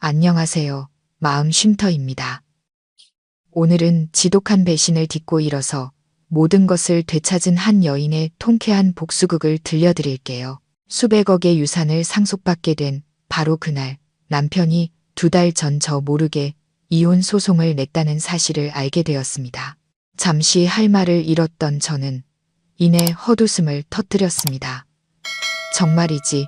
안녕하세요. 마음 쉼터입니다. 오늘은 지독한 배신을 딛고 일어서 모든 것을 되찾은 한 여인의 통쾌한 복수극을 들려드릴게요. 수백억의 유산을 상속받게 된 바로 그날 남편이 2달 전 저 모르게 이혼 소송을 냈다는 사실을 알게 되었습니다. 잠시 할 말을 잃었던 저는 이내 헛웃음을 터뜨렸습니다. 정말이지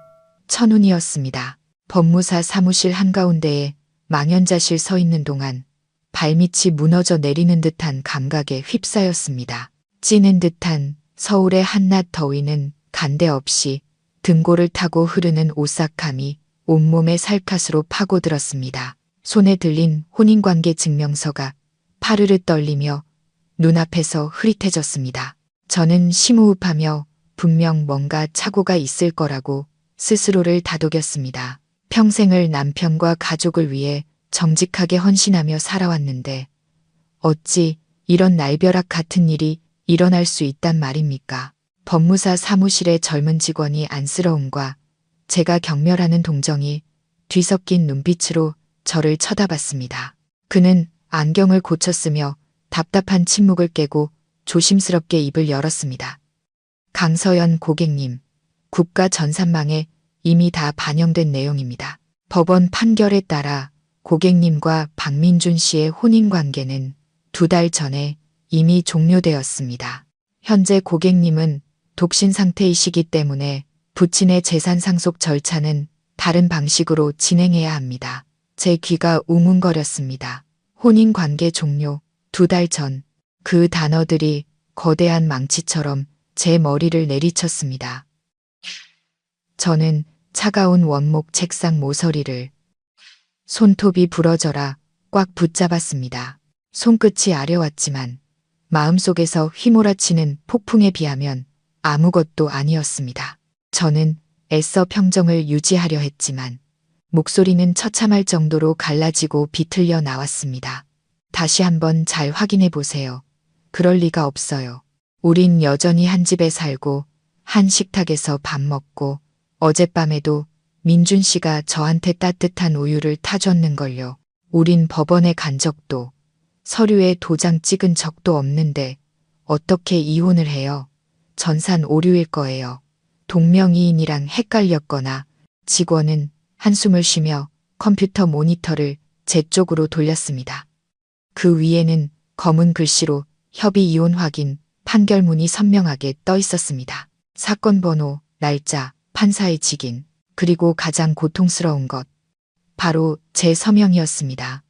천운이었습니다. 법무사 사무실 한가운데에 망연자실 서 있는 동안 발밑이 무너져 내리는 듯한 감각에 휩싸였습니다. 찌는 듯한 서울의 한낮 더위는 간데 없이 등골을 타고 흐르는 오싹함이 온몸에 살갗으로 파고들었습니다. 손에 들린 혼인관계 증명서가 파르르 떨리며 눈앞에서 흐릿해졌습니다. 저는 심호흡하며 분명 뭔가 착오가 있을 거라고 스스로를 다독였습니다. 평생을 남편과 가족을 위해 정직하게 헌신하며 살아왔는데 어찌 이런 날벼락 같은 일이 일어날 수 있단 말입니까? 법무사 사무실의 젊은 직원이 안쓰러움과 제가 경멸하는 동정이 뒤섞인 눈빛으로 저를 쳐다봤습니다. 그는 안경을 고쳤으며 답답한 침묵을 깨고 조심스럽게 입을 열었습니다. 강서연 고객님, 국가 전산망에 이미 다 반영된 내용입니다. 법원 판결에 따라 고객님과 박민준 씨의 혼인관계는 2달 전에 이미 종료되었습니다. 현재 고객님은 독신 상태이시기 때문에 부친의 재산 상속 절차는 다른 방식으로 진행해야 합니다. 제 귀가 웅웅거렸습니다. 혼인관계 종료, 2달 전. 그 단어들이 거대한 망치처럼 제 머리를 내리쳤습니다. 저는 차가운 원목 책상 모서리를 손톱이 부러져라 꽉 붙잡았습니다. 손끝이 아려왔지만 마음속에서 휘몰아치는 폭풍에 비하면 아무것도 아니었습니다. 저는 애써 평정을 유지하려 했지만 목소리는 처참할 정도로 갈라지고 비틀려 나왔습니다. 다시 한번 잘 확인해 보세요. 그럴 리가 없어요. 우린 여전히 한 집에 살고 한 식탁에서 밥 먹고 어젯밤에도 민준 씨가 저한테 따뜻한 우유를 타줬는걸요. 우린 법원에 간 적도 서류에 도장 찍은 적도 없는데 어떻게 이혼을 해요? 전산 오류일 거예요. 동명이인이랑 헷갈렸거나. 직원은 한숨을 쉬며 컴퓨터 모니터를 제 쪽으로 돌렸습니다. 그 위에는 검은 글씨로 협의 이혼 확인, 판결문이 선명하게 떠 있었습니다. 사건 번호, 날짜, 판사의 직인, 그리고 가장 고통스러운 것, 바로 제 서명이었습니다.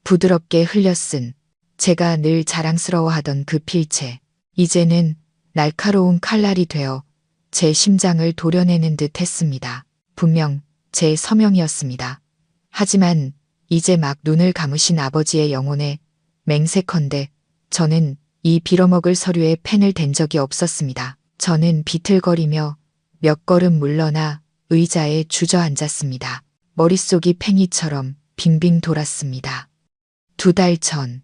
부드럽게 흘려쓴 제가 늘 자랑스러워하던 그 필체, 이제는 날카로운 칼날이 되어 제 심장을 도려내는 듯 했습니다. 분명 제 서명이었습니다. 하지만 이제 막 눈을 감으신 아버지의 영혼에 맹세컨대 저는 이 빌어먹을 서류에 펜을 댄 적이 없었습니다. 저는 비틀거리며 몇 걸음 물러나 의자에 주저앉았습니다. 머릿속이 팽이처럼 빙빙 돌았습니다. 2달 전.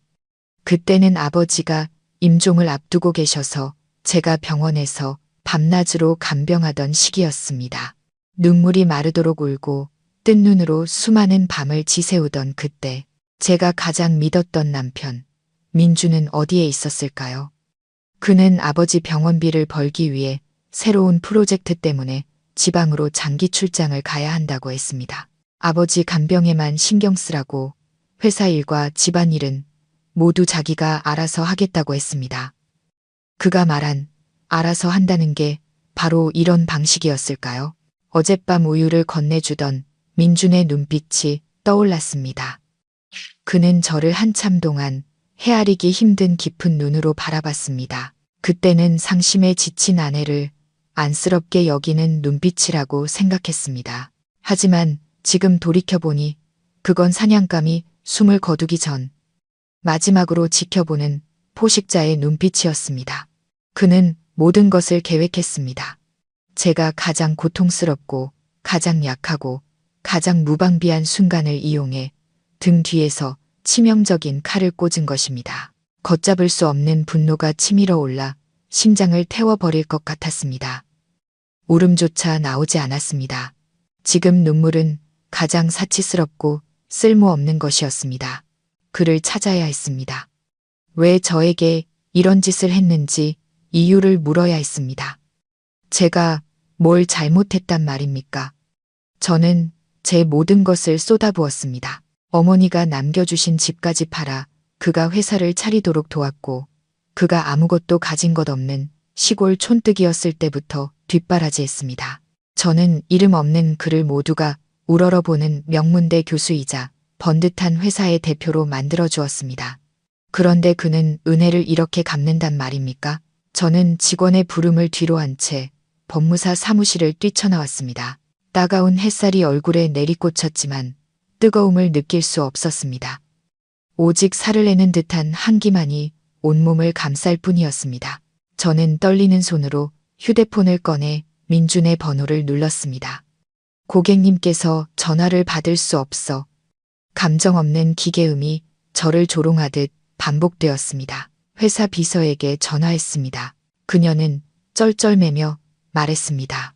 그때는 아버지가 임종을 앞두고 계셔서 제가 병원에서 밤낮으로 간병하던 시기였습니다. 눈물이 마르도록 울고 뜬 눈으로 수많은 밤을 지새우던 그때 제가 가장 믿었던 남편 민주는 어디에 있었을까요? 그는 아버지 병원비를 벌기 위해 새로운 프로젝트 때문에 지방으로 장기 출장을 가야 한다고 했습니다. 아버지 간병에만 신경 쓰라고 회사 일과 집안일은 모두 자기가 알아서 하겠다고 했습니다. 그가 말한 알아서 한다는 게 바로 이런 방식이었을까요? 어젯밤 우유를 건네주던 민준의 눈빛이 떠올랐습니다. 그는 저를 한참 동안 헤아리기 힘든 깊은 눈으로 바라봤습니다. 그때는 상심에 지친 아내를 안쓰럽게 여기는 눈빛이라고 생각했습니다. 하지만 지금 돌이켜보니 그건 사냥감이 숨을 거두기 전 마지막으로 지켜보는 포식자의 눈빛이었습니다. 그는 모든 것을 계획했습니다. 제가 가장 고통스럽고 가장 약하고 가장 무방비한 순간을 이용해 등 뒤에서 치명적인 칼을 꽂은 것입니다. 걷잡을 수 없는 분노가 치밀어 올라 심장을 태워버릴 것 같았습니다. 울음조차 나오지 않았습니다. 지금 눈물은 가장 사치스럽고 쓸모없는 것이었습니다. 그를 찾아야 했습니다. 왜 저에게 이런 짓을 했는지 이유를 물어야 했습니다. 제가 뭘 잘못했단 말입니까? 저는 제 모든 것을 쏟아부었습니다. 어머니가 남겨주신 집까지 팔아 그가 회사를 차리도록 도왔고, 그가 아무것도 가진 것 없는 시골 촌뜨기였을 때부터 뒷바라지했습니다. 저는 이름 없는 그를 모두가 우러러보는 명문대 교수이자 번듯한 회사의 대표로 만들어 주었습니다. 그런데 그는 은혜를 이렇게 갚는단 말입니까? 저는 직원의 부름을 뒤로 한 채 법무사 사무실을 뛰쳐나왔습니다. 따가운 햇살이 얼굴에 내리꽂혔지만 뜨거움을 느낄 수 없었습니다. 오직 살을 내는 듯한 한기만이 온몸을 감쌀 뿐이었습니다. 저는 떨리는 손으로 휴대폰을 꺼내 민준의 번호를 눌렀습니다. 고객님께서 전화를 받을 수 없어. 감정 없는 기계음이 저를 조롱하듯 반복되었습니다. 회사 비서에게 전화했습니다. 그녀는 쩔쩔매며 말했습니다.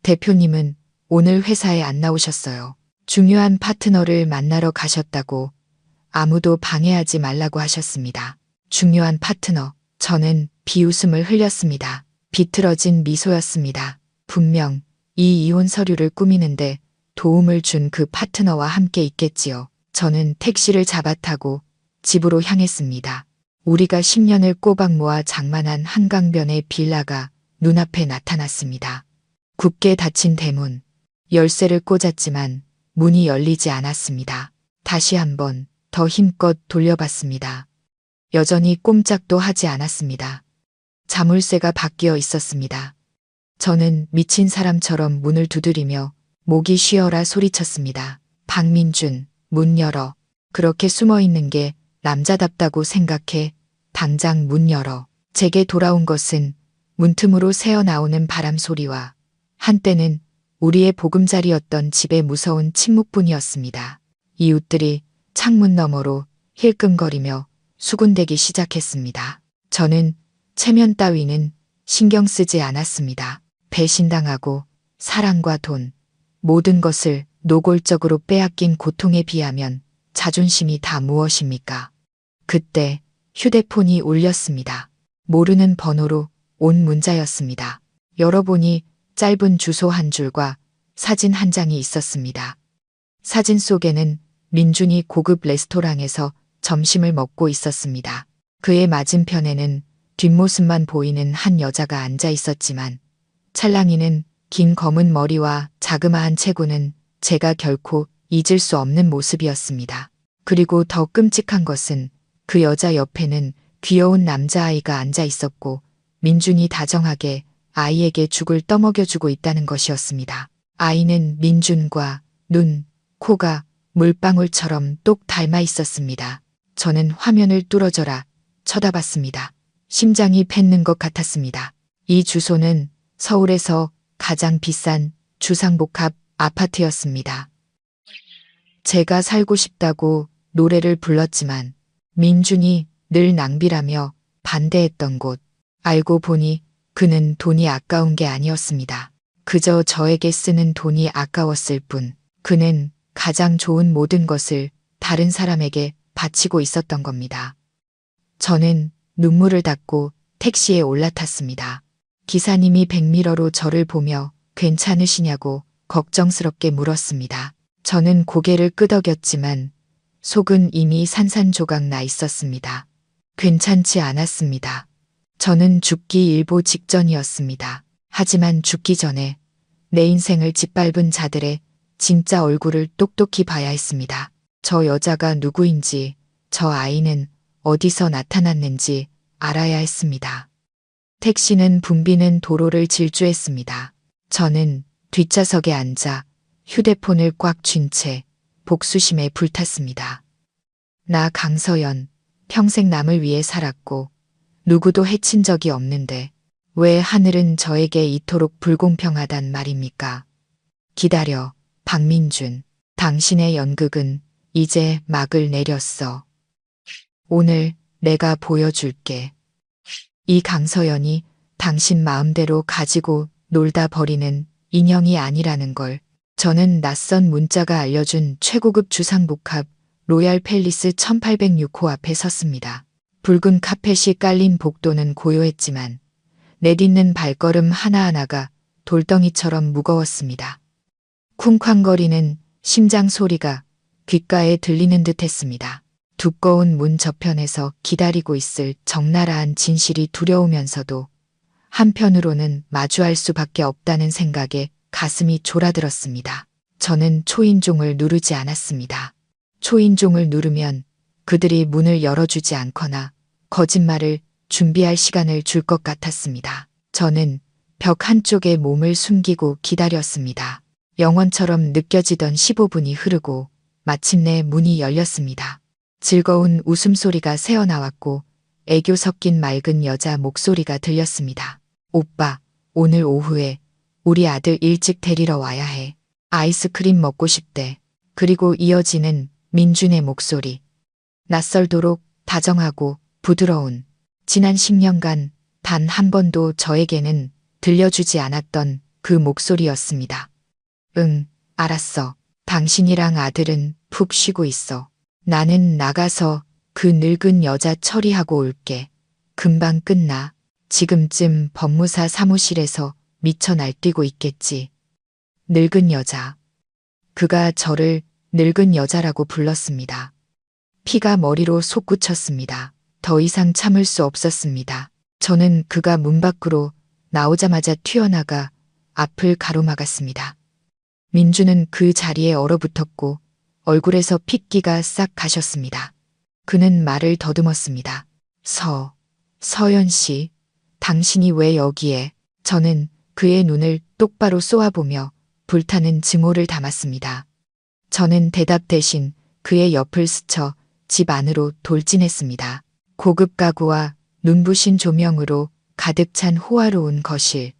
대표님은 오늘 회사에 안 나오셨어요. 중요한 파트너를 만나러 가셨다고 아무도 방해하지 말라고 하셨습니다. 중요한 파트너. 저는 비웃음을 흘렸습니다. 비틀어진 미소였습니다. 분명 이 이혼 서류를 꾸미는데 도움을 준 그 파트너와 함께 있겠지요. 저는 택시를 잡아타고 집으로 향했습니다. 우리가 10년을 꼬박 모아 장만한 한강변의 빌라가 눈앞에 나타났습니다. 굳게 닫힌 대문. 열쇠를 꽂았지만 문이 열리지 않았습니다. 다시 한번 더 힘껏 돌려봤습니다. 여전히 꼼짝도 하지 않았습니다. 자물쇠가 바뀌어 있었습니다. 저는 미친 사람처럼 문을 두드리며 목이 쉬어라 소리쳤습니다. 박민준, 문 열어. 그렇게 숨어 있는 게 남자답다고 생각해. 당장 문 열어. 제게 돌아온 것은 문틈으로 새어나오는 바람 소리와 한때는 우리의 보금자리였던 집의 무서운 침묵뿐이었습니다. 이웃들이 창문 너머로 힐끔거리며 수군대기 시작했습니다. 저는 체면 따위는 신경 쓰지 않았습니다. 배신당하고 사랑과 돈, 모든 것을 노골적으로 빼앗긴 고통에 비하면 자존심이 다 무엇입니까? 그때 휴대폰이 울렸습니다. 모르는 번호로 온 문자였습니다. 열어보니 짧은 주소 한 줄과 사진 한 장이 있었습니다. 사진 속에는 민준이 고급 레스토랑에서 점심을 먹고 있었습니다. 그의 맞은편에는 뒷모습만 보이는 한 여자가 앉아 있었지만 찰랑이는 긴 검은 머리와 자그마한 체구는 제가 결코 잊을 수 없는 모습이었습니다. 그리고 더 끔찍한 것은 그 여자 옆에는 귀여운 남자아이가 앉아 있었고 민준이 다정하게 아이에게 죽을 떠먹여주고 있다는 것이었습니다. 아이는 민준과 눈, 코가 물방울처럼 똑 닮아 있었습니다. 저는 화면을 뚫어져라 쳐다봤습니다. 심장이 솟는 것 같았습니다. 이 주소는 서울에서 가장 비싼 주상복합 아파트였습니다. 제가 살고 싶다고 노래를 불렀지만 민준이 늘 낭비라며 반대했던 곳. 알고 보니 그는 돈이 아까운 게 아니었습니다. 그저 저에게 쓰는 돈이 아까웠을 뿐. 그는 가장 좋은 모든 것을 다른 사람에게 바치고 있었던 겁니다. 저는 눈물을 닦고 택시에 올라탔습니다. 기사님이 백미러로 저를 보며 괜찮으시냐고 걱정스럽게 물었습니다. 저는 고개를 끄덕였지만 속은 이미 산산조각 나 있었습니다. 괜찮지 않았습니다. 저는 죽기 일보 직전이었습니다. 하지만 죽기 전에 내 인생을 짓밟은 자들의 진짜 얼굴을 똑똑히 봐야 했습니다. 저 여자가 누구인지, 저 아이는 어디서 나타났는지 알아야 했습니다. 택시는 붐비는 도로를 질주했습니다. 저는 뒷좌석에 앉아 휴대폰을 꽉 쥔 채 복수심에 불탔습니다. 나 강서연, 평생 남을 위해 살았고 누구도 해친 적이 없는데 왜 하늘은 저에게 이토록 불공평하단 말입니까? 기다려, 박민준. 당신의 연극은 이제 막을 내렸어. 오늘 내가 보여줄게. 이 강서연이 당신 마음대로 가지고 놀다 버리는 인형이 아니라는 걸 저는 낯선 문자가 알려준 최고급 주상복합 로얄 팰리스 1806호 앞에 섰습니다. 붉은 카펫이 깔린 복도는 고요했지만 내딛는 발걸음 하나하나가 돌덩이처럼 무거웠습니다. 쿵쾅거리는 심장 소리가 귓가에 들리는 듯 했습니다. 두꺼운 문 저편에서 기다리고 있을 적나라한 진실이 두려우면서도 한편으로는 마주할 수밖에 없다는 생각에 가슴이 졸아들었습니다. 저는 초인종을 누르지 않았습니다. 초인종을 누르면 그들이 문을 열어주지 않거나 거짓말을 준비할 시간을 줄 것 같았습니다. 저는 벽 한쪽에 몸을 숨기고 기다렸습니다. 영원처럼 느껴지던 15분이 흐르고 마침내 문이 열렸습니다. 즐거운 웃음소리가 새어나왔고 애교 섞인 맑은 여자 목소리가 들렸습니다. 오빠, 오늘 오후에 우리 아들 일찍 데리러 와야 해. 아이스크림 먹고 싶대. 그리고 이어지는 민준의 목소리. 낯설도록 다정하고 부드러운 지난 10년간 단 한 번도 저에게는 들려주지 않았던 그 목소리였습니다. 응, 알았어. 당신이랑 아들은 푹 쉬고 있어. 나는 나가서 그 늙은 여자 처리하고 올게. 금방 끝나. 지금쯤 법무사 사무실에서 미쳐 날뛰고 있겠지. 늙은 여자. 그가 저를 늙은 여자라고 불렀습니다. 피가 머리로 솟구쳤습니다. 더 이상 참을 수 없었습니다. 저는 그가 문 밖으로 나오자마자 튀어나가 앞을 가로막았습니다. 민주는 그 자리에 얼어붙었고 얼굴에서 핏기가 싹 가셨습니다. 그는 말을 더듬었습니다. 서연 씨, 당신이 왜 여기에? 저는 그의 눈을 똑바로 쏘아보며 불타는 증오를 담았습니다. 저는 대답 대신 그의 옆을 스쳐 집 안으로 돌진했습니다. 고급 가구와 눈부신 조명으로 가득 찬 호화로운 거실.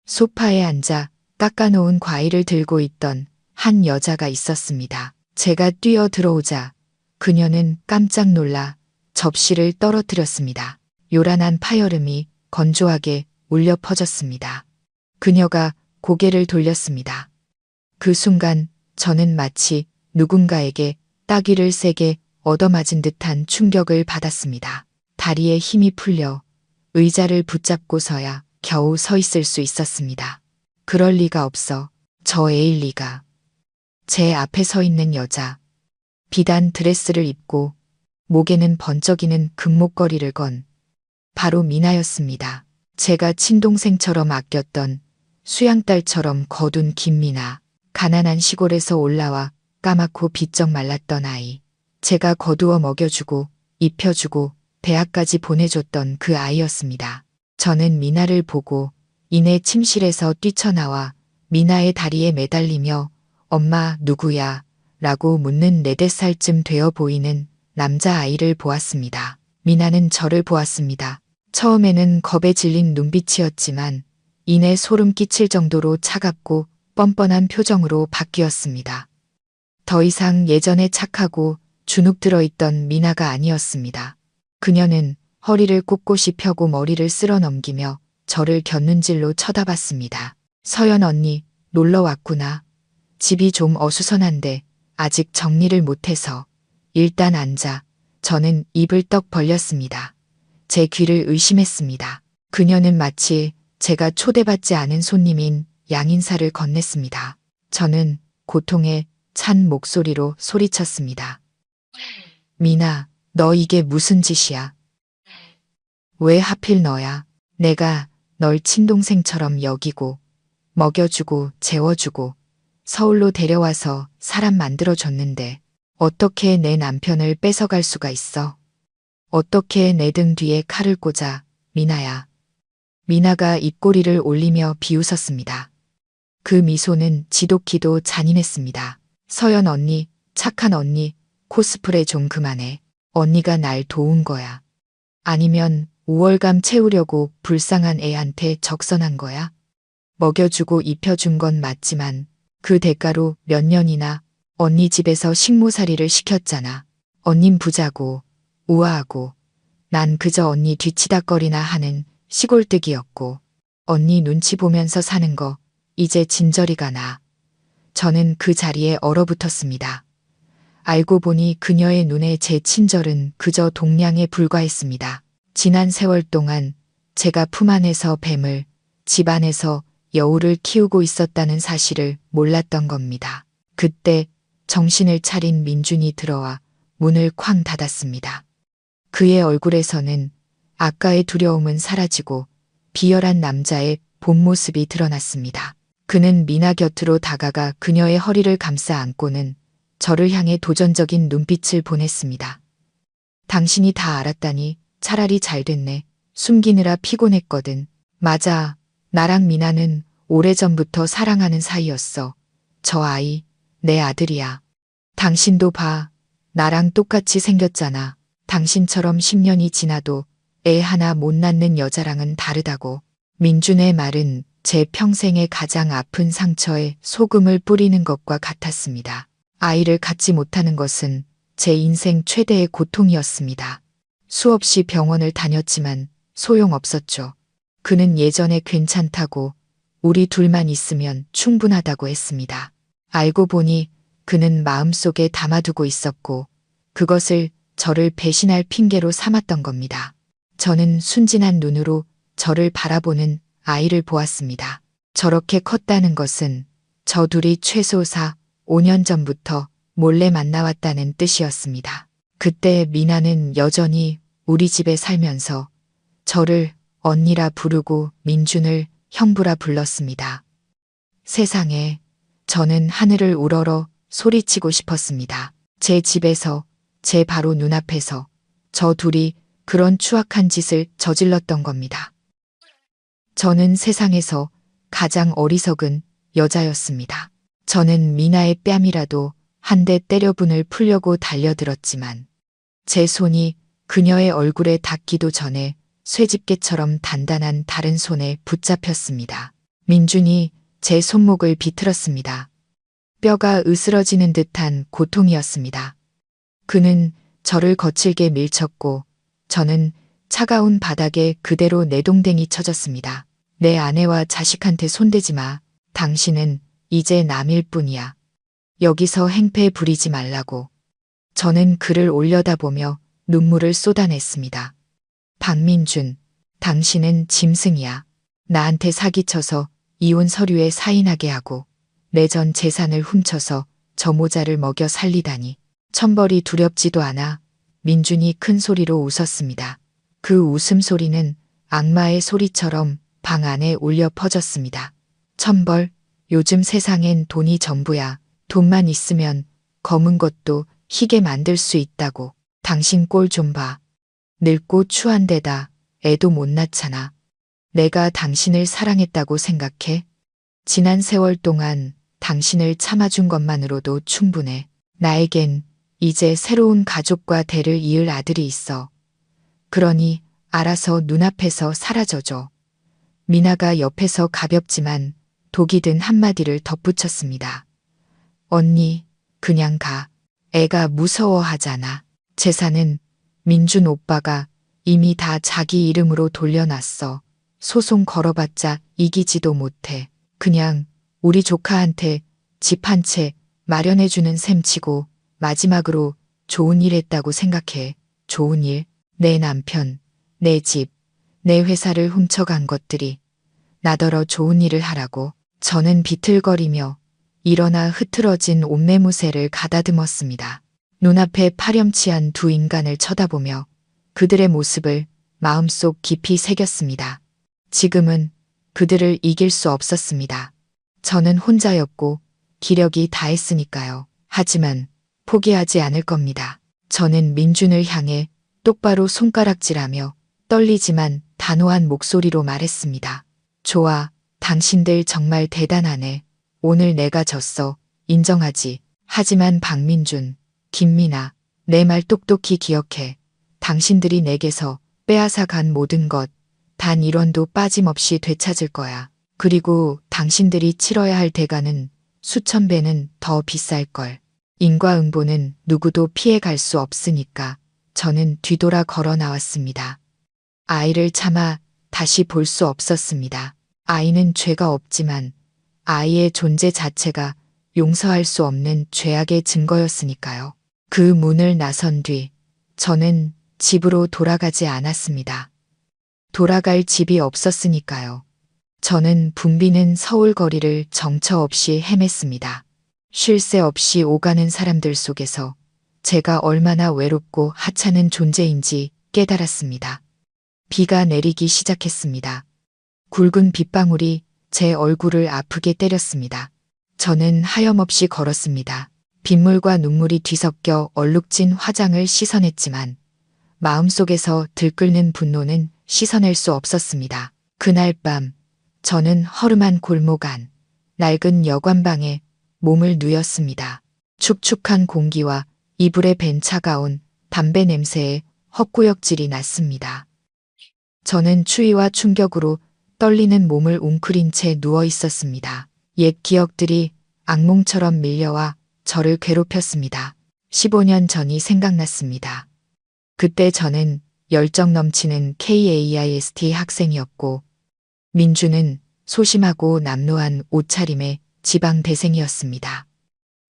소파에 앉아 깎아놓은 과일을 들고 있던 한 여자가 있었습니다. 제가 뛰어 들어오자 그녀는 깜짝 놀라 접시를 떨어뜨렸습니다. 요란한 파열음이 건조하게 울려 퍼졌습니다. 그녀가 고개를 돌렸습니다. 그 순간 저는 마치 누군가에게 따귀를 세게 얻어맞은 듯한 충격을 받았습니다. 다리에 힘이 풀려 의자를 붙잡고서야 겨우 서 있을 수 있었습니다. 그럴 리가 없어. 저 애일 리가. 제 앞에 서 있는 여자. 비단 드레스를 입고 목에는 번쩍이는 금목걸이를 건 바로 미나였습니다. 제가 친동생처럼 아꼈던 수양딸처럼 거둔 김미나. 가난한 시골에서 올라와 까맣고 비쩍 말랐던 아이. 제가 거두어 먹여주고 입혀주고 대학까지 보내줬던 그 아이였습니다. 저는 미나를 보고 이내 침실에서 뛰쳐나와 미나의 다리에 매달리며 엄마 누구야? 라고 묻는 4~5살쯤 되어 보이는 남자아이를 보았습니다. 미나는 저를 보았습니다. 처음에는 겁에 질린 눈빛이었지만 이내 소름 끼칠 정도로 차갑고 뻔뻔한 표정으로 바뀌었습니다. 더 이상 예전에 착하고 주눅 들어있던 미나가 아니었습니다. 그녀는 허리를 꼿꼿이 펴고 머리를 쓸어 넘기며 저를 곁눈질로 쳐다봤습니다. 서연 언니, 놀러 왔구나. 집이 좀 어수선한데 아직 정리를 못해서. 일단 앉아. 저는 입을 떡 벌렸습니다. 제 귀를 의심했습니다. 그녀는 마치 제가 초대받지 않은 손님인 양인사를 건넸습니다. 저는 고통에 찬 목소리로 소리쳤습니다. 미나, 너 이게 무슨 짓이야? 왜 하필 너야? 내가 널 친동생처럼 여기고 먹여주고 재워주고 서울로 데려와서 사람 만들어줬는데 어떻게 내 남편을 뺏어갈 수가 있어? 어떻게 내 등 뒤에 칼을 꽂아, 미나야. 미나가 입꼬리를 올리며 비웃었습니다. 그 미소는 지독히도 잔인했습니다. 서연 언니, 착한 언니, 코스프레 좀 그만해. 언니가 날 도운 거야. 아니면 우월감 채우려고 불쌍한 애한테 적선한 거야? 먹여주고 입혀준 건 맞지만 그 대가로 몇 년이나 언니 집에서 식모살이를 시켰잖아. 언닌 부자고 우아하고 난 그저 언니 뒤치다꺼리나 하는 시골뜨기였고 언니 눈치 보면서 사는 거 이제 진저리가 나. 저는 그 자리에 얼어붙었습니다. 알고 보니 그녀의 눈에 제 친절은 그저 동량에 불과했습니다. 지난 세월 동안 제가 품 안에서 뱀을, 집 안에서 여우를 키우고 있었다는 사실을 몰랐던 겁니다. 그때 정신을 차린 민준이 들어와 문을 쾅 닫았습니다. 그의 얼굴에서는 아까의 두려움은 사라지고 비열한 남자의 본 모습이 드러났습니다. 그는 미나 곁으로 다가가 그녀의 허리를 감싸 안고는 저를 향해 도전적인 눈빛을 보냈습니다. 당신이 다 알았다니 차라리 잘 됐네. 숨기느라 피곤했거든. 맞아. 나랑 미나는 오래전부터 사랑하는 사이였어. 저 아이, 내 아들이야. 당신도 봐. 나랑 똑같이 생겼잖아. 당신처럼 10년이 지나도 애 하나 못 낳는 여자랑은 다르다고. 민준의 말은 제 평생의 가장 아픈 상처에 소금을 뿌리는 것과 같았습니다. 아이를 갖지 못하는 것은 제 인생 최대의 고통이었습니다. 수없이 병원을 다녔지만 소용없었죠. 그는 예전에 괜찮다고, 우리 둘만 있으면 충분하다고 했습니다. 알고 보니 그는 마음속에 담아두고 있었고 그것을 저를 배신할 핑계로 삼았던 겁니다. 저는 순진한 눈으로 저를 바라보는 아이를 보았습니다. 저렇게 컸다는 것은 저 둘이 최소 4, 5년 전부터 몰래 만나왔다는 뜻이었습니다. 그때 미나는 여전히 우리 집에 살면서 저를 언니라 부르고 민준을 형부라 불렀습니다. 세상에, 저는 하늘을 우러러 소리치고 싶었습니다. 제 집에서, 제 바로 눈앞에서 저 둘이 그런 추악한 짓을 저질렀던 겁니다. 저는 세상에서 가장 어리석은 여자였습니다. 저는 미나의 뺨이라도 한 대 때려분을 풀려고 달려들었지만 제 손이 그녀의 얼굴에 닿기도 전에 쇠집게처럼 단단한 다른 손에 붙잡혔습니다. 민준이 제 손목을 비틀었습니다. 뼈가 으스러지는 듯한 고통이었습니다. 그는 저를 거칠게 밀쳤고 저는 차가운 바닥에 그대로 내동댕이 쳐졌습니다. 내 아내와 자식한테 손대지 마. 당신은 이제 남일 뿐이야. 여기서 행패 부리지 말라고. 저는 그를 올려다보며 눈물을 쏟아냈습니다. 박민준, 당신은 짐승이야. 나한테 사기쳐서 이혼 서류에 사인하게 하고 내 전 재산을 훔쳐서 저 모자를 먹여 살리다니. 천벌이 두렵지도 않아. 민준이 큰 소리로 웃었습니다. 그 웃음소리는 악마의 소리처럼 방 안에 울려 퍼졌습니다. 천벌, 요즘 세상엔 돈이 전부야. 돈만 있으면 검은 것도 희게 만들 수 있다고. 당신 꼴 좀 봐. 늙고 추한 데다 애도 못 낳잖아. 내가 당신을 사랑했다고 생각해? 지난 세월 동안 당신을 참아준 것만으로도 충분해. 나에겐 이제 새로운 가족과 대를 이을 아들이 있어. 그러니 알아서 눈앞에서 사라져줘. 미나가 옆에서 가볍지만 독이 든 한마디를 덧붙였습니다. 언니, 그냥 가. 애가 무서워하잖아. 재산은 민준 오빠가 이미 다 자기 이름으로 돌려놨어. 소송 걸어봤자 이기지도 못해. 그냥 우리 조카한테 집 한 채 마련해주는 셈치고 마지막으로 좋은 일 했다고 생각해. 좋은 일, 내 남편, 내 집, 내 회사를 훔쳐간 것들이 나더러 좋은 일을 하라고. 저는 비틀거리며 일어나 흐트러진 옷매무새를 가다듬었습니다. 눈앞에 파렴치한 두 인간을 쳐다보며 그들의 모습을 마음속 깊이 새겼습니다. 지금은 그들을 이길 수 없었습니다. 저는 혼자였고 기력이 다했으니까요. 하지만 포기하지 않을 겁니다. 저는 민준을 향해 똑바로 손가락질하며 떨리지만 단호한 목소리로 말했습니다. 좋아, 당신들 정말 대단하네. 오늘 내가 졌어. 인정하지. 하지만 박민준, 김미나, 내 말 똑똑히 기억해. 당신들이 내게서 빼앗아 간 모든 것, 단 1원도 빠짐없이 되찾을 거야. 그리고 당신들이 치러야 할 대가는 수천 배는 더 비쌀걸. 인과응보는 누구도 피해갈 수 없으니까 저는 뒤돌아 걸어 나왔습니다. 아이를 차마 다시 볼 수 없었습니다. 아이는 죄가 없지만 아이의 존재 자체가 용서할 수 없는 죄악의 증거였으니까요. 그 문을 나선 뒤 저는 집으로 돌아가지 않았습니다. 돌아갈 집이 없었으니까요. 저는 붐비는 서울 거리를 정처 없이 헤맸습니다. 쉴 새 없이 오가는 사람들 속에서 제가 얼마나 외롭고 하찮은 존재인지 깨달았습니다. 비가 내리기 시작했습니다. 굵은 빗방울이 제 얼굴을 아프게 때렸습니다. 저는 하염없이 걸었습니다. 빗물과 눈물이 뒤섞여 얼룩진 화장을 씻어냈지만 마음속에서 들끓는 분노는 씻어낼 수 없었습니다. 그날 밤 저는 허름한 골목 안 낡은 여관방에 몸을 누였습니다. 축축한 공기와 이불에 밴 차가운 담배 냄새에 헛구역질이 났습니다. 저는 추위와 충격으로 떨리는 몸을 웅크린 채 누워 있었습니다. 옛 기억들이 악몽처럼 밀려와 저를 괴롭혔습니다. 15년 전이 생각났습니다. 그때 저는 열정 넘치는 KAIST 학생이었고 민주는 소심하고 남루한 옷차림의 지방대생이었습니다.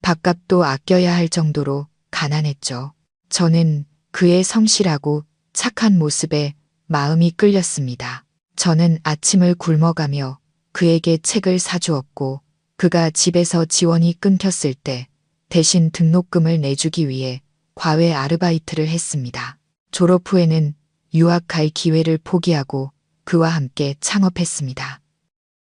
밥값도 아껴야 할 정도로 가난했죠. 저는 그의 성실하고 착한 모습에 마음이 끌렸습니다. 저는 아침을 굶어가며 그에게 책을 사주었고 그가 집에서 지원이 끊겼을 때 대신 등록금을 내주기 위해 과외 아르바이트를 했습니다. 졸업 후에는 유학 갈 기회를 포기하고 그와 함께 창업했습니다.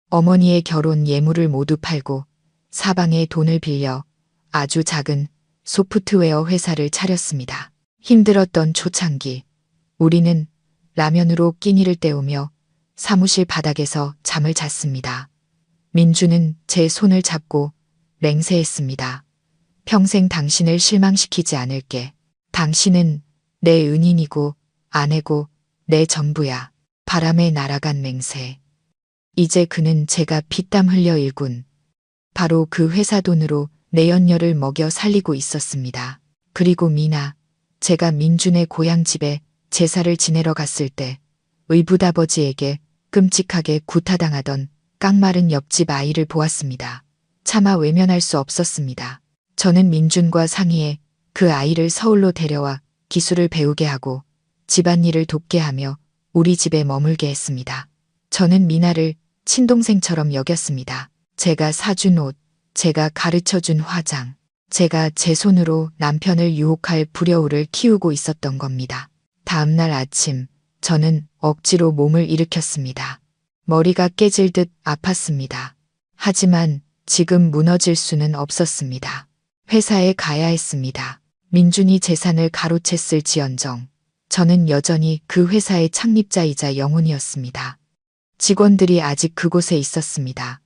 어머니의 결혼 예물을 모두 팔고 사방에 돈을 빌려 아주 작은 소프트웨어 회사를 차렸습니다. 힘들었던 초창기 우리는 라면으로 끼니를 때우며 사무실 바닥에서 잠을 잤습니다. 민주는 제 손을 잡고 맹세했습니다. 평생 당신을 실망시키지 않을게. 당신은 내 은인이고 아내고 내 전부야. 바람에 날아간 맹세. 이제 그는 제가 피땀 흘려 일군 바로 그 회사 돈으로 내연녀를 먹여 살리고 있었습니다. 그리고 미나, 제가 민준의 고향집에 제사를 지내러 갔을 때 의붓아버지에게 끔찍하게 구타당하던 깡마른 옆집 아이를 보았습니다. 차마 외면할 수 없었습니다. 저는 민준과 상의해 그 아이를 서울로 데려와 기술을 배우게 하고 집안일을 돕게 하며 우리 집에 머물게 했습니다. 저는 미나를 친동생처럼 여겼습니다. 제가 사준 옷, 제가 가르쳐준 화장, 제가 제 손으로 남편을 유혹할 불여우를 키우고 있었던 겁니다. 다음날 아침 저는 억지로 몸을 일으켰습니다. 머리가 깨질 듯 아팠습니다. 하지만 지금 무너질 수는 없었습니다. 회사에 가야 했습니다. 민준이 재산을 가로챘을지언정 저는 여전히 그 회사의 창립자이자 영혼이었습니다. 직원들이 아직 그곳에 있었습니다.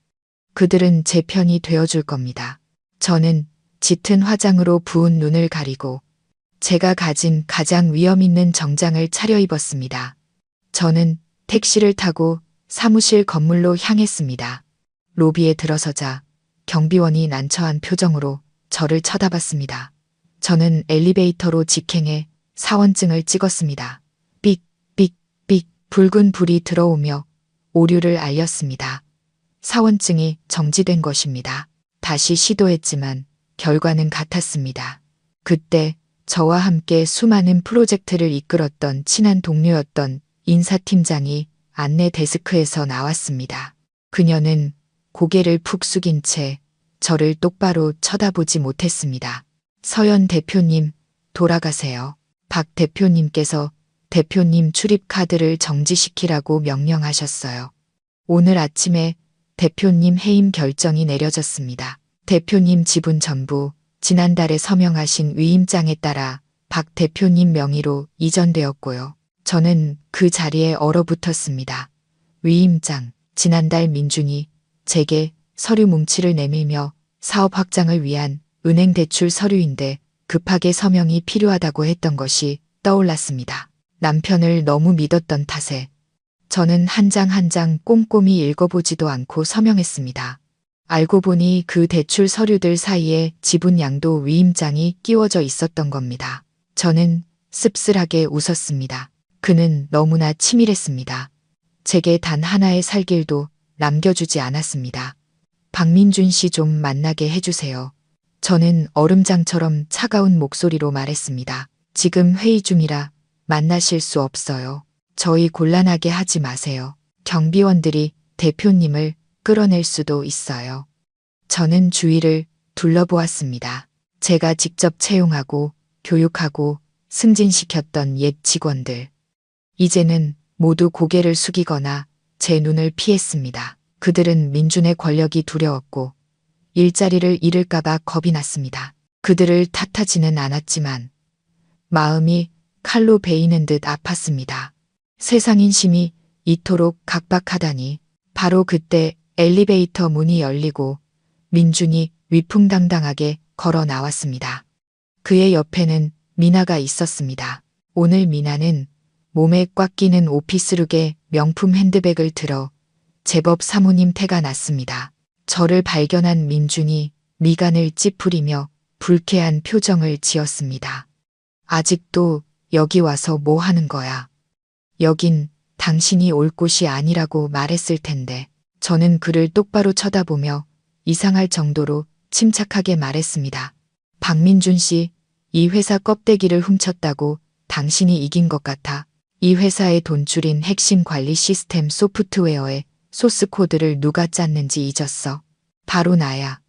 그들은 제 편이 되어줄 겁니다. 저는 짙은 화장으로 부은 눈을 가리고 제가 가진 가장 위험 있는 정장을 차려입었습니다. 저는 택시를 타고 사무실 건물로 향했습니다. 로비에 들어서자 경비원이 난처한 표정으로 저를 쳐다봤습니다. 저는 엘리베이터로 직행해 사원증을 찍었습니다. 삑, 삑, 삑 붉은 불이 들어오며 오류를 알렸습니다. 사원증이 정지된 것입니다. 다시 시도했지만 결과는 같았습니다. 그때 저와 함께 수많은 프로젝트를 이끌었던 친한 동료였던 인사팀장이 안내 데스크에서 나왔습니다. 그녀는 고개를 푹 숙인 채 저를 똑바로 쳐다보지 못했습니다. 서연 대표님, 돌아가세요. 박 대표님께서 대표님 출입카드를 정지시키라고 명령하셨어요. 오늘 아침에 대표님 해임 결정이 내려졌습니다. 대표님 지분 전부 지난달에 서명하신 위임장에 따라 박 대표님 명의로 이전되었고요. 저는 그 자리에 얼어붙었습니다. 위임장, 지난달 민준이 제게 서류 뭉치를 내밀며 사업 확장을 위한 은행 대출 서류인데 급하게 서명이 필요하다고 했던 것이 떠올랐습니다. 남편을 너무 믿었던 탓에 저는 한 장 한 장 꼼꼼히 읽어보지도 않고 서명했습니다. 알고 보니 그 대출 서류들 사이에 지분양도 위임장이 끼워져 있었던 겁니다. 저는 씁쓸하게 웃었습니다. 그는 너무나 치밀했습니다. 제게 단 하나의 살길도 남겨주지 않았습니다. 박민준 씨 좀 만나게 해주세요. 저는 얼음장처럼 차가운 목소리로 말했습니다. 지금 회의 중이라 만나실 수 없어요. 저희 곤란하게 하지 마세요. 경비원들이 대표님을 끌어낼 수도 있어요. 저는 주위를 둘러보았습니다. 제가 직접 채용하고 교육하고 승진시켰던 옛 직원들. 이제는 모두 고개를 숙이거나 제 눈을 피했습니다. 그들은 민준의 권력이 두려웠고 일자리를 잃을까봐 겁이 났습니다. 그들을 탓하지는 않았지만 마음이 칼로 베이는 듯 아팠습니다. 세상 인심이 이토록 각박하다니. 바로 그때 엘리베이터 문이 열리고 민준이 위풍당당하게 걸어 나왔습니다. 그의 옆에는 미나가 있었습니다. 오늘 미나는 몸에 꽉 끼는 오피스룩의 명품 핸드백을 들어 제법 사모님 태가 났습니다. 저를 발견한 민준이 미간을 찌푸리며 불쾌한 표정을 지었습니다. 아직도 여기 와서 뭐 하는 거야? 여긴 당신이 올 곳이 아니라고 말했을 텐데. 저는 그를 똑바로 쳐다보며 이상할 정도로 침착하게 말했습니다. 박민준 씨, 이 회사 껍데기를 훔쳤다고 당신이 이긴 것 같아. 이 회사의 돈줄인 핵심 관리 시스템 소프트웨어의 소스 코드를 누가 짰는지 잊었어. 바로 나야.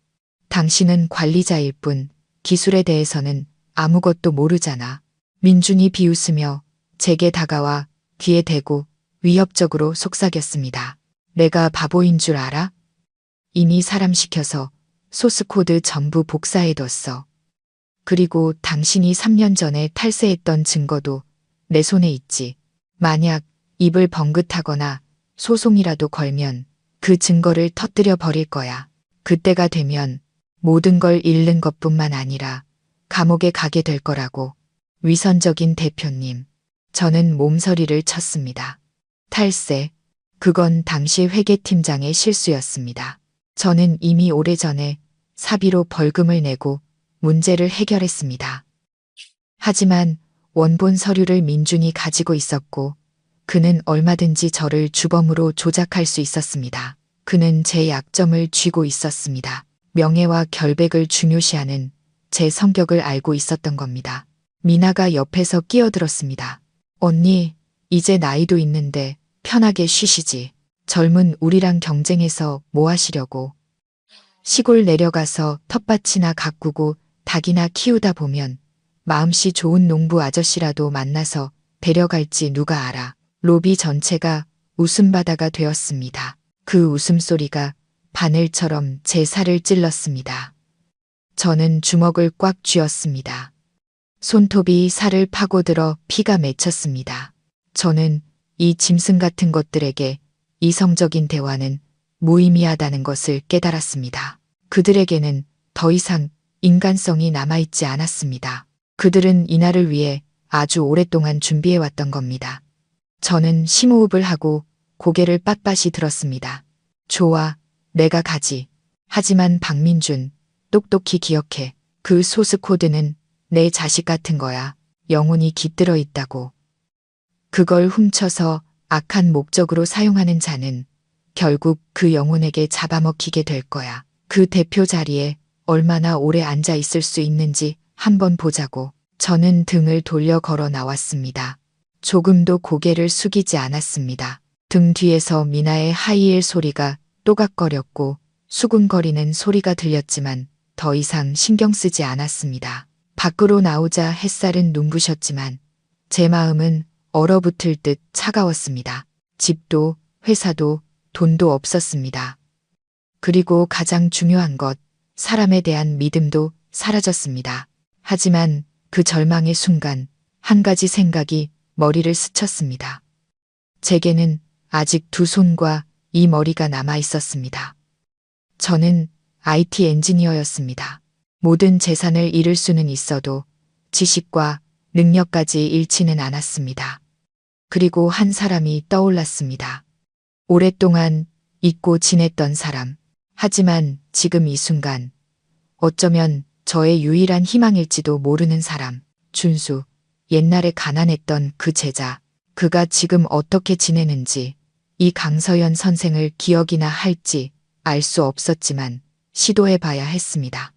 당신은 관리자일 뿐 기술에 대해서는 아무것도 모르잖아. 민준이 비웃으며 제게 다가와 귀에 대고 위협적으로 속삭였습니다. 내가 바보인 줄 알아? 이미 사람 시켜서 소스 코드 전부 복사해뒀어. 그리고 당신이 3년 전에 탈세했던 증거도 내 손에 있지. 만약 입을 번긋하거나 소송이라도 걸면 그 증거를 터뜨려 버릴 거야. 그때가 되면 모든 걸 잃는 것뿐만 아니라 감옥에 가게 될 거라고. 위선적인 대표님. 저는 몸서리를 쳤습니다. 탈세. 그건 당시 회계팀장의 실수였습니다. 저는 이미 오래전에 사비로 벌금을 내고 문제를 해결했습니다. 하지만 원본 서류를 민준이 가지고 있었고 그는 얼마든지 저를 주범으로 조작할 수 있었습니다. 그는 제 약점을 쥐고 있었습니다. 명예와 결백을 중요시하는 제 성격을 알고 있었던 겁니다. 미나가 옆에서 끼어들었습니다. 언니, 이제 나이도 있는데 편하게 쉬시지. 젊은 우리랑 경쟁해서 뭐 하시려고. 시골 내려가서 텃밭이나 가꾸고 닭이나 키우다 보면 마음씨 좋은 농부 아저씨라도 만나서 데려갈지 누가 알아. 로비 전체가 웃음바다가 되었습니다. 그 웃음소리가 바늘처럼 제 살을 찔렀습니다. 저는 주먹을 꽉 쥐었습니다. 손톱이 살을 파고들어 피가 맺혔습니다. 저는 이 짐승 같은 것들에게 이성적인 대화는 무의미하다는 것을 깨달았습니다. 그들에게는 더 이상 인간성이 남아있지 않았습니다. 그들은 이날을 위해 아주 오랫동안 준비해왔던 겁니다. 저는 심호흡을 하고 고개를 빳빳이 들었습니다. 좋아, 내가 가지. 하지만 박민준, 똑똑히 기억해. 그 소스 코드는 내 자식 같은 거야. 영혼이 깃들어 있다고. 그걸 훔쳐서 악한 목적으로 사용하는 자는 결국 그 영혼에게 잡아먹히게 될 거야. 그 대표 자리에 얼마나 오래 앉아 있을 수 있는지 한번 보자고. 저는 등을 돌려 걸어 나왔습니다. 조금도 고개를 숙이지 않았습니다. 등 뒤에서 미나의 하이힐 소리가 또각거렸고 수군거리는 소리가 들렸지만 더 이상 신경 쓰지 않았습니다. 밖으로 나오자 햇살은 눈부셨지만 제 마음은 얼어붙을 듯 차가웠습니다. 집도 회사도 돈도 없었습니다. 그리고 가장 중요한 것, 사람에 대한 믿음도 사라졌습니다. 하지만 그 절망의 순간 한 가지 생각이 머리를 스쳤습니다. 제게는 아직 두 손과 이 머리가 남아 있었습니다. 저는 IT 엔지니어였습니다. 모든 재산을 잃을 수는 있어도 지식과 능력까지 잃지는 않았습니다. 그리고 한 사람이 떠올랐습니다. 오랫동안 잊고 지냈던 사람. 하지만 지금 이 순간 어쩌면 저의 유일한 희망일지도 모르는 사람. 준수. 옛날에 가난했던 그 제자. 그가 지금 어떻게 지내는지, 이 강서연 선생을 기억이나 할지 알 수 없었지만 시도해봐야 했습니다.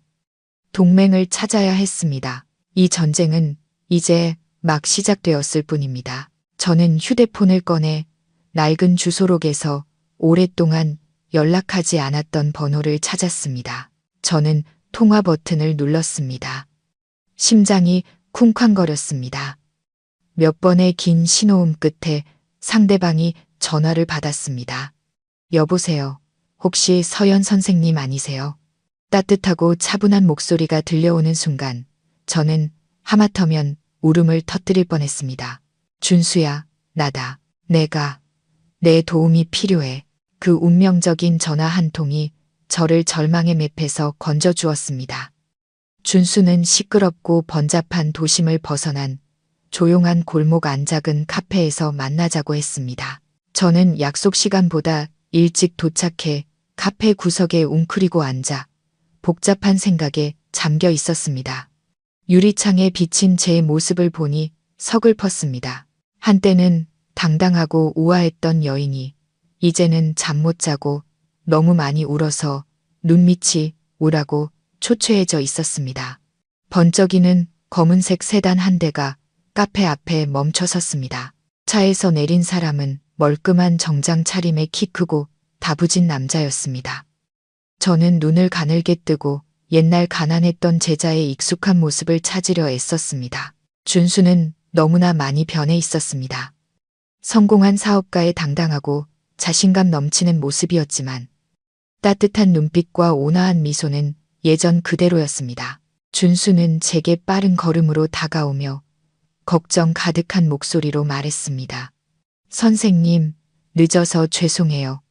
동맹을 찾아야 했습니다. 이 전쟁은 이제 막 시작되었을 뿐입니다. 저는 휴대폰을 꺼내 낡은 주소록에서 오랫동안 연락하지 않았던 번호를 찾았습니다. 저는 통화 버튼을 눌렀습니다. 심장이 쿵쾅거렸습니다. 몇 번의 긴 신호음 끝에 상대방이 전화를 받았습니다. 여보세요. 혹시 서연 선생님 아니세요? 따뜻하고 차분한 목소리가 들려오는 순간 저는 하마터면 울음을 터뜨릴 뻔했습니다. 준수야, 나다. 내 도움이 필요해. 그 운명적인 전화 한 통이 저를 절망의 맵에서 건져주었습니다. 준수는 시끄럽고 번잡한 도심을 벗어난 조용한 골목 안작은 카페에서 만나자고 했습니다. 저는 약속 시간보다 일찍 도착해 카페 구석에 웅크리고 앉아 복잡한 생각에 잠겨 있었습니다. 유리창에 비친 제 모습을 보니 서글펐습니다. 한때는 당당하고 우아했던 여인이 이제는 잠 못 자고 너무 많이 울어서 눈밑이 우라고 초췌해져 있었습니다. 번쩍이는 검은색 세단 한 대가 카페 앞에 멈춰 섰습니다. 차에서 내린 사람은 멀끔한 정장 차림의 키 크고 다부진 남자였습니다. 저는 눈을 가늘게 뜨고 옛날 가난했던 제자의 익숙한 모습을 찾으려 애썼습니다. 준수는 너무나 많이 변해 있었습니다. 성공한 사업가의 당당하고 자신감 넘치는 모습이었지만 따뜻한 눈빛과 온화한 미소는 예전 그대로였습니다. 준수는 제게 빠른 걸음으로 다가오며 걱정 가득한 목소리로 말했습니다. 선생님, 늦어서 죄송해요.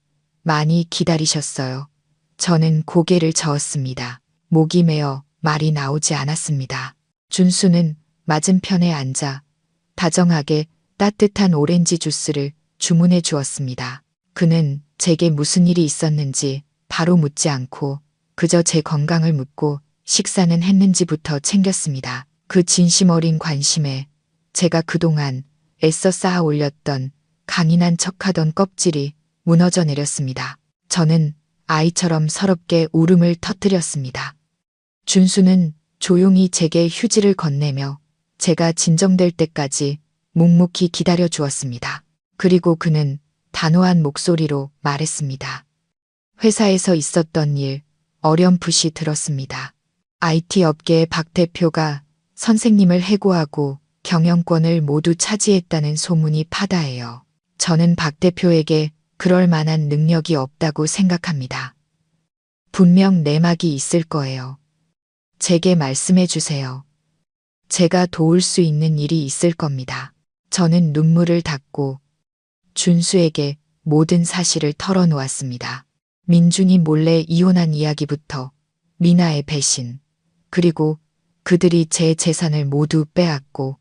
많이 기다리셨어요. 저는 고개를 저었습니다. 목이 메어 말이 나오지 않았습니다. 준수는 맞은편에 앉아 다정하게 따뜻한 오렌지 주스를 주문해 주었습니다. 그는 제게 무슨 일이 있었는지 바로 묻지 않고 그저 제 건강을 묻고 식사는 했는지부터 챙겼습니다. 그 진심 어린 관심에 제가 그동안 애써 쌓아 올렸던 강인한 척하던 껍질이 무너져 내렸습니다. 저는 아이처럼 서럽게 울음을 터뜨렸습니다. 준수는 조용히 제게 휴지를 건네며 제가 진정될 때까지 묵묵히 기다려 주었습니다. 그리고 그는 단호한 목소리로 말했습니다. 회사에서 있었던 일 어렴풋이 들었습니다. IT 업계의 박 대표가 선생님을 해고하고 경영권을 모두 차지했다는 소문이 파다해요. 저는 박 대표에게 그럴 만한 능력이 없다고 생각합니다. 분명 내막이 있을 거예요. 제게 말씀해 주세요. 제가 도울 수 있는 일이 있을 겁니다. 저는 눈물을 닦고 준수에게 모든 사실을 털어놓았습니다. 민준이 몰래 이혼한 이야기부터 미나의 배신, 그리고 그들이 제 재산을 모두 빼앗고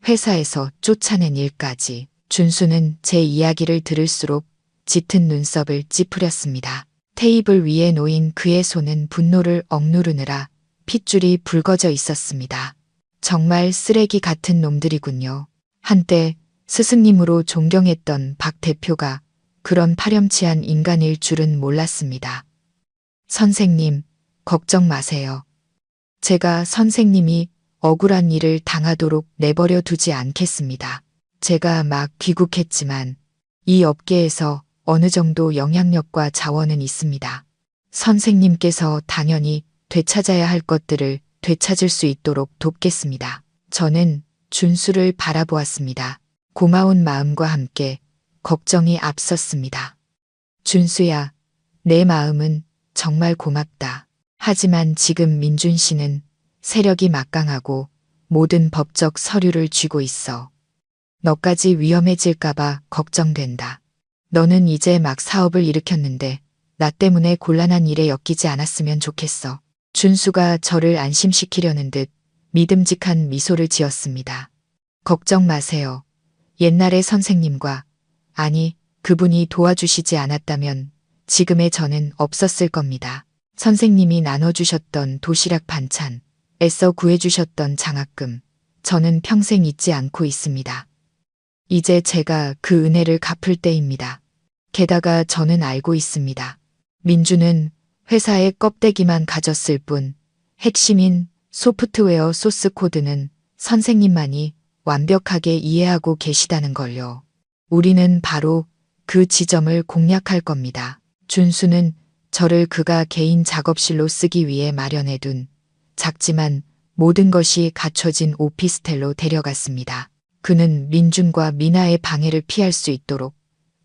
회사에서 쫓아낸 일까지. 준수는 제 이야기를 들을수록 짙은 눈썹을 찌푸렸습니다. 테이블 위에 놓인 그의 손은 분노를 억누르느라 핏줄이 붉어져 있었습니다. 정말 쓰레기 같은 놈들이군요. 한때 스승님으로 존경했던 박 대표가 그런 파렴치한 인간일 줄은 몰랐습니다. 선생님, 걱정 마세요. 제가 선생님이 억울한 일을 당하도록 내버려 두지 않겠습니다. 제가 막 귀국했지만 이 업계에서 어느 정도 영향력과 자원은 있습니다. 선생님께서 당연히 되찾아야 할 것들을 되찾을 수 있도록 돕겠습니다. 저는 준수를 바라보았습니다. 고마운 마음과 함께 걱정이 앞섰습니다. 준수야, 내 마음은 정말 고맙다. 하지만 지금 민준 씨는 세력이 막강하고 모든 법적 서류를 쥐고 있어. 너까지 위험해질까봐 걱정된다. 너는 이제 막 사업을 일으켰는데 나 때문에 곤란한 일에 엮이지 않았으면 좋겠어. 준수가 저를 안심시키려는 듯 믿음직한 미소를 지었습니다. 걱정 마세요. 옛날의 선생님과, 아니, 그분이 도와주시지 않았다면 지금의 저는 없었을 겁니다. 선생님이 나눠주셨던 도시락 반찬, 애써 구해주셨던 장학금, 저는 평생 잊지 않고 있습니다. 이제 제가 그 은혜를 갚을 때입니다. 게다가 저는 알고 있습니다. 민주는 회사의 껍데기만 가졌을 뿐 핵심인 소프트웨어 소스 코드는 선생님만이 완벽하게 이해하고 계시다는 걸요. 우리는 바로 그 지점을 공략할 겁니다. 준수는 저를 그가 개인 작업실로 쓰기 위해 마련해둔 작지만 모든 것이 갖춰진 오피스텔로 데려갔습니다. 그는 민준과 미나의 방해를 피할 수 있도록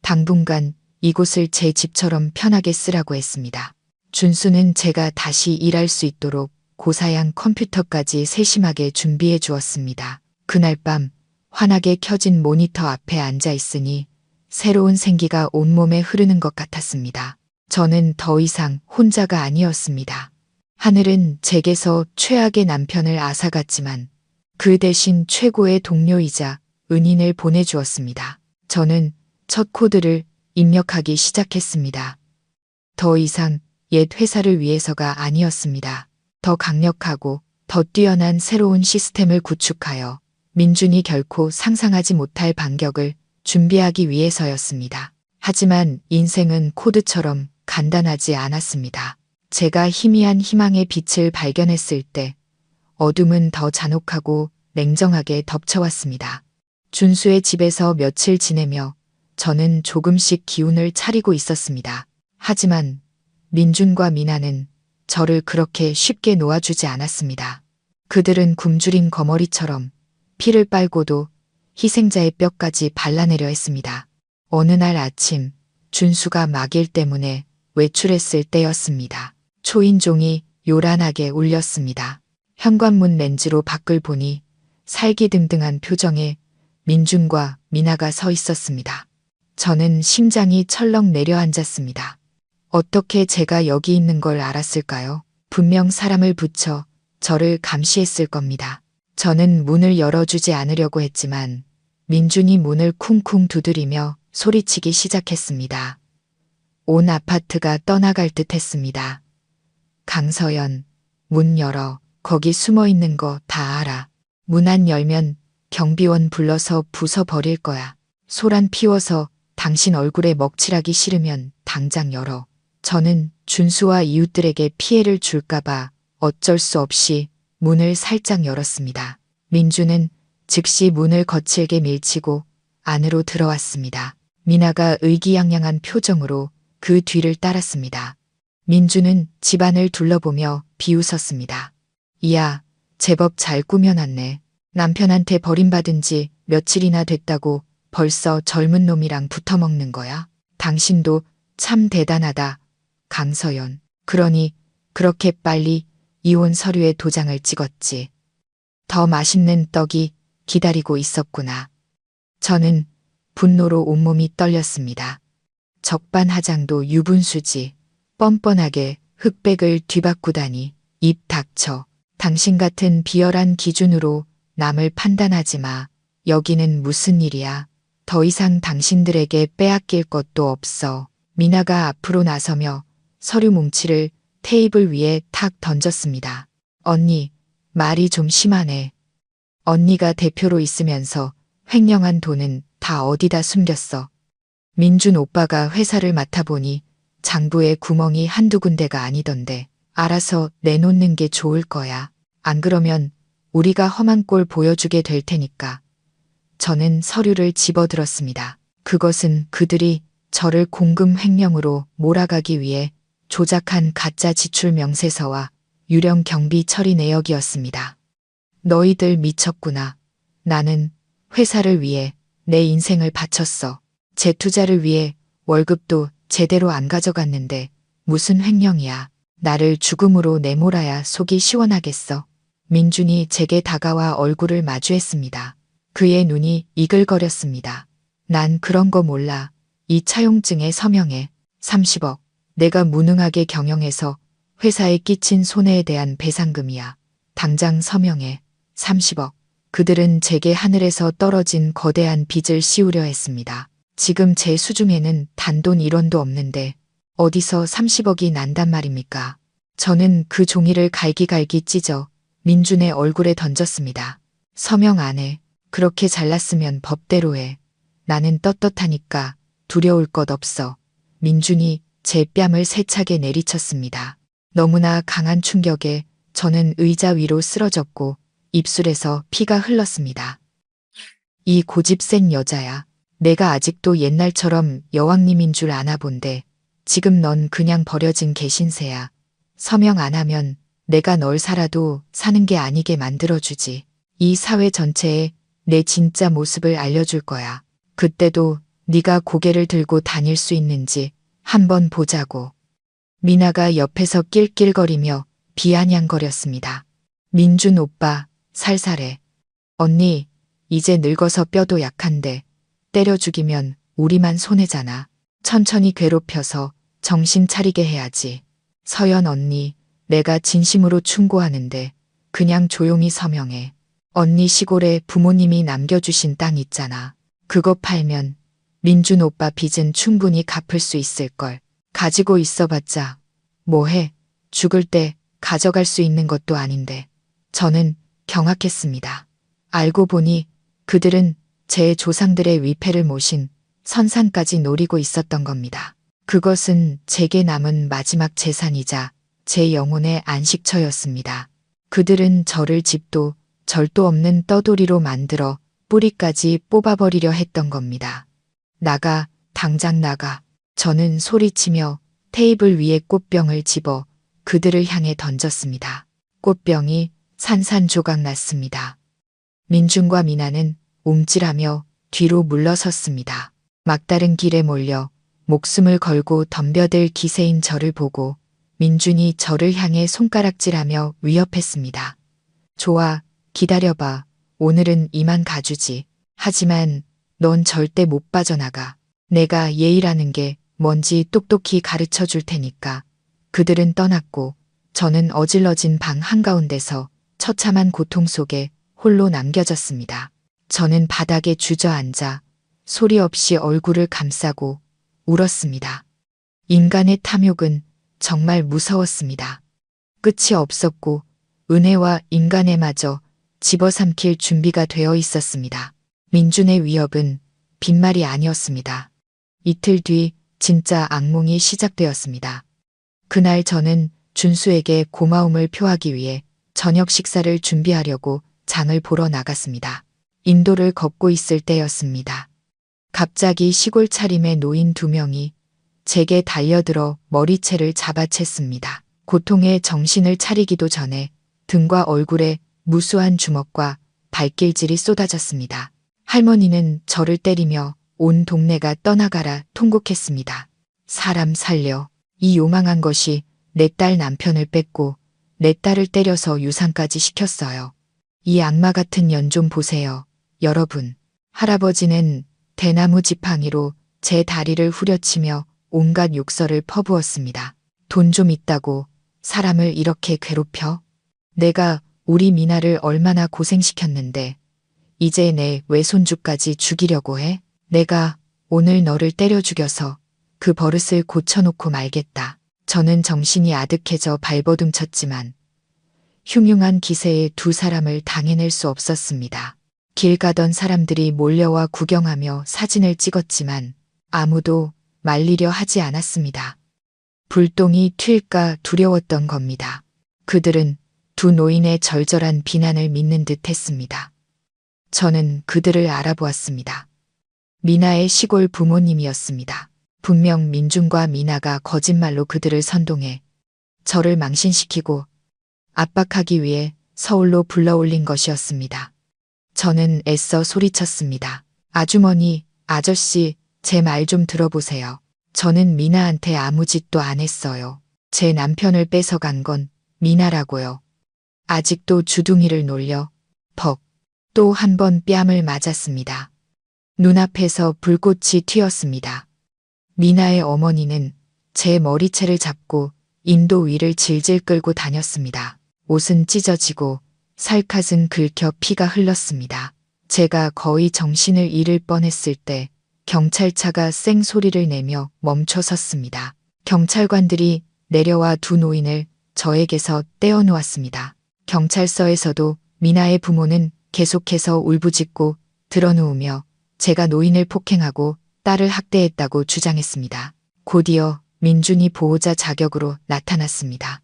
당분간 이곳을 제 집처럼 편하게 쓰라고 했습니다. 준수는 제가 다시 일할 수 있도록 고사양 컴퓨터까지 세심하게 준비해 주었습니다. 그날 밤 환하게 켜진 모니터 앞에 앉아 있으니 새로운 생기가 온몸에 흐르는 것 같았습니다. 저는 더 이상 혼자가 아니었습니다. 하늘은 제게서 최악의 남편을 앗아갔지만 그 대신 최고의 동료이자 은인을 보내주었습니다. 저는 첫 코드를 입력하기 시작했습니다. 더 이상 옛 회사를 위해서가 아니었습니다. 더 강력하고 더 뛰어난 새로운 시스템을 구축하여 민준이 결코 상상하지 못할 반격을 준비하기 위해서였습니다. 하지만 인생은 코드처럼 간단하지 않았습니다. 제가 희미한 희망의 빛을 발견했을 때 어둠은 더 잔혹하고 냉정하게 덮쳐왔습니다. 준수의 집에서 며칠 지내며 저는 조금씩 기운을 차리고 있었습니다. 하지만 민준과 미나는 저를 그렇게 쉽게 놓아주지 않았습니다. 그들은 굶주린 거머리처럼 피를 빨고도 희생자의 뼈까지 발라내려 했습니다. 어느 날 아침 준수가 마길 때문에 외출했을 때였습니다. 초인종이 요란하게 울렸습니다. 현관문 렌즈로 밖을 보니 살기등등한 표정에 민준과 미나가 서 있었습니다. 저는 심장이 철렁 내려앉았습니다. 어떻게 제가 여기 있는 걸 알았을까요? 분명 사람을 붙여 저를 감시했을 겁니다. 저는 문을 열어주지 않으려고 했지만 민준이 문을 쿵쿵 두드리며 소리치기 시작했습니다. 온 아파트가 떠나갈 듯 했습니다. 강서연, 문 열어. 거기 숨어 있는 거 다 알아. 문 안 열면 경비원 불러서 부숴버릴 거야. 소란 피워서 당신 얼굴에 먹칠하기 싫으면 당장 열어. 저는 준수와 이웃들에게 피해를 줄까봐 어쩔 수 없이 문을 살짝 열었습니다. 민주는 즉시 문을 거칠게 밀치고 안으로 들어왔습니다. 미나가 의기양양한 표정으로 그 뒤를 따랐습니다. 민주는 집안을 둘러보며 비웃었습니다. 이야, 제법 잘 꾸며놨네. 남편한테 버림받은 지 며칠이나 됐다고 벌써 젊은 놈이랑 붙어먹는 거야? 당신도 참 대단하다, 강서연. 그러니 그렇게 빨리 이혼 서류에 도장을 찍었지. 더 맛있는 떡이 기다리고 있었구나. 저는 분노로 온몸이 떨렸습니다. 적반하장도 유분수지. 뻔뻔하게 흑백을 뒤바꾸다니. 입 닥쳐. 당신 같은 비열한 기준으로 남을 판단하지 마. 여기는 무슨 일이야. 더 이상 당신들에게 빼앗길 것도 없어. 미나가 앞으로 나서며 서류 뭉치를 테이블 위에 탁 던졌습니다. 언니, 말이 좀 심하네. 언니가 대표로 있으면서 횡령한 돈은 다 어디다 숨겼어. 민준 오빠가 회사를 맡아보니 장부에 구멍이 한두 군데가 아니던데 알아서 내놓는 게 좋을 거야. 안 그러면 우리가 험한 꼴 보여주게 될 테니까. 저는 서류를 집어들었습니다. 그것은 그들이 저를 공금 횡령으로 몰아가기 위해 조작한 가짜 지출 명세서와 유령 경비 처리 내역이었습니다. 너희들 미쳤구나. 나는 회사를 위해 내 인생을 바쳤어. 제 투자를 위해 월급도 제대로 안 가져갔는데 무슨 횡령이야. 나를 죽음으로 내몰아야 속이 시원하겠어. 민준이 제게 다가와 얼굴을 마주했습니다. 그의 눈이 이글거렸습니다. 난 그런 거 몰라. 이 차용증에 서명해. 30억. 내가 무능하게 경영해서 회사에 끼친 손해에 대한 배상금이야. 당장 서명해. 30억. 그들은 제게 하늘에서 떨어진 거대한 빚을 씌우려 했습니다. 지금 제 수중에는 단돈 1원도 없는데 어디서 30억이 난단 말입니까? 저는 그 종이를 갈기갈기 찢어 민준의 얼굴에 던졌습니다. 서명 안 해. 그렇게 잘났으면 법대로 해. 나는 떳떳하니까 두려울 것 없어. 민준이 제 뺨을 세차게 내리쳤습니다. 너무나 강한 충격에 저는 의자 위로 쓰러졌고 입술에서 피가 흘렀습니다. 이 고집센 여자야. 내가 아직도 옛날처럼 여왕님인 줄 아나 본데 지금 넌 그냥 버려진 개신새야. 서명 안 하면 내가 널 살아도 사는 게 아니게 만들어주지. 이 사회 전체에 내 진짜 모습을 알려줄 거야. 그때도 네가 고개를 들고 다닐 수 있는지 한번 보자고. 미나가 옆에서 낄낄거리며 비아냥거렸습니다. 민준 오빠, 살살해. 언니, 이제 늙어서 뼈도 약한데 때려 죽이면 우리만 손해잖아. 천천히 괴롭혀서 정신 차리게 해야지. 서연 언니, 내가 진심으로 충고하는데 그냥 조용히 서명해. 언니 시골에 부모님이 남겨주신 땅 있잖아. 그거 팔면 민준 오빠 빚은 충분히 갚을 수 있을걸. 가지고 있어봤자 뭐해? 죽을 때 가져갈 수 있는 것도 아닌데. 저는 경악했습니다. 알고 보니 그들은 제 조상들의 위패를 모신 선산까지 노리고 있었던 겁니다. 그것은 제게 남은 마지막 재산이자 제 영혼의 안식처였습니다. 그들은 저를 집도 절도 없는 떠돌이로 만들어 뿌리까지 뽑아버리려 했던 겁니다. 나가, 당장 나가. 저는 소리치며 테이블 위에 꽃병을 집어 그들을 향해 던졌습니다. 꽃병이 산산조각 났습니다. 민준과 미나는 움찔하며 뒤로 물러섰습니다. 막다른 길에 몰려 목숨을 걸고 덤벼들 기세인 저를 보고 민준이 저를 향해 손가락질하며 위협했습니다. 좋아, 기다려봐. 오늘은 이만 가주지. 하지만 넌 절대 못 빠져나가. 내가 예의라는 게 뭔지 똑똑히 가르쳐 줄 테니까. 그들은 떠났고 저는 어질러진 방 한가운데서 처참한 고통 속에 홀로 남겨졌습니다. 저는 바닥에 주저앉아 소리 없이 얼굴을 감싸고 울었습니다. 인간의 탐욕은 정말 무서웠습니다. 끝이 없었고 은혜와 인간에마저 집어삼킬 준비가 되어 있었습니다. 민준의 위협은 빈말이 아니었습니다. 이틀 뒤 진짜 악몽이 시작되었습니다. 그날 저는 준수에게 고마움을 표하기 위해 저녁 식사를 준비하려고 장을 보러 나갔습니다. 인도를 걷고 있을 때였습니다. 갑자기 시골 차림의 노인 2명이 제게 달려들어 머리채를 잡아챘습니다. 고통에 정신을 차리기도 전에 등과 얼굴에 무수한 주먹과 발길질이 쏟아졌습니다. 할머니는 저를 때리며 온 동네가 떠나가라 통곡했습니다. 사람 살려. 이 요망한 것이 내 딸 남편을 뺐고 내 딸을 때려서 유산까지 시켰어요. 이 악마 같은 년 좀 보세요. 여러분. 할아버지는 대나무 지팡이로 제 다리를 후려치며 온갖 욕설을 퍼부었습니다. 돈 좀 있다고 사람을 이렇게 괴롭혀? 내가 우리 미나를 얼마나 고생시켰는데 이제 내 외손주까지 죽이려고 해? 내가 오늘 너를 때려 죽여서 그 버릇을 고쳐놓고 말겠다. 저는 정신이 아득해져 발버둥 쳤지만 흉흉한 기세에 2사람을 당해낼 수 없었습니다. 길 가던 사람들이 몰려와 구경하며 사진을 찍었지만 아무도 말리려 하지 않았습니다. 불똥이 튈까 두려웠던 겁니다. 그들은 2 노인의 절절한 비난을 믿는 듯 했습니다. 저는 그들을 알아보았습니다. 미나의 시골 부모님이었습니다. 분명 민준과 미나가 거짓말로 그들을 선동해 저를 망신시키고 압박하기 위해 서울로 불러올린 것이었습니다. 저는 애써 소리쳤습니다. 아주머니, 아저씨, 제 말 좀 들어보세요. 저는 미나한테 아무 짓도 안 했어요. 제 남편을 뺏어간 건 미나라고요. 아직도 주둥이를 놀려 퍽 또 한 번 뺨을 맞았습니다. 눈앞에서 불꽃이 튀었습니다. 미나의 어머니는 제 머리채를 잡고 인도 위를 질질 끌고 다녔습니다. 옷은 찢어지고 살갗은 긁혀 피가 흘렀습니다. 제가 거의 정신을 잃을 뻔했을 때 경찰차가 쌩 소리를 내며 멈춰 섰습니다. 경찰관들이 내려와 2 노인을 저에게서 떼어놓았습니다. 경찰서에서도 미나의 부모는 계속해서 울부짖고 드러누우며 제가 노인을 폭행하고 딸을 학대했다고 주장했습니다. 곧이어 민준이 보호자 자격으로 나타났습니다.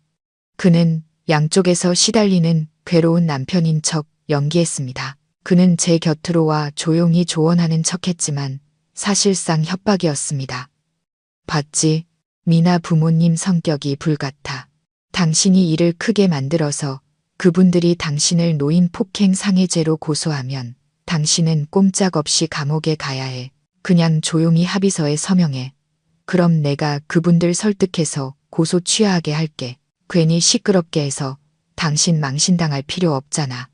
그는 양쪽에서 시달리는 괴로운 남편인 척 연기했습니다. 그는 제 곁으로 와 조용히 조언하는 척했지만 사실상 협박이었습니다. 봤지? 미나 부모님 성격이 불같아. 당신이 일을 크게 만들어서 그분들이 당신을 노인 폭행 상해죄로 고소하면 당신은 꼼짝없이 감옥에 가야 해. 그냥 조용히 합의서에 서명해. 그럼 내가 그분들 설득해서 고소 취하하게 할게. 괜히 시끄럽게 해서 당신 망신당할 필요 없잖아.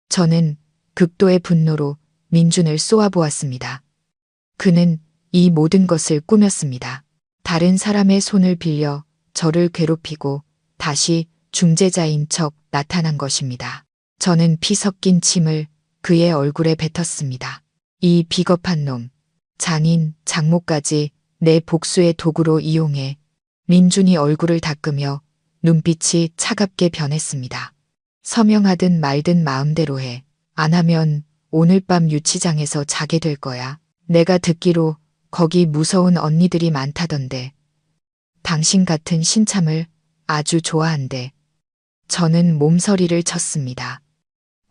저는 극도의 분노로 민준을 쏘아보았습니다. 그는 이 모든 것을 꾸몄습니다. 다른 사람의 손을 빌려 저를 괴롭히고 다시 중재자인 척 나타난 것입니다. 저는 피 섞인 침을 그의 얼굴에 뱉었습니다. 이 비겁한 놈, 장인, 장모까지 내 복수의 도구로 이용해. 민준이 얼굴을 닦으며 눈빛이 차갑게 변했습니다. 서명하든 말든 마음대로 해. 안 하면 오늘 밤 유치장에서 자게 될 거야. 내가 듣기로 거기 무서운 언니들이 많다던데. 당신 같은 신참을 아주 좋아한대. 저는 몸서리를 쳤습니다.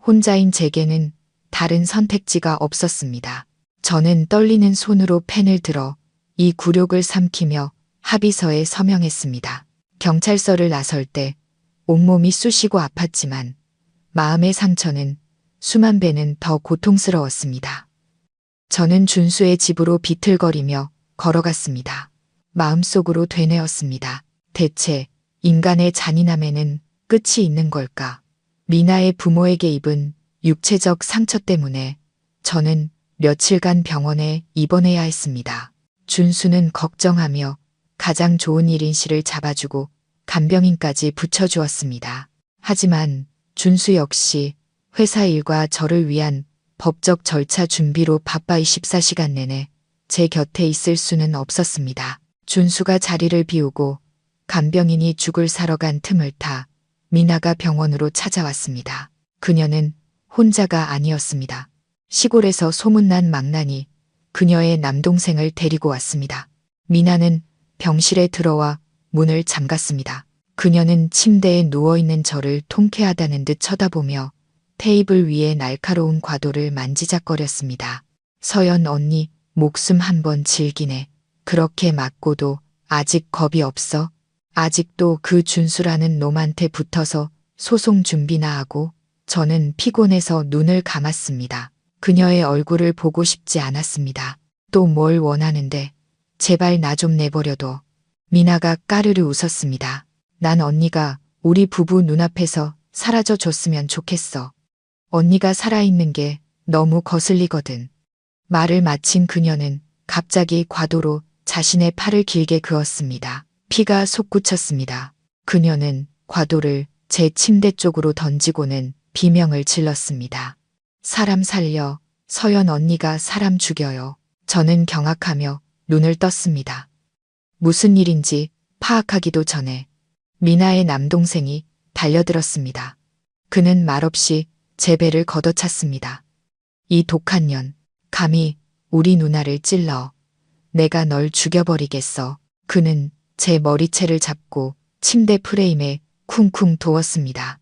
혼자인 제게는 다른 선택지가 없었습니다. 저는 떨리는 손으로 펜을 들어 이 굴욕을 삼키며 합의서에 서명했습니다. 경찰서를 나설 때 온몸이 쑤시고 아팠지만 마음의 상처는 수만 배는 더 고통스러웠습니다. 저는 준수의 집으로 비틀거리며 걸어갔습니다. 마음속으로 되뇌었습니다. 대체 인간의 잔인함에는 끝이 있는 걸까? 미나의 부모에게 입은 육체적 상처 때문에 저는 며칠간 병원에 입원해야 했습니다. 준수는 걱정하며 가장 좋은 1인실을 잡아주고 간병인까지 붙여주었습니다. 하지만 준수 역시 회사 일과 저를 위한 법적 절차 준비로 바빠 24시간 내내 제 곁에 있을 수는 없었습니다. 준수가 자리를 비우고 간병인이 죽을 사러 간 틈을 타 미나가 병원으로 찾아왔습니다. 그녀는 혼자가 아니었습니다. 시골에서 소문난 망나니 그녀의 남동생을 데리고 왔습니다. 미나는 병실에 들어와 문을 잠갔습니다. 그녀는 침대에 누워있는 저를 통쾌하다는 듯 쳐다보며 테이블 위에 날카로운 과도를 만지작거렸습니다. 서연 언니, 목숨 한번 질기네. 그렇게 맞고도 아직 겁이 없어? 아직도 그 준수라는 놈한테 붙어서 소송 준비나 하고? 저는 피곤해서 눈을 감았습니다. 그녀의 얼굴을 보고 싶지 않았습니다. 또 뭘 원하는데? 제발 나 좀 내버려둬. 미나가 까르르 웃었습니다. 난 언니가 우리 부부 눈앞에서 사라져 줬으면 좋겠어. 언니가 살아있는 게 너무 거슬리거든. 말을 마친 그녀는 갑자기 과도로 자신의 팔을 길게 그었습니다. 피가 솟구쳤습니다. 그녀는 과도를 제 침대 쪽으로 던지고는 비명을 질렀습니다. 사람 살려, 서연 언니가 사람 죽여요. 저는 경악하며 눈을 떴습니다. 무슨 일인지 파악하기도 전에 미나의 남동생이 달려들었습니다. 그는 말없이 제 배를 걷어찼습니다. 이 독한 년, 감히 우리 누나를 찔러. 내가 널 죽여버리겠어. 그는 제 머리채를 잡고 침대 프레임에 쿵쿵 두었습니다.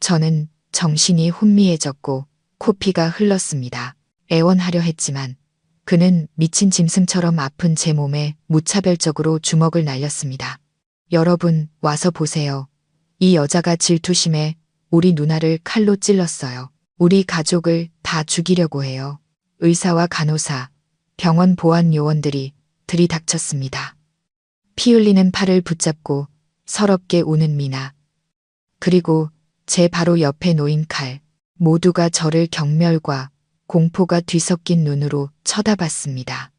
저는 정신이 혼미해졌고 코피가 흘렀습니다. 애원하려 했지만 그는 미친 짐승처럼 아픈 제 몸에 무차별적으로 주먹을 날렸습니다. 여러분, 와서 보세요. 이 여자가 질투심에 우리 누나를 칼로 찔렀어요. 우리 가족을 다 죽이려고 해요. 의사와 간호사, 병원 보안 요원들이 들이닥쳤습니다. 피 흘리는 팔을 붙잡고 서럽게 우는 미나. 그리고 제 바로 옆에 놓인 칼. 모두가 저를 경멸과 공포가 뒤섞인 눈으로 쳐다봤습니다.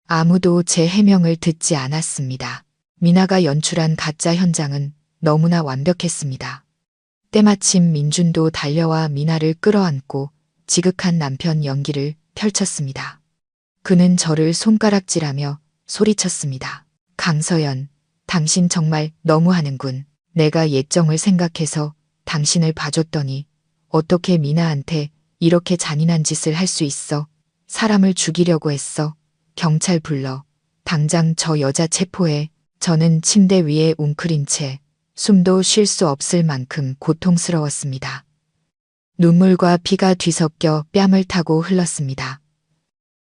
아무도 제 해명을 듣지 않았습니다. 미나가 연출한 가짜 현장은 너무나 완벽했습니다. 때마침 민준도 달려와 미나를 끌어안고 지극한 남편 연기를 펼쳤습니다. 그는 저를 손가락질하며 소리쳤습니다. 강서연, 당신 정말 너무하는군. 내가 예정을 생각해서 당신을 봐줬더니 어떻게 미나한테 이렇게 잔인한 짓을 할 수 있어? 사람을 죽이려고 했어. 경찰 불러. 당장 저 여자 체포해. 저는 침대 위에 웅크린 채 숨도 쉴 수 없을 만큼 고통스러웠습니다. 눈물과 피가 뒤섞여 뺨을 타고 흘렀습니다.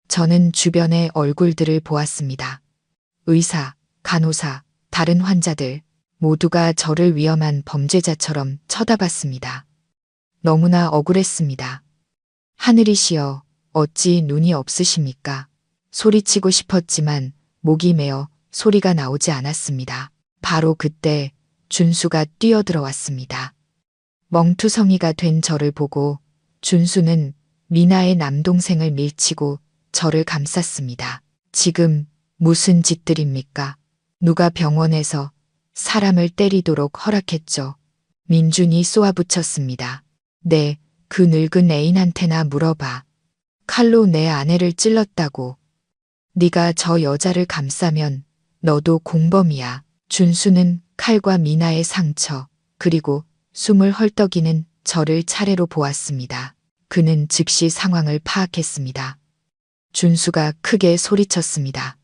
저는 주변의 얼굴들을 보았습니다. 의사, 간호사, 다른 환자들 모두가 저를 위험한 범죄자처럼 쳐다봤습니다. 너무나 억울했습니다. 하늘이시여, 어찌 눈이 없으십니까? 소리치고 싶었지만 목이 메어 소리가 나오지 않았습니다. 바로 그때 준수가 뛰어들어왔습니다. 멍투성이가 된 저를 보고 준수는 미나의 남동생을 밀치고 저를 감쌌습니다. 지금 무슨 짓들입니까? 누가 병원에서 사람을 때리도록 허락했죠? 민준이 쏘아붙였습니다. 네, 그 늙은 애인한테나 물어봐. 칼로 내 아내를 찔렀다고. 네가 저 여자를 감싸면 너도 공범이야. 준수는 칼과 미나의 상처, 그리고 숨을 헐떡이는 저를 차례로 보았습니다. 그는 즉시 상황을 파악했습니다. 준수가 크게 소리쳤습니다.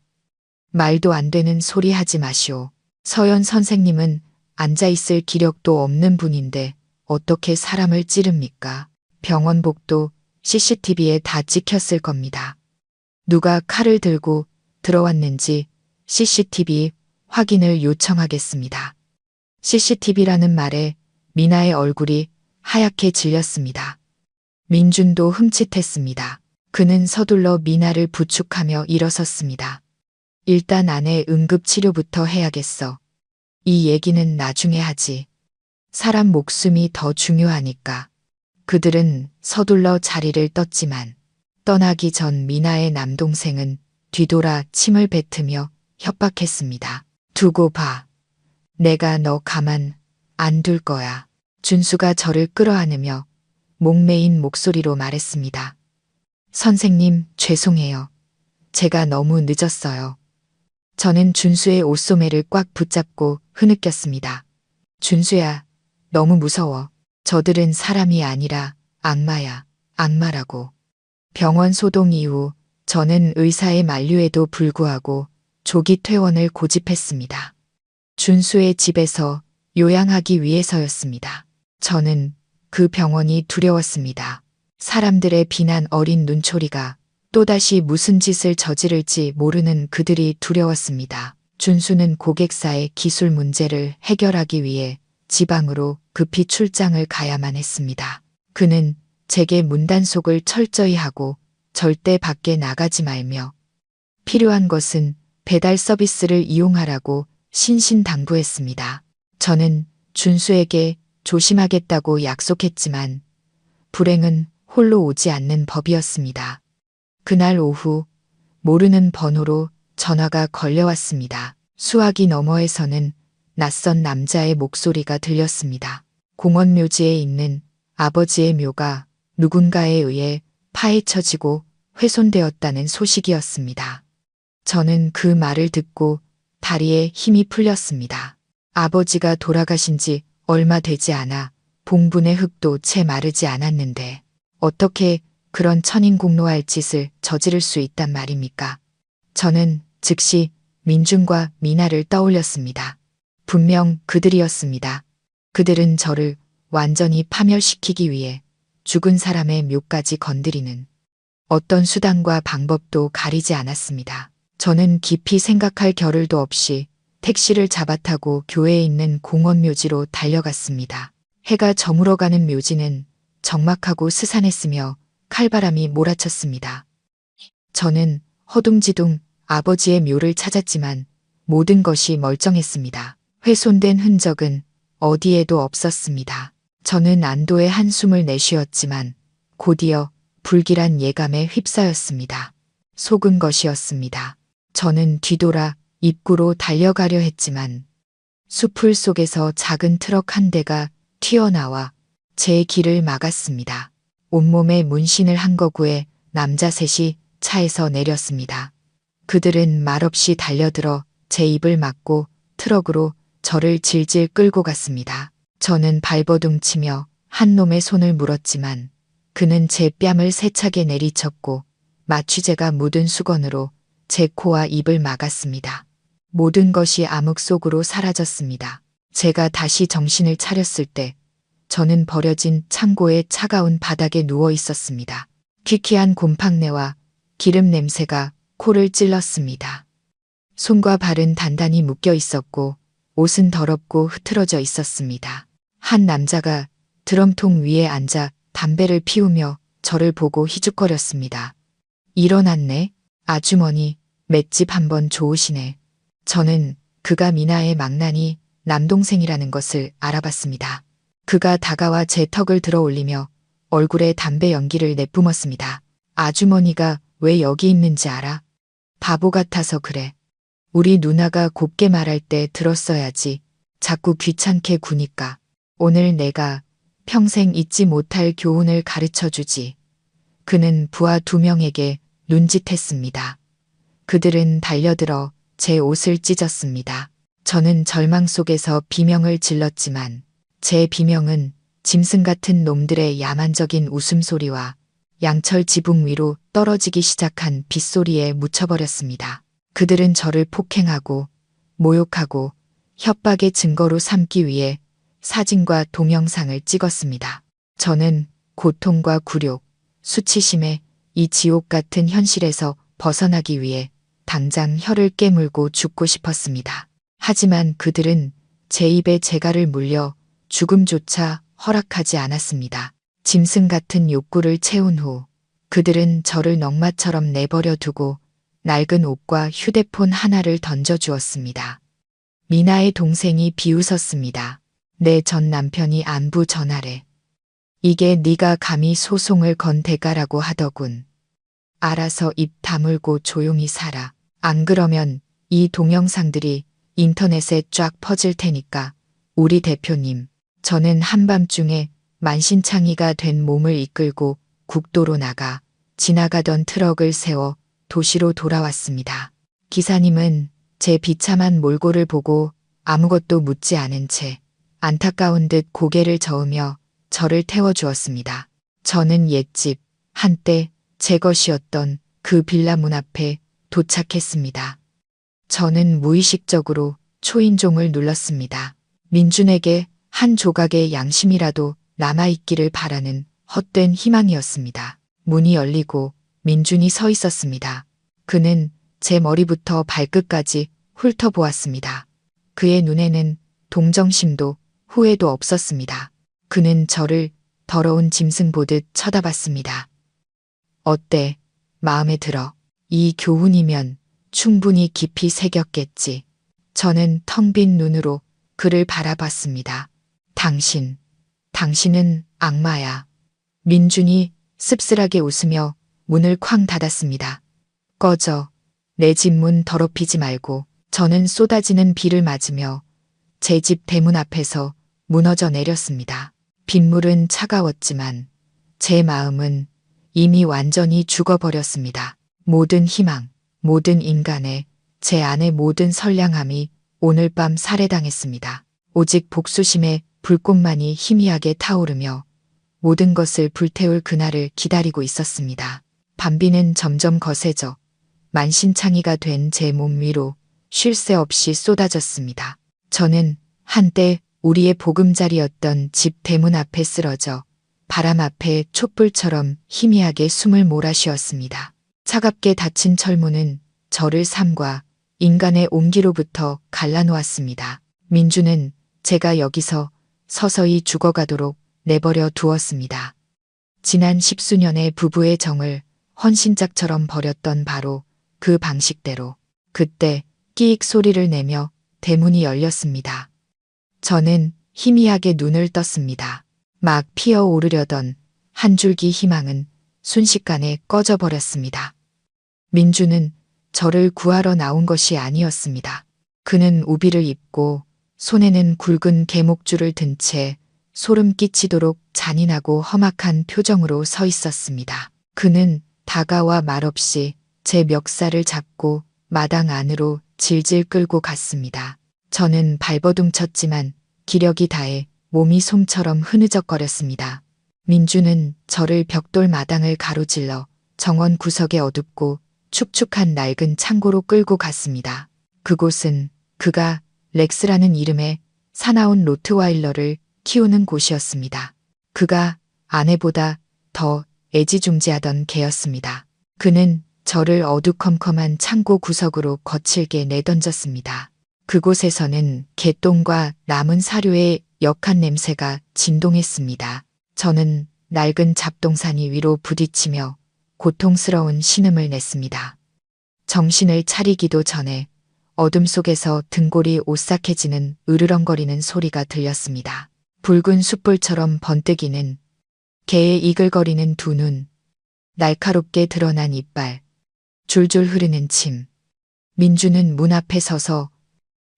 말도 안 되는 소리 하지 마시오. 서연 선생님은 앉아있을 기력도 없는 분인데 어떻게 사람을 찌릅니까? 병원복도 CCTV에 다 찍혔을 겁니다. 누가 칼을 들고 들어왔는지 CCTV 확인을 요청하겠습니다. CCTV라는 말에 미나의 얼굴이 하얗게 질렸습니다. 민준도 흠칫했습니다. 그는 서둘러 미나를 부축하며 일어섰습니다. 일단 아내 응급치료부터 해야겠어. 이 얘기는 나중에 하지. 사람 목숨이 더 중요하니까. 그들은 서둘러 자리를 떴지만 떠나기 전 미나의 남동생은 뒤돌아 침을 뱉으며 협박했습니다. 두고 봐. 내가 너 가만 안 둘 거야. 준수가 저를 끌어안으며 목매인 목소리로 말했습니다. 선생님, 죄송해요. 제가 너무 늦었어요. 저는 준수의 옷소매를 꽉 붙잡고 흐느꼈습니다. 준수야, 너무 무서워. 저들은 사람이 아니라 악마야, 악마라고. 병원 소동 이후 저는 의사의 만류에도 불구하고 조기 퇴원을 고집했습니다. 준수의 집에서 요양하기 위해서였습니다. 저는 그 병원이 두려웠습니다. 사람들의 비난 어린 눈초리가 또다시 무슨 짓을 저지를지 모르는 그들이 두려웠습니다. 준수는 고객사의 기술 문제를 해결하기 위해 지방으로 급히 출장을 가야만 했습니다. 그는 제게 문단속을 철저히 하고 절대 밖에 나가지 말며 필요한 것은 배달 서비스를 이용하라고 신신당부했습니다. 저는 준수에게 조심하겠다고 약속했지만 불행은 홀로 오지 않는 법이었습니다. 그날 오후 모르는 번호로 전화가 걸려왔습니다. 수화기 너머에서는 낯선 남자의 목소리가 들렸습니다. 공원묘지에 있는 아버지의 묘가 누군가에 의해 파헤쳐지고 훼손되었다는 소식이었습니다. 저는 그 말을 듣고 다리에 힘이 풀렸습니다. 아버지가 돌아가신 지 얼마 되지 않아 봉분의 흙도 채 마르지 않았는데 어떻게 그런 천인공노할 짓을 저지를 수 있단 말입니까? 저는 즉시 민준과 미나를 떠올렸습니다. 분명 그들이었습니다. 그들은 저를 완전히 파멸시키기 위해 죽은 사람의 묘까지 건드리는 어떤 수단과 방법도 가리지 않았습니다. 저는 깊이 생각할 겨를도 없이 택시를 잡아타고 교회에 있는 공원묘지로 달려갔습니다. 해가 저물어가는 묘지는 적막하고 스산했으며 칼바람이 몰아쳤습니다. 저는 허둥지둥 아버지의 묘를 찾았지만 모든 것이 멀쩡했습니다. 훼손된 흔적은 어디에도 없었습니다. 저는 안도의 한숨을 내쉬었지만 곧이어 불길한 예감에 휩싸였습니다. 속은 것이었습니다. 저는 뒤돌아 입구로 달려가려 했지만 수풀 속에서 작은 트럭 한 대가 튀어나와 제 길을 막았습니다. 온몸에 문신을 한 거구에 남자 셋이 차에서 내렸습니다. 그들은 말없이 달려들어 제 입을 막고 트럭으로 저를 질질 끌고 갔습니다. 저는 발버둥치며 한 놈의 손을 물었지만 그는 제 뺨을 세차게 내리쳤고 마취제가 묻은 수건으로 제 코와 입을 막았습니다. 모든 것이 암흑 속으로 사라졌습니다. 제가 다시 정신을 차렸을 때 저는 버려진 창고의 차가운 바닥에 누워 있었습니다. 퀴퀴한 곰팡내와 기름 냄새가 코를 찔렀습니다. 손과 발은 단단히 묶여 있었고 옷은 더럽고 흐트러져 있었습니다. 한 남자가 드럼통 위에 앉아 담배를 피우며 저를 보고 희죽거렸습니다. 일어났네. 아주머니, 맷집 한번 좋으시네. 저는 그가 미나의 망나니 남동생이라는 것을 알아봤습니다. 그가 다가와 제 턱을 들어 올리며 얼굴에 담배 연기를 내뿜었습니다. 아주머니가 왜 여기 있는지 알아? 바보 같아서 그래. 우리 누나가 곱게 말할 때 들었어야지. 자꾸 귀찮게 구니까. 오늘 내가 평생 잊지 못할 교훈을 가르쳐 주지. 그는 부하 2명에게 눈짓했습니다. 그들은 달려들어 제 옷을 찢었습니다. 저는 절망 속에서 비명을 질렀지만 제 비명은 짐승 같은 놈들의 야만적인 웃음소리와 양철 지붕 위로 떨어지기 시작한 빗소리에 묻혀버렸습니다. 그들은 저를 폭행하고 모욕하고 협박의 증거로 삼기 위해 사진과 동영상을 찍었습니다. 저는 고통과 굴욕, 수치심에 이 지옥 같은 현실에서 벗어나기 위해 당장 혀를 깨물고 죽고 싶었습니다. 하지만 그들은 제 입에 재갈을 물려 죽음조차 허락하지 않았습니다. 짐승 같은 욕구를 채운 후 그들은 저를 넝마처럼 내버려 두고 낡은 옷과 휴대폰 하나를 던져주었습니다. 미나의 동생이 비웃었습니다. 내 전 남편이 안부 전하래. 이게 네가 감히 소송을 건 대가라고 하더군. 알아서 입 다물고 조용히 살아. 안 그러면 이 동영상들이 인터넷에 쫙 퍼질 테니까. 우리 대표님, 저는 한밤중에 만신창이가 된 몸을 이끌고 국도로 나가 지나가던 트럭을 세워 도시로 돌아왔습니다. 기사님은 제 비참한 몰골을 보고 아무것도 묻지 않은 채 안타까운 듯 고개를 저으며 저를 태워주었습니다. 저는 옛집, 한때 제 것이었던 그 빌라 문 앞에 도착했습니다. 저는 무의식적으로 초인종을 눌렀습니다. 민준에게 한 조각의 양심이라도 남아있기를 바라는 헛된 희망이었습니다. 문이 열리고 민준이 서 있었습니다. 그는 제 머리부터 발끝까지 훑어보았습니다. 그의 눈에는 동정심도 후회도 없었습니다. 그는 저를 더러운 짐승 보듯 쳐다봤습니다. 어때? 마음에 들어? 이 교훈이면 충분히 깊이 새겼겠지. 저는 텅 빈 눈으로 그를 바라봤습니다. 당신은 악마야. 민준이 씁쓸하게 웃으며 문을 쾅 닫았습니다. 꺼져. 내 집 문 더럽히지 말고. 저는 쏟아지는 비를 맞으며 제 집 대문 앞에서 무너져 내렸습니다. 빗물은 차가웠지만 제 마음은 이미 완전히 죽어버렸습니다. 모든 희망, 모든 인간의 제 안의 모든 선량함이 오늘 밤 살해당했습니다. 오직 복수심의 불꽃만이 희미하게 타오르며 모든 것을 불태울 그날을 기다리고 있었습니다. 밤비는 점점 거세져 만신창이가 된 제 몸 위로 쉴 새 없이 쏟아졌습니다. 저는 한때 우리의 보금자리였던 집 대문 앞에 쓰러져 바람 앞에 촛불처럼 희미하게 숨을 몰아쉬었습니다. 차갑게 닫힌 철문은 저를 삶과 인간의 온기로부터 갈라놓았습니다. 민주는 제가 여기서 서서히 죽어가도록 내버려 두었습니다. 지난 10수년의 부부의 정을 헌신짝처럼 버렸던 바로 그 방식대로. 그때 끼익 소리를 내며 대문이 열렸습니다. 저는 희미하게 눈을 떴습니다. 막 피어오르려던 한 줄기 희망은 순식간에 꺼져버렸습니다. 민주는 저를 구하러 나온 것이 아니었습니다. 그는 우비를 입고 손에는 굵은 개목줄을 든 채 소름 끼치도록 잔인하고 험악한 표정으로 서 있었습니다. 그는 다가와 말없이 제 멱살을 잡고 마당 안으로 질질 끌고 갔습니다. 저는 발버둥쳤지만 기력이 다해 몸이 솜처럼 흐느적거렸습니다. 민주는 저를 벽돌 마당을 가로질러 정원 구석의 어둡고 축축한 낡은 창고로 끌고 갔습니다. 그곳은 그가 렉스라는 이름의 사나운 로트와일러를 키우는 곳이었습니다. 그가 아내보다 더 애지중지하던 개였습니다. 그는 저를 어두컴컴한 창고 구석으로 거칠게 내던졌습니다. 그곳에서는 개똥과 남은 사료의 역한 냄새가 진동했습니다. 저는 낡은 잡동사니 위로 부딪히며 고통스러운 신음을 냈습니다. 정신을 차리기도 전에 어둠 속에서 등골이 오싹해지는 으르렁거리는 소리가 들렸습니다. 붉은 숯불처럼 번뜩이는 개의 이글거리는 두 눈, 날카롭게 드러난 이빨, 줄줄 흐르는 침. 민주는 문 앞에 서서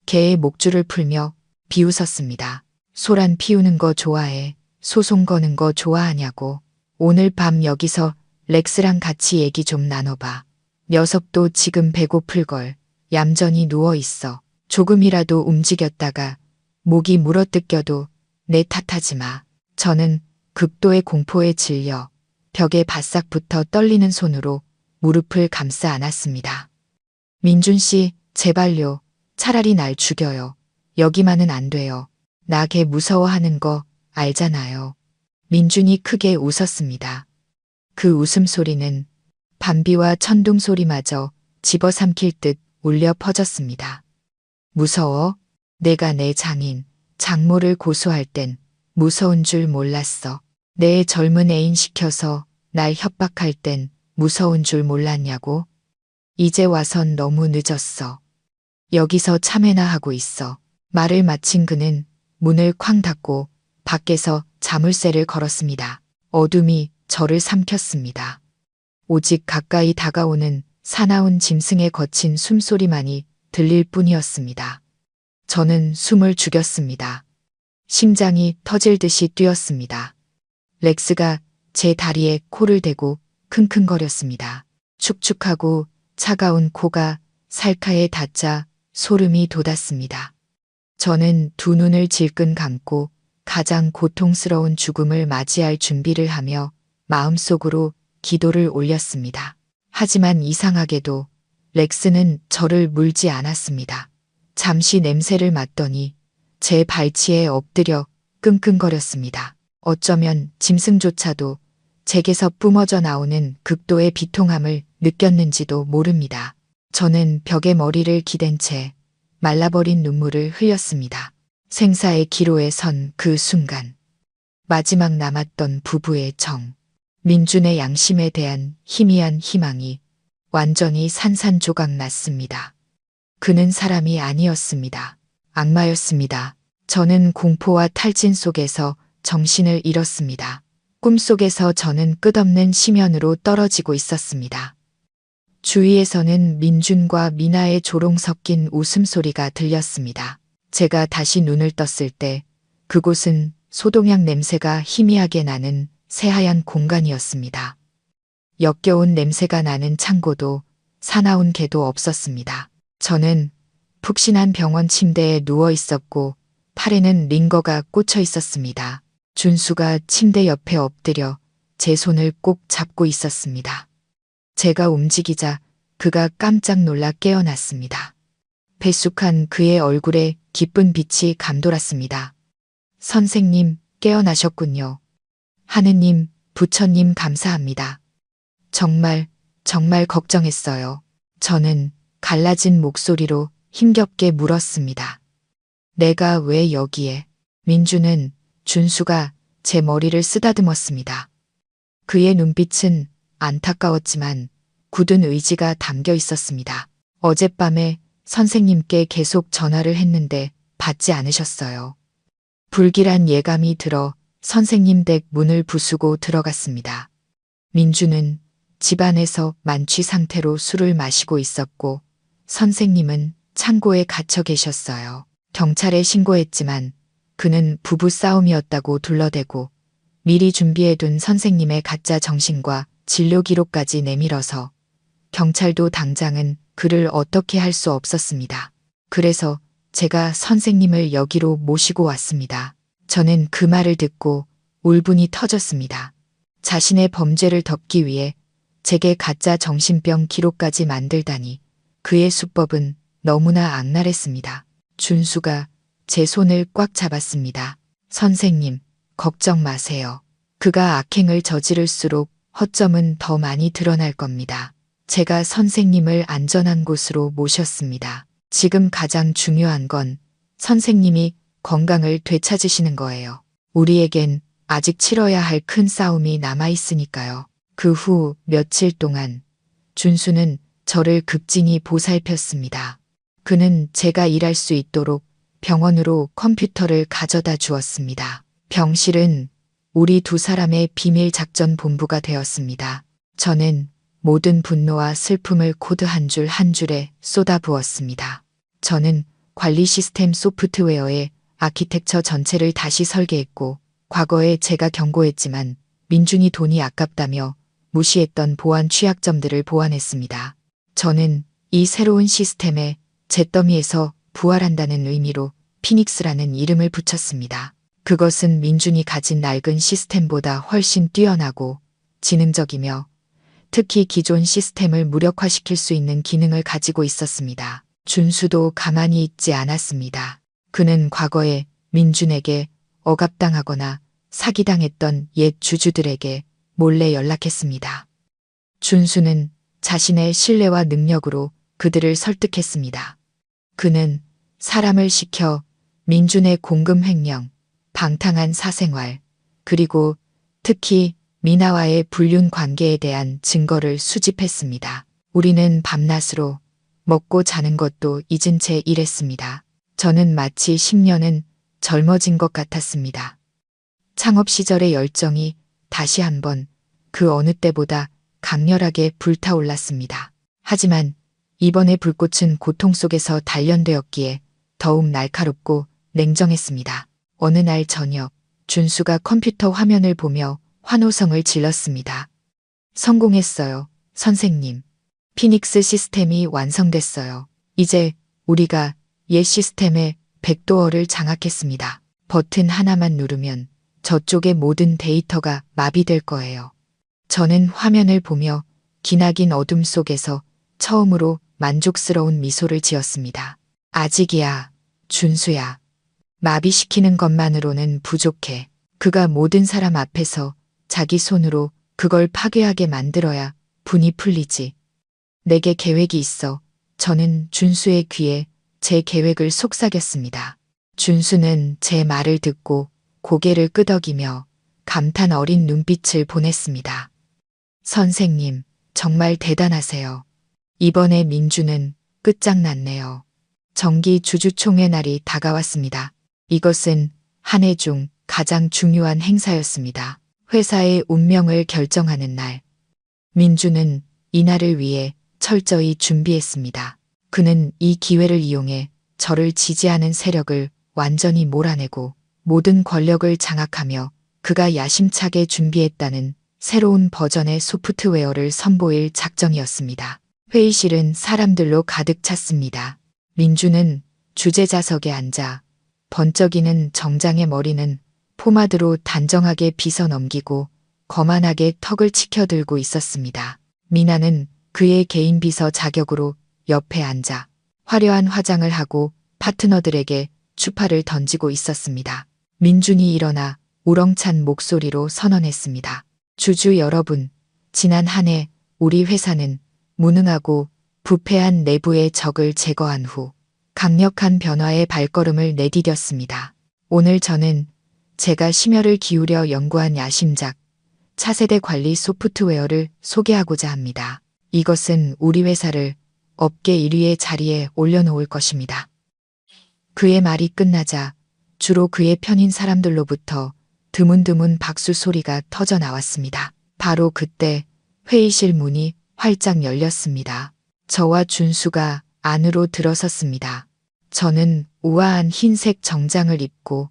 개의 목줄을 풀며 비웃었습니다. 소란 피우는 거 좋아해? 소송 거는 거 좋아하냐고. 오늘 밤 여기서 렉스랑 같이 얘기 좀 나눠봐. 녀석도 지금 배고플걸. 얌전히 누워있어. 조금이라도 움직였다가 목이 물어뜯겨도 내 탓하지 마. 저는 극도의 공포에 질려 벽에 바싹 붙어 떨리는 손으로 무릎을 감싸 안았습니다. 민준 씨, 제발요. 차라리 날 죽여요. 여기만은 안 돼요. 나 걔 무서워하는 거 알잖아요. 민준이 크게 웃었습니다. 그 웃음소리는 밤비와 천둥 소리마저 집어삼킬 듯 울려 퍼졌습니다. 무서워? 내가 내 장인, 장모를 고소할 땐 무서운 줄 몰랐어. 내 젊은 애인 시켜서 날 협박할 땐 무서운 줄 몰랐냐고? 이제 와선 너무 늦었어. 여기서 참회나 하고 있어. 말을 마친 그는 문을 쾅 닫고 밖에서 자물쇠를 걸었습니다. 어둠이 저를 삼켰습니다. 오직 가까이 다가오는 사나운 짐승의 거친 숨소리만이 들릴 뿐이었습니다. 저는 숨을 죽였습니다. 심장이 터질 듯이 뛰었습니다. 렉스가 제 다리에 코를 대고 킁킁거렸습니다. 축축하고 차가운 코가 살카에 닿자 소름이 돋았습니다. 저는 두 눈을 질끈 감고 가장 고통스러운 죽음을 맞이할 준비를 하며 마음속으로 기도를 올렸습니다. 하지만 이상하게도 렉스는 저를 물지 않았습니다. 잠시 냄새를 맡더니 제 발치에 엎드려 끙끙거렸습니다. 어쩌면 짐승조차도 제게서 뿜어져 나오는 극도의 비통함을 느꼈는지도 모릅니다. 저는 벽에 머리를 기댄 채 말라버린 눈물을 흘렸습니다. 생사의 기로에 선 그 순간 마지막 남았던 부부의 정, 민준의 양심에 대한 희미한 희망이 완전히 산산조각 났습니다. 그는 사람이 아니었습니다. 악마였습니다. 저는 공포와 탈진 속에서 정신을 잃었습니다. 꿈속에서 저는 끝없는 심연으로 떨어지고 있었습니다. 주위에서는 민준과 미나의 조롱 섞인 웃음소리가 들렸습니다. 제가 다시 눈을 떴을 때 그곳은 소독약 냄새가 희미하게 나는 새하얀 공간이었습니다. 역겨운 냄새가 나는 창고도 사나운 개도 없었습니다. 저는 푹신한 병원 침대에 누워 있었고 팔에는 링거가 꽂혀 있었습니다. 준수가 침대 옆에 엎드려 제 손을 꼭 잡고 있었습니다. 제가 움직이자 그가 깜짝 놀라 깨어났습니다. 배숙한 그의 얼굴에 기쁜 빛이 감돌았습니다. 선생님, 깨어나셨군요. 하느님, 부처님 감사합니다. 정말 걱정했어요. 저는 갈라진 목소리로 힘겹게 물었습니다. 내가 왜 여기에? 민주는 준수가 제 머리를 쓰다듬었습니다. 그의 눈빛은 안타까웠지만 굳은 의지가 담겨 있었습니다. 어젯밤에 선생님께 계속 전화를 했는데 받지 않으셨어요. 불길한 예감이 들어 선생님 댁 문을 부수고 들어갔습니다. 민주는 집안에서 만취 상태로 술을 마시고 있었고 선생님은 창고에 갇혀 계셨어요. 경찰에 신고했지만 그는 부부 싸움이었다고 둘러대고 미리 준비해둔 선생님의 가짜 정신과 진료 기록까지 내밀어서 경찰도 당장은 그를 어떻게 할 수 없었습니다. 그래서 제가 선생님을 여기로 모시고 왔습니다. 저는 그 말을 듣고 울분이 터졌습니다. 자신의 범죄를 덮기 위해 제게 가짜 정신병 기록까지 만들다니 그의 수법은 너무나 악랄했습니다. 준수가 제 손을 꽉 잡았습니다. 선생님, 걱정 마세요. 그가 악행을 저지를수록 허점은 더 많이 드러날 겁니다. 제가 선생님을 안전한 곳으로 모셨습니다. 지금 가장 중요한 건 선생님이 건강을 되찾으시는 거예요. 우리에겐 아직 치러야 할 큰 싸움이 남아있으니까요. 그 후 며칠 동안 준수는 저를 극진히 보살폈습니다. 그는 제가 일할 수 있도록 병원으로 컴퓨터를 가져다 주었습니다. 병실은 우리 두 사람의 비밀 작전 본부가 되었습니다. 저는 모든 분노와 슬픔을 코드 한 줄 한 줄에 쏟아부었습니다. 저는 관리 시스템 소프트웨어의 아키텍처 전체를 다시 설계했고, 과거에 제가 경고했지만 민준이 돈이 아깝다며 무시했던 보안 취약점들을 보완했습니다. 저는 이 새로운 시스템에 잿더미에서 부활한다는 의미로 피닉스라는 이름을 붙였습니다. 그것은 민준이 가진 낡은 시스템보다 훨씬 뛰어나고 지능적이며 특히 기존 시스템을 무력화시킬 수 있는 기능을 가지고 있었습니다. 준수도 가만히 있지 않았습니다. 그는 과거에 민준에게 억압당하거나 사기당했던 옛 주주들에게 몰래 연락했습니다. 준수는 자신의 신뢰와 능력으로 그들을 설득했습니다. 그는 사람을 시켜 민준의 공금 횡령, 방탕한 사생활, 그리고 특히 미나와의 불륜 관계에 대한 증거를 수집했습니다. 우리는 밤낮으로 먹고 자는 것도 잊은 채 일했습니다. 저는 마치 10년은 젊어진 것 같았습니다. 창업 시절의 열정이 다시 한번 그 어느 때보다 강렬하게 불타올랐습니다. 하지만 이번의 불꽃은 고통 속에서 단련되었기에 더욱 날카롭고 냉정했습니다. 어느 날 저녁, 준수가 컴퓨터 화면을 보며 환호성을 질렀습니다. 성공했어요, 선생님. 피닉스 시스템이 완성됐어요. 이제 우리가 옛 시스템의 백도어를 장악했습니다. 버튼 하나만 누르면 저쪽의 모든 데이터가 마비될 거예요. 저는 화면을 보며 기나긴 어둠 속에서 처음으로 만족스러운 미소를 지었습니다. 아직이야, 준수야. 마비시키는 것만으로는 부족해. 그가 모든 사람 앞에서 자기 손으로 그걸 파괴하게 만들어야 분이 풀리지. 내게 계획이 있어. 저는 준수의 귀에 제 계획을 속삭였습니다. 준수는 제 말을 듣고 고개를 끄덕이며 감탄 어린 눈빛을 보냈습니다. 선생님, 정말 대단하세요. 이번에 민주는 끝장났네요. 정기 주주총회 날이 다가왔습니다. 이것은 한 해 중 가장 중요한 행사였습니다. 회사의 운명을 결정하는 날. 민주는 이날을 위해 철저히 준비했습니다. 그는 이 기회를 이용해 저를 지지하는 세력을 완전히 몰아내고 모든 권력을 장악하며 그가 야심차게 준비했다는 새로운 버전의 소프트웨어를 선보일 작정이었습니다. 회의실은 사람들로 가득 찼습니다. 민주는 주재자석에 앉아 번쩍이는 정장의 머리는 포마드로 단정하게 빗어 넘기고 거만하게 턱을 치켜들고 있었습니다. 미나는 그의 개인 비서 자격으로 옆에 앉아 화려한 화장을 하고 파트너들에게 추파를 던지고 있었습니다. 민준이 일어나 우렁찬 목소리로 선언했습니다. 주주 여러분, 지난 한 해 우리 회사는 무능하고 부패한 내부의 적을 제거한 후 강력한 변화의 발걸음을 내디뎠습니다. 오늘 저는 제가 심혈을 기울여 연구한 야심작 차세대 관리 소프트웨어를 소개하고자 합니다. 이것은 우리 회사를 업계 1위의 자리에 올려놓을 것입니다. 그의 말이 끝나자 주로 그의 편인 사람들로부터 드문드문 박수 소리가 터져 나왔습니다. 바로 그때 회의실 문이 활짝 열렸습니다. 저와 준수가 안으로 들어섰습니다. 저는 우아한 흰색 정장을 입고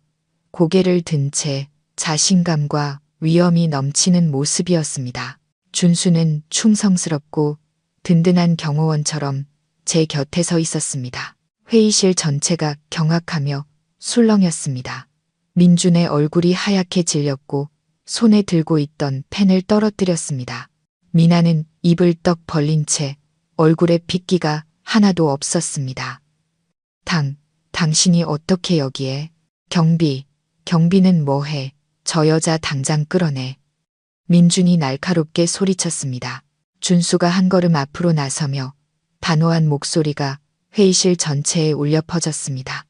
고개를 든 채 자신감과 위엄이 넘치는 모습이었습니다. 준수는 충성스럽고 든든한 경호원처럼 제 곁에 서 있었습니다. 회의실 전체가 경악하며 술렁였습니다. 민준의 얼굴이 하얗게 질렸고 손에 들고 있던 펜을 떨어뜨렸습니다. 미나는 입을 떡 벌린 채 얼굴에 핏기가 하나도 없었습니다. 당신이 어떻게 여기에? 경비는 뭐해? 저 여자 당장 끌어내. 민준이 날카롭게 소리쳤습니다. 준수가 한 걸음 앞으로 나서며 단호한 목소리가 회의실 전체에 울려 퍼졌습니다.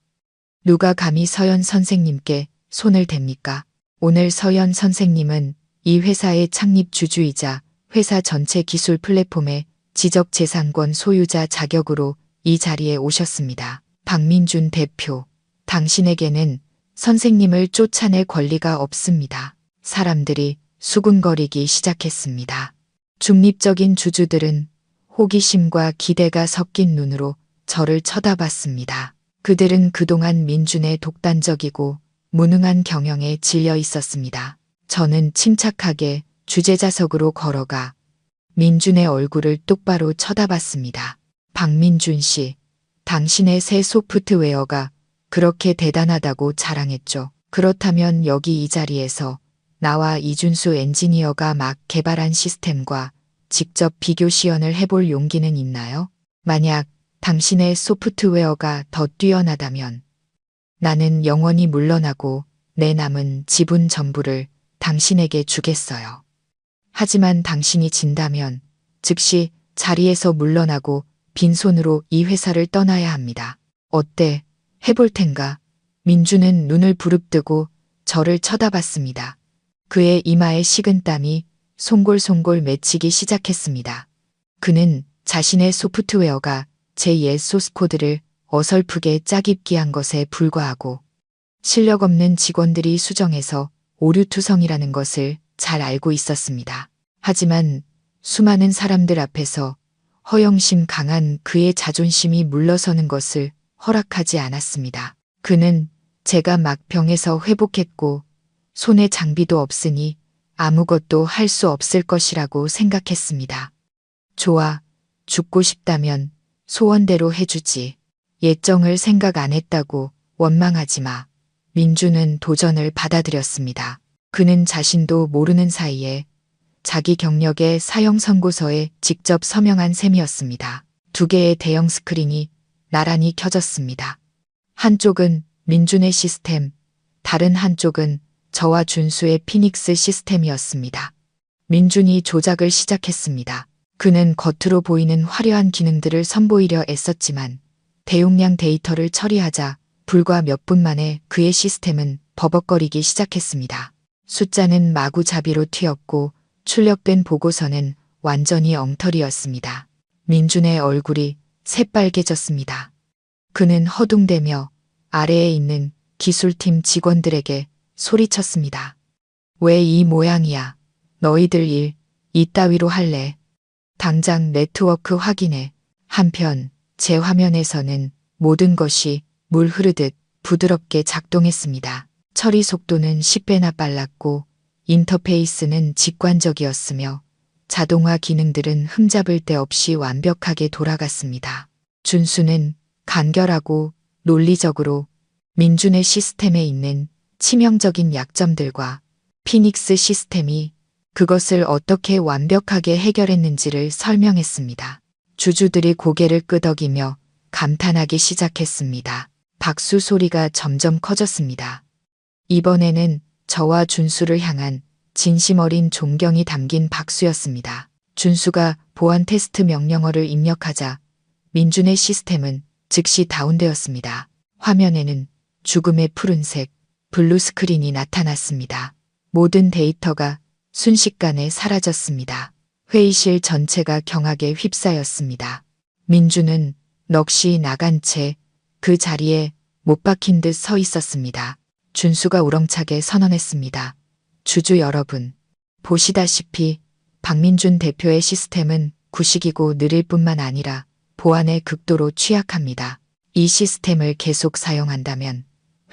누가 감히 서연 선생님께 손을 댑니까? 오늘 서연 선생님은 이 회사의 창립 주주이자 회사 전체 기술 플랫폼의 지적재산권 소유자 자격으로 이 자리에 오셨습니다. 박민준 대표, 당신에게는 선생님을 쫓아낼 권리가 없습니다. 사람들이 수군거리기 시작했습니다. 중립적인 주주들은 호기심과 기대가 섞인 눈으로 저를 쳐다봤습니다. 그들은 그동안 민준의 독단적이고 무능한 경영에 질려 있었습니다. 저는 침착하게 주재자석으로 걸어가 민준의 얼굴을 똑바로 쳐다봤습니다. 박민준 씨, 당신의 새 소프트웨어가 그렇게 대단하다고 자랑했죠. 그렇다면 여기 이 자리에서 나와 이준수 엔지니어가 막 개발한 시스템과 직접 비교 시연을 해볼 용기는 있나요? 만약 당신의 소프트웨어가 더 뛰어나다면 나는 영원히 물러나고 내 남은 지분 전부를 당신에게 주겠어요. 하지만 당신이 진다면 즉시 자리에서 물러나고 빈손으로 이 회사를 떠나야 합니다. 어때? 해볼 텐가? 민주는 눈을 부릅뜨고 저를 쳐다봤습니다. 그의 이마에 식은땀이 송골송골 맺히기 시작했습니다. 그는 자신의 소프트웨어가 제 옛 소스코드를 어설프게 짜깁기한 것에 불과하고 실력 없는 직원들이 수정해서 오류투성이라는 것을 잘 알고 있었습니다. 하지만 수많은 사람들 앞에서 허영심 강한 그의 자존심이 물러서는 것을 허락하지 않았습니다. 그는 제가 막 병에서 회복했고 손에 장비도 없으니 아무것도 할 수 없을 것이라고 생각했습니다. 좋아, 죽고 싶다면 소원대로 해주지. 예정을 생각 안 했다고 원망하지 마. 민주는 도전을 받아들였습니다. 그는 자신도 모르는 사이에 자기 경력의 사형 선고서에 직접 서명한 셈이었습니다. 2개의 대형 스크린이 나란히 켜졌습니다. 한쪽은 민준의 시스템, 다른 한쪽은 저와 준수의 피닉스 시스템이었습니다. 민준이 조작을 시작했습니다. 그는 겉으로 보이는 화려한 기능들을 선보이려 애썼지만 대용량 데이터를 처리하자 불과 몇 분 만에 그의 시스템은 버벅거리기 시작했습니다. 숫자는 마구잡이로 튀었고 출력된 보고서는 완전히 엉터리였습니다. 민준의 얼굴이 새빨개졌습니다. 그는 허둥대며 아래에 있는 기술팀 직원들에게 소리쳤습니다. 왜 이 모양이야? 너희들 일 이따위로 할래? 당장 네트워크 확인해. 한편 제 화면에서는 모든 것이 물 흐르듯 부드럽게 작동했습니다. 처리 속도는 10배나 빨랐고 인터페이스는 직관적이었으며 자동화 기능들은 흠잡을 데 없이 완벽하게 돌아갔습니다. 준수는 간결하고 논리적으로 민준의 시스템에 있는 치명적인 약점들과 피닉스 시스템이 그것을 어떻게 완벽하게 해결했는지를 설명했습니다. 주주들이 고개를 끄덕이며 감탄하기 시작했습니다. 박수 소리가 점점 커졌습니다. 이번에는 저와 준수를 향한 진심 어린 존경이 담긴 박수였습니다. 준수가 보안 테스트 명령어를 입력하자 민준의 시스템은 즉시 다운되었습니다. 화면에는 죽음의 푸른색, 블루 스크린이 나타났습니다. 모든 데이터가 순식간에 사라졌습니다. 회의실 전체가 경악에 휩싸였습니다. 민준은 넋이 나간 채 그 자리에 못 박힌 듯 서 있었습니다. 준수가 우렁차게 선언했습니다. 주주 여러분, 보시다시피 박민준 대표의 시스템은 구식이고 느릴 뿐만 아니라 보안에 극도로 취약합니다. 이 시스템을 계속 사용한다면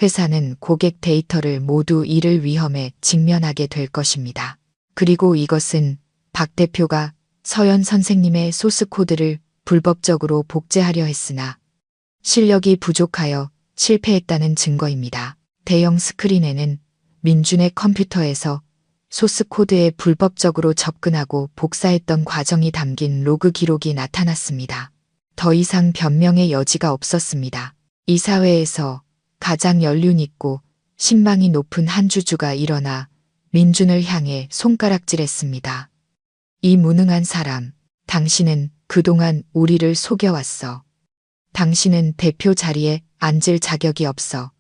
회사는 고객 데이터를 모두 잃을 위험에 직면하게 될 것입니다. 그리고 이것은 박 대표가 서연 선생님의 소스코드를 불법적으로 복제하려 했으나 실력이 부족하여 실패했다는 증거입니다. 대형 스크린에는 민준의 컴퓨터에서 소스코드에 불법적으로 접근하고 복사했던 과정이 담긴 로그 기록이 나타났습니다. 더 이상 변명의 여지가 없었습니다. 이 사회에서 가장 연륜 있고 신망이 높은 한 주주가 일어나 민준을 향해 손가락질했습니다. 이 무능한 사람, 당신은 그동안 우리를 속여왔어. 당신은 대표 자리에 앉을 자격이 없어.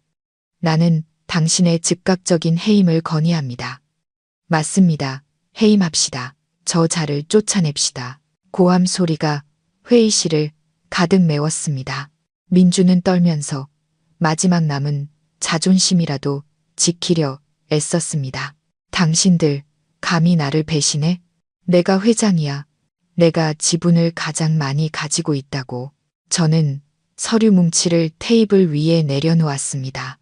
나는 당신의 즉각적인 해임을 건의합니다. 맞습니다. 해임합시다. 저 자를 쫓아냅시다. 고함 소리가 회의실을 가득 메웠습니다. 민주는 떨면서 마지막 남은 자존심이라도 지키려 애썼습니다. 당신들 감히 나를 배신해? 내가 회장이야. 내가 지분을 가장 많이 가지고 있다고. 저는 서류 뭉치를 테이블 위에 내려놓았습니다.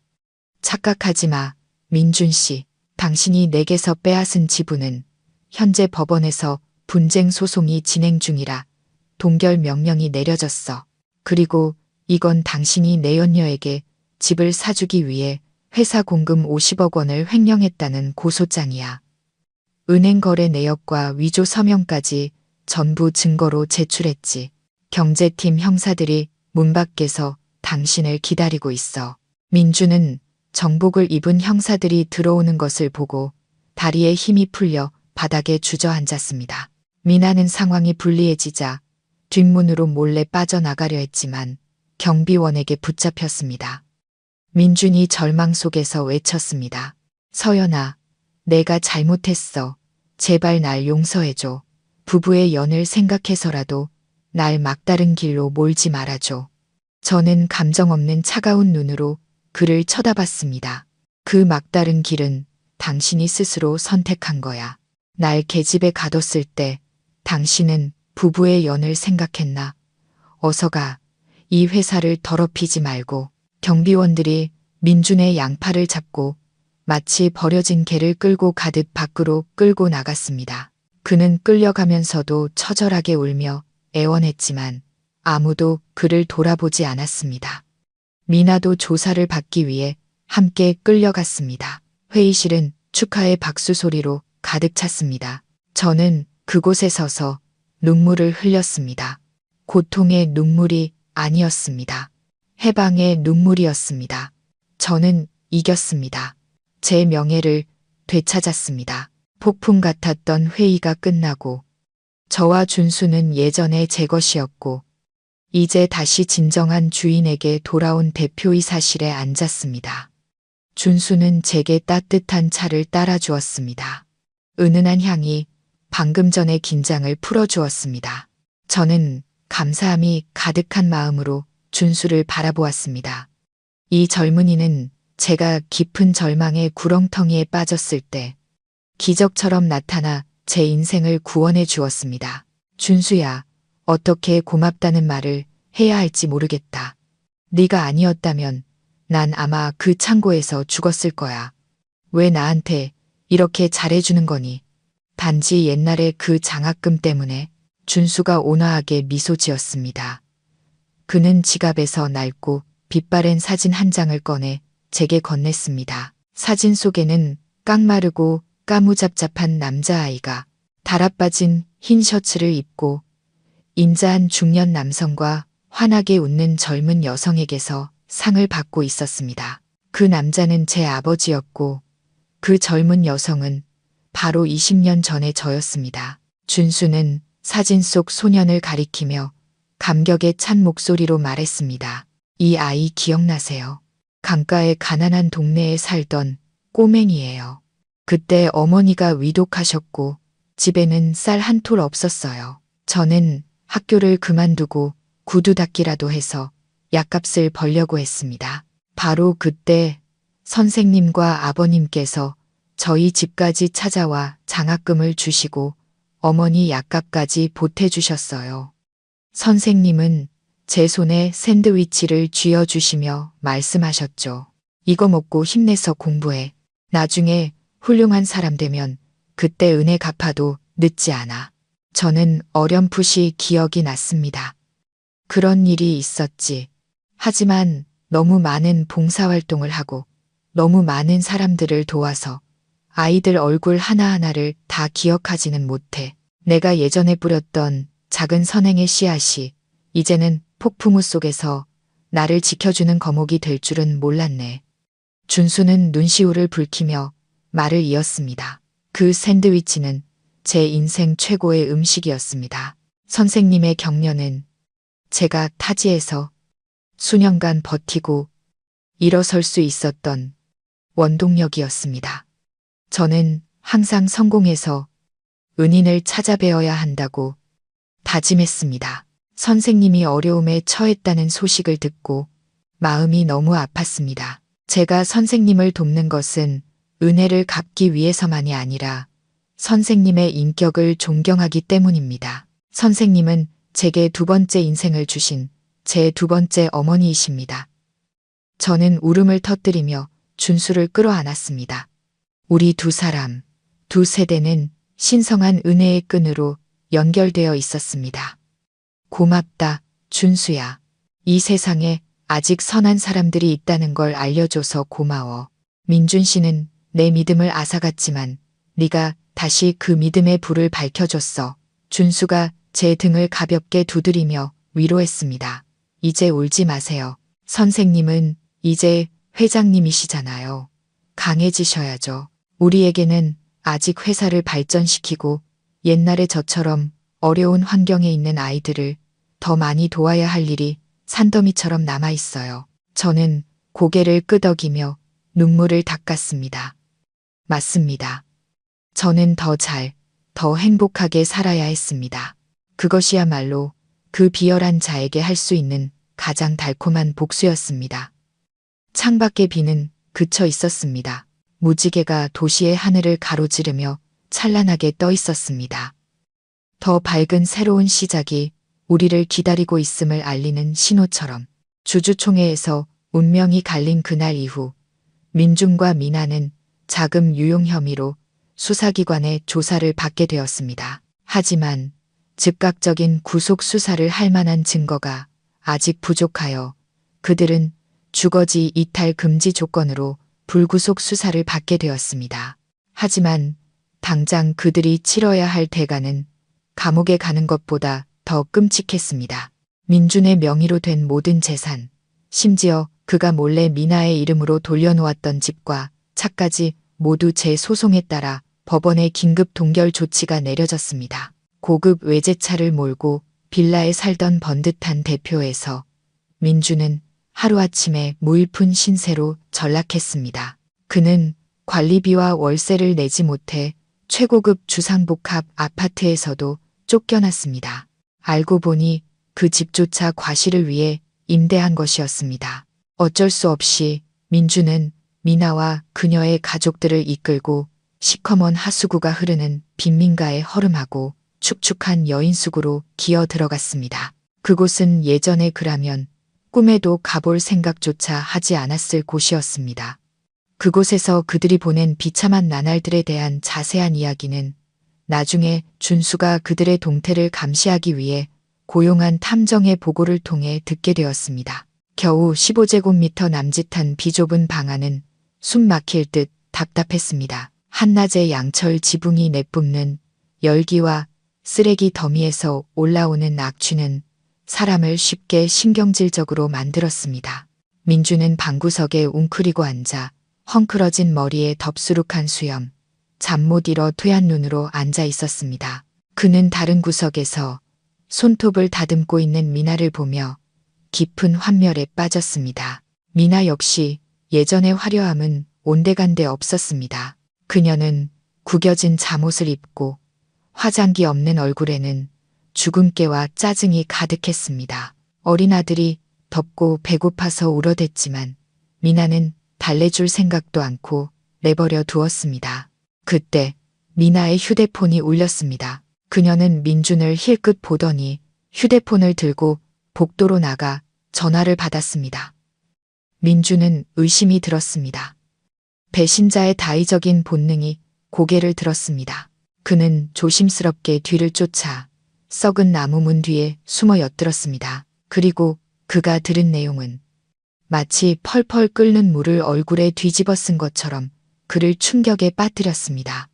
착각하지 마, 민준 씨. 당신이 내게서 빼앗은 지분은 현재 법원에서 분쟁 소송이 진행 중이라 동결 명령이 내려졌어. 그리고 이건 당신이 내연녀에게 집을 사주기 위해 회사 공금 50억 원을 횡령했다는 고소장이야. 은행 거래 내역과 위조 서명까지 전부 증거로 제출했지. 경제팀 형사들이 문 밖에서 당신을 기다리고 있어. 민주는 정복을 입은 형사들이 들어오는 것을 보고 다리에 힘이 풀려 바닥에 주저앉았습니다. 미나는 상황이 불리해지자 뒷문으로 몰래 빠져나가려 했지만 경비원에게 붙잡혔습니다. 민준이 절망 속에서 외쳤습니다. 서연아, 내가 잘못했어. 제발 날 용서해줘. 부부의 연을 생각해서라도 날 막다른 길로 몰지 말아줘. 저는 감정 없는 차가운 눈으로 그를 쳐다봤습니다. 그 막다른 길은 당신이 스스로 선택한 거야. 날 계집에 가뒀을 때 당신은 부부의 연을 생각했나? 어서 가. 이 회사를 더럽히지 말고. 경비원들이 민준의 양팔을 잡고 마치 버려진 개를 끌고 가듯 밖으로 끌고 나갔습니다. 그는 끌려가면서도 처절하게 울며 애원했지만 아무도 그를 돌아보지 않았습니다. 미나도 조사를 받기 위해 함께 끌려갔습니다. 회의실은 축하의 박수 소리로 가득 찼습니다. 저는 그곳에 서서 눈물을 흘렸습니다. 고통의 눈물이 아니었습니다. 해방의 눈물이었습니다. 저는 이겼습니다. 제 명예를 되찾았습니다. 폭풍 같았던 회의가 끝나고 저와 준수는 예전의 제 것이었고 이제 다시 진정한 주인에게 돌아온 대표이사실에 앉았습니다. 준수는 제게 따뜻한 차를 따라주었습니다. 은은한 향이 방금 전의 긴장을 풀어주었습니다. 저는 감사함이 가득한 마음으로 준수를 바라보았습니다. 이 젊은이는 제가 깊은 절망의 구렁텅이에 빠졌을 때 기적처럼 나타나 제 인생을 구원해 주었습니다. 준수야, 어떻게 고맙다는 말을 해야 할지 모르겠다. 네가 아니었다면 난 아마 그 창고에서 죽었을 거야. 왜 나한테 이렇게 잘해주는 거니? 단지 옛날에 그 장학금 때문에. 준수가 온화하게 미소 지었습니다. 그는 지갑에서 낡고 빛바랜 사진 한 장을 꺼내 제게 건넸습니다. 사진 속에는 깡마르고 까무잡잡한 남자아이가 달아빠진 흰 셔츠를 입고 인자한 중년 남성과 환하게 웃는 젊은 여성에게서 상을 받고 있었습니다. 그 남자는 제 아버지였고 그 젊은 여성은 바로 20년 전의 저였습니다. 준수는 사진 속 소년을 가리키며 감격에 찬 목소리로 말했습니다. 이 아이 기억나세요? 강가의 가난한 동네에 살던 꼬맹이에요. 그때 어머니가 위독하셨고 집에는 쌀 한 톨 없었어요. 저는 학교를 그만두고 구두 닦기라도 해서 약값을 벌려고 했습니다. 바로 그때 선생님과 아버님께서 저희 집까지 찾아와 장학금을 주시고 어머니 약값까지 보태주셨어요. 선생님은 제 손에 샌드위치를 쥐어주시며 말씀하셨죠. 이거 먹고 힘내서 공부해. 나중에 훌륭한 사람 되면 그때 은혜 갚아도 늦지 않아. 저는 어렴풋이 기억이 났습니다. 그런 일이 있었지. 하지만 너무 많은 봉사활동을 하고 너무 많은 사람들을 도와서 아이들 얼굴 하나하나를 다 기억하지는 못해. 내가 예전에 뿌렸던 작은 선행의 씨앗이 이제는 폭풍우 속에서 나를 지켜주는 거목이 될 줄은 몰랐네. 준수는 눈시울을 붉히며 말을 이었습니다. 그 샌드위치는 제 인생 최고의 음식이었습니다. 선생님의 격려는 제가 타지에서 수년간 버티고 일어설 수 있었던 원동력이었습니다. 저는 항상 성공해서 은인을 찾아뵈어야 한다고 다짐했습니다. 선생님이 어려움에 처했다는 소식을 듣고 마음이 너무 아팠습니다. 제가 선생님을 돕는 것은 은혜를 갚기 위해서만이 아니라 선생님의 인격을 존경하기 때문입니다. 선생님은 제게 두 번째 인생을 주신 제 두 번째 어머니이십니다. 저는 울음을 터뜨리며 준수를 끌어안았습니다. 우리 두 사람, 두 세대는 신성한 은혜의 끈으로 연결되어 있었습니다. 고맙다, 준수야. 이 세상에 아직 선한 사람들이 있다는 걸 알려줘서 고마워. 민준 씨는 내 믿음을 앗아갔지만 네가 다시 그 믿음의 불을 밝혀줬어. 준수가 제 등을 가볍게 두드리며 위로했습니다. 이제 울지 마세요. 선생님은 이제 회장님이시잖아요. 강해지셔야죠. 우리에게는 아직 회사를 발전시키고 옛날에 저처럼 어려운 환경에 있는 아이들을 더 많이 도와야 할 일이 산더미처럼 남아 있어요. 저는 고개를 끄덕이며 눈물을 닦았습니다. 맞습니다. 저는 더 행복하게 살아야 했습니다. 그것이야말로 그 비열한 자에게 할 수 있는 가장 달콤한 복수였습니다. 창밖의 비는 그쳐 있었습니다. 무지개가 도시의 하늘을 가로지르며 찬란하게 떠 있었습니다. 더 밝은 새로운 시작이 우리를 기다리고 있음을 알리는 신호처럼 주주총회에서 운명이 갈린 그날 이후 민준과 미나는 자금 유용 혐의로 수사기관의 조사를 받게 되었습니다. 하지만 즉각적인 구속 수사를 할 만한 증거가 아직 부족하여 그들은 주거지 이탈 금지 조건으로 불구속 수사를 받게 되었습니다. 하지만 당장 그들이 치러야 할 대가는 감옥에 가는 것보다 더 끔찍했습니다. 민준의 명의로 된 모든 재산, 심지어 그가 몰래 미나의 이름으로 돌려놓았던 집과 차까지 모두 제 소송에 따라 법원의 긴급 동결 조치가 내려졌습니다. 고급 외제차를 몰고 빌라에 살던 번듯한 대표에서 민준은 하루아침에 무일푼 신세로 전락했습니다. 그는 관리비와 월세를 내지 못해 최고급 주상복합 아파트에서도 쫓겨났습니다. 알고 보니 그 집조차 과실을 위해 임대한 것이었습니다. 어쩔 수 없이 민준은 미나와 그녀의 가족들을 이끌고 시커먼 하수구가 흐르는 빈민가에 허름하고 축축한 여인숙으로 기어 들어갔습니다. 그곳은 예전에 그라면 꿈에도 가볼 생각조차 하지 않았을 곳이었습니다. 그곳에서 그들이 보낸 비참한 나날들에 대한 자세한 이야기는 나중에 준수가 그들의 동태를 감시하기 위해 고용한 탐정의 보고를 통해 듣게 되었습니다. 겨우 15제곱미터 남짓한 비좁은 방 안은 숨 막힐 듯 답답했습니다. 한낮에 양철 지붕이 내뿜는 열기와 쓰레기 더미에서 올라오는 악취는 사람을 쉽게 신경질적으로 만들었습니다. 민주는 방구석에 웅크리고 앉아 헝클어진 머리에 덥수룩한 수염, 잠 못 이뤄 퇴한 눈으로 앉아 있었습니다. 그는 다른 구석에서 손톱을 다듬고 있는 미나를 보며 깊은 환멸에 빠졌습니다. 미나 역시 예전의 화려함은 온데간데 없었습니다. 그녀는 구겨진 잠옷을 입고 화장기 없는 얼굴에는 주근깨와 짜증이 가득했습니다. 어린아들이 덥고 배고파서 울어댔지만 미나는 달래줄 생각도 않고 내버려 두었습니다. 그때 미나의 휴대폰이 울렸습니다. 그녀는 민준을 힐끗 보더니 휴대폰을 들고 복도로 나가 전화를 받았습니다. 민준은 의심이 들었습니다. 배신자의 다의적인 본능이 고개를 들었습니다. 그는 조심스럽게 뒤를 쫓아 썩은 나무 문 뒤에 숨어 엿들었습니다. 그리고 그가 들은 내용은 마치 펄펄 끓는 물을 얼굴에 뒤집어 쓴 것처럼 그를 충격에 빠뜨렸습니다.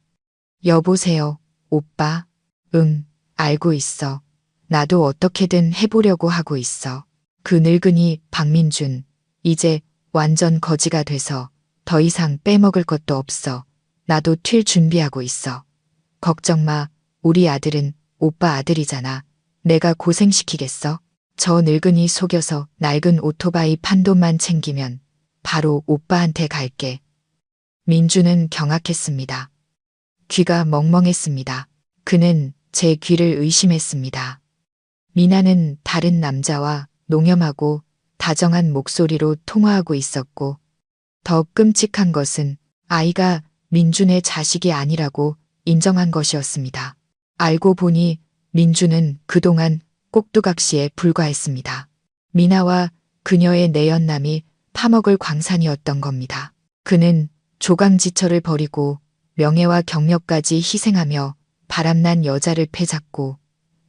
여보세요, 오빠. 응, 알고 있어. 나도 어떻게든 해보려고 하고 있어. 그 늙은이 박민준, 이제 완전 거지가 돼서 더 이상 빼먹을 것도 없어. 나도 튈 준비하고 있어. 걱정 마. 우리 아들은 오빠 아들이잖아. 내가 고생시키겠어? 저 늙은이 속여서 낡은 오토바이 판돈만 챙기면 바로 오빠한테 갈게. 민주는 경악했습니다. 귀가 멍멍했습니다. 그는 제 귀를 의심했습니다. 미나는 다른 남자와 농염하고 다정한 목소리로 통화하고 있었고, 더 끔찍한 것은 아이가 민준의 자식이 아니라고 인정한 것이었습니다. 알고 보니 민준은 그동안 꼭두각시에 불과했습니다. 미나와 그녀의 내연남이 파먹을 광산이었던 겁니다. 그는 조강지처를 버리고 명예와 경력까지 희생하며 바람난 여자를 패잡고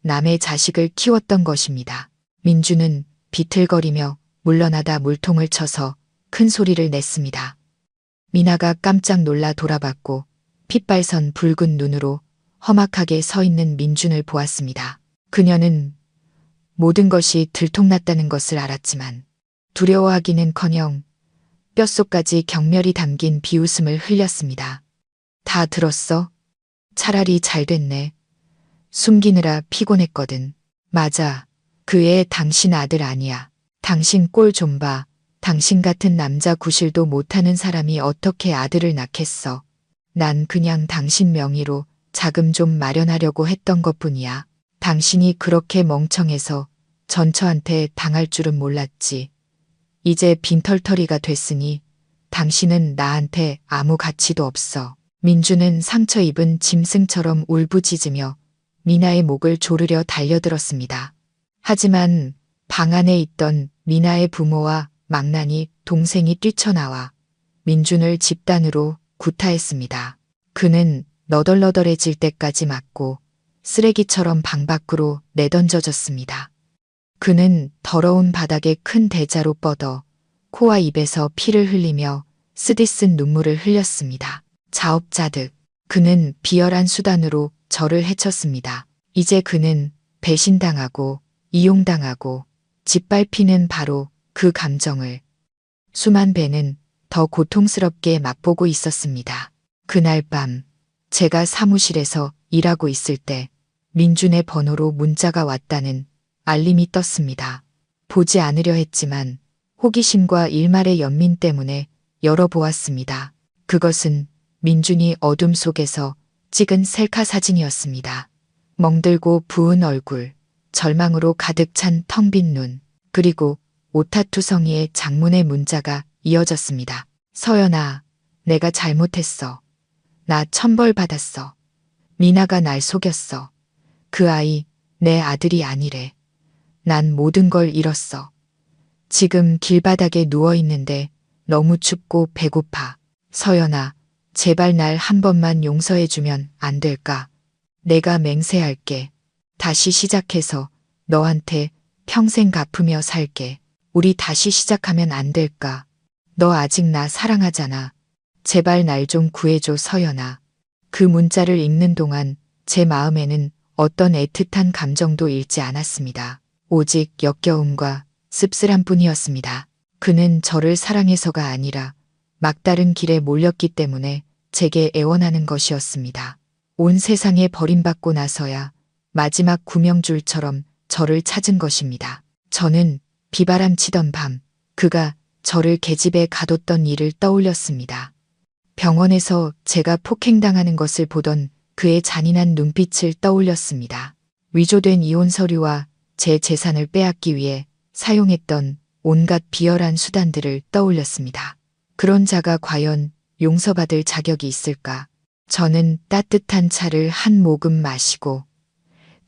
남의 자식을 키웠던 것입니다. 민주는 비틀거리며 물러나다 물통을 쳐서 큰 소리를 냈습니다. 미나가 깜짝 놀라 돌아봤고 핏발선 붉은 눈으로 험악하게 서 있는 민준을 보았습니다. 그녀는 모든 것이 들통났다는 것을 알았지만 두려워하기는커녕 뼛속까지 경멸이 담긴 비웃음을 흘렸습니다. 다 들었어? 차라리 잘 됐네. 숨기느라 피곤했거든. 맞아. 그 애 당신 아들 아니야. 당신 꼴 좀 봐. 당신 같은 남자 구실도 못하는 사람이 어떻게 아들을 낳겠어. 난 그냥 당신 명의로 자금 좀 마련하려고 했던 것뿐이야. 당신이 그렇게 멍청해서 전처한테 당할 줄은 몰랐지. 이제 빈털터리가 됐으니 당신은 나한테 아무 가치도 없어. 민주는 상처 입은 짐승처럼 울부짖으며 미나의 목을 조르려 달려들었습니다. 하지만 방 안에 있던 미나의 부모와 망나니 동생이 뛰쳐나와 민준을 집단으로 구타했습니다. 그는 너덜너덜해질 때까지 맞고 쓰레기처럼 방 밖으로 내던져졌습니다. 그는 더러운 바닥에 큰 대자로 뻗어 코와 입에서 피를 흘리며 쓰디쓴 눈물을 흘렸습니다. 자업자득. 그는 비열한 수단으로 저를 해쳤습니다. 이제 그는 배신당하고 이용당하고 짓밟히는 바로 그 감정을 수만 배는 더 고통스럽게 맛보고 있었습니다. 그날 밤 제가 사무실에서 일하고 있을 때 민준의 번호로 문자가 왔다는 알림이 떴습니다. 보지 않으려 했지만 호기심과 일말의 연민 때문에 열어보았습니다. 그것은 민준이 어둠 속에서 찍은 셀카 사진이었습니다. 멍들고 부은 얼굴, 절망으로 가득 찬 텅 빈 눈, 그리고 오타투성이의 장문의 문자가 이어졌습니다. 서연아, 내가 잘못했어. 나 천벌 받았어. 미나가 날 속였어. 그 아이 내 아들이 아니래. 난 모든 걸 잃었어. 지금 길바닥에 누워있는데 너무 춥고 배고파. 서연아, 제발 날 한 번만 용서해주면 안 될까? 내가 맹세할게. 다시 시작해서 너한테 평생 갚으며 살게. 우리 다시 시작하면 안 될까? 너 아직 나 사랑하잖아. 제발 날 좀 구해줘, 서연아. 그 문자를 읽는 동안 제 마음에는 어떤 애틋한 감정도 잃지 않았습니다. 오직 역겨움과 씁쓸함 뿐이었습니다. 그는 저를 사랑해서가 아니라 막다른 길에 몰렸기 때문에 제게 애원하는 것이었습니다. 온 세상에 버림받고 나서야 마지막 구명줄처럼 저를 찾은 것입니다. 저는 비바람 치던 밤 그가 저를 계집에 가뒀던 일을 떠올렸습니다. 병원에서 제가 폭행당하는 것을 보던 그의 잔인한 눈빛을 떠올렸습니다. 위조된 이혼 서류와 제 재산을 빼앗기 위해 사용했던 온갖 비열한 수단들을 떠올렸습니다. 그런 자가 과연 용서받을 자격이 있을까? 저는 따뜻한 차를 한 모금 마시고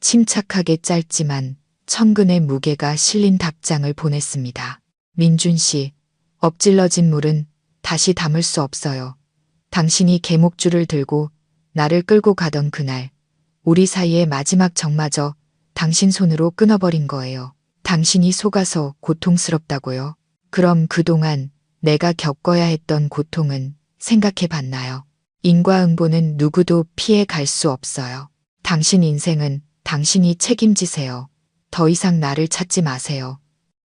침착하게 짧지만 천근의 무게가 실린 답장을 보냈습니다. 민준 씨, 엎질러진 물은 다시 담을 수 없어요. 당신이 개목줄을 들고 나를 끌고 가던 그날, 우리 사이의 마지막 정마저 당신 손으로 끊어버린 거예요. 당신이 속아서 고통스럽다고요? 그럼 그동안 내가 겪어야 했던 고통은 생각해 봤나요? 인과응보는 누구도 피해 갈 수 없어요. 당신 인생은 당신이 책임지세요. 더 이상 나를 찾지 마세요.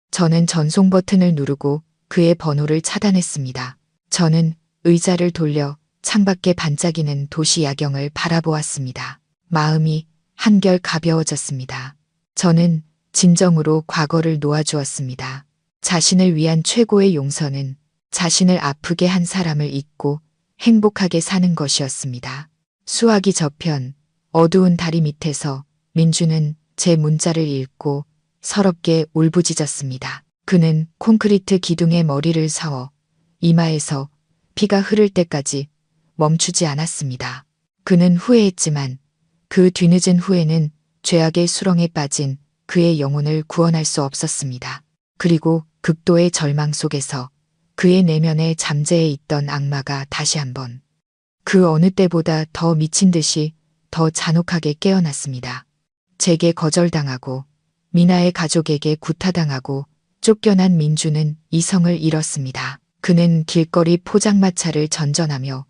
저는 전송 버튼을 누르고 그의 번호를 차단했습니다. 저는 의자를 돌려 창밖에 반짝이는 도시 야경을 바라보았습니다. 마음이 한결 가벼워졌습니다. 저는 진정으로 과거를 놓아주었습니다. 자신을 위한 최고의 용서는 자신을 아프게 한 사람을 잊고 행복하게 사는 것이었습니다. 수화기 저편, 어두운 다리 밑에서 민주는 제 문자를 읽고 서럽게 울부짖었습니다. 그는 콘크리트 기둥에 머리를 세워 이마에서 피가 흐를 때까지 멈추지 않았습니다. 그는 후회했지만 그 뒤늦은 후회는 죄악의 수렁에 빠진 그의 영혼을 구원할 수 없었습니다. 그리고 극도의 절망 속에서 그의 내면에 잠재해 있던 악마가 다시 한번 그 어느 때보다 더 미친 듯이 더 잔혹하게 깨어났습니다. 제게 거절당하고 미나의 가족에게 구타당하고 쫓겨난 민주는 이성을 잃었습니다. 그는 길거리 포장마차를 전전하며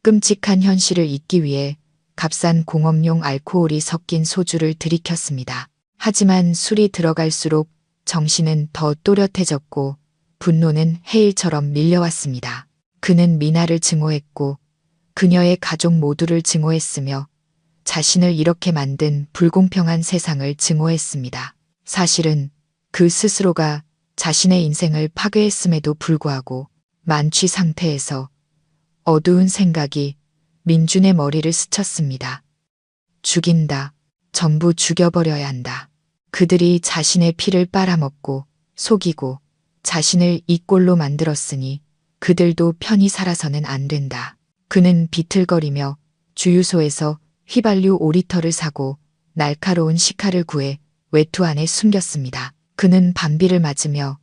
끔찍한 현실을 잊기 위해 값싼 공업용 알코올이 섞인 소주를 들이켰습니다. 하지만 술이 들어갈수록 정신은 더 또렷해졌고 분노는 해일처럼 밀려왔습니다. 그는 미나를 증오했고 그녀의 가족 모두를 증오했으며 자신을 이렇게 만든 불공평한 세상을 증오했습니다. 사실은 그 스스로가 자신의 인생을 파괴했음에도 불구하고 만취 상태에서 어두운 생각이 민준의 머리를 스쳤습니다. 죽인다. 전부 죽여버려야 한다. 그들이 자신의 피를 빨아먹고 속이고 자신을 이 꼴로 만들었으니 그들도 편히 살아서는 안 된다. 그는 비틀거리며 주유소에서 휘발유 5리터를 사고 날카로운 식칼을 구해 외투 안에 숨겼습니다. 그는 밤비를 맞으며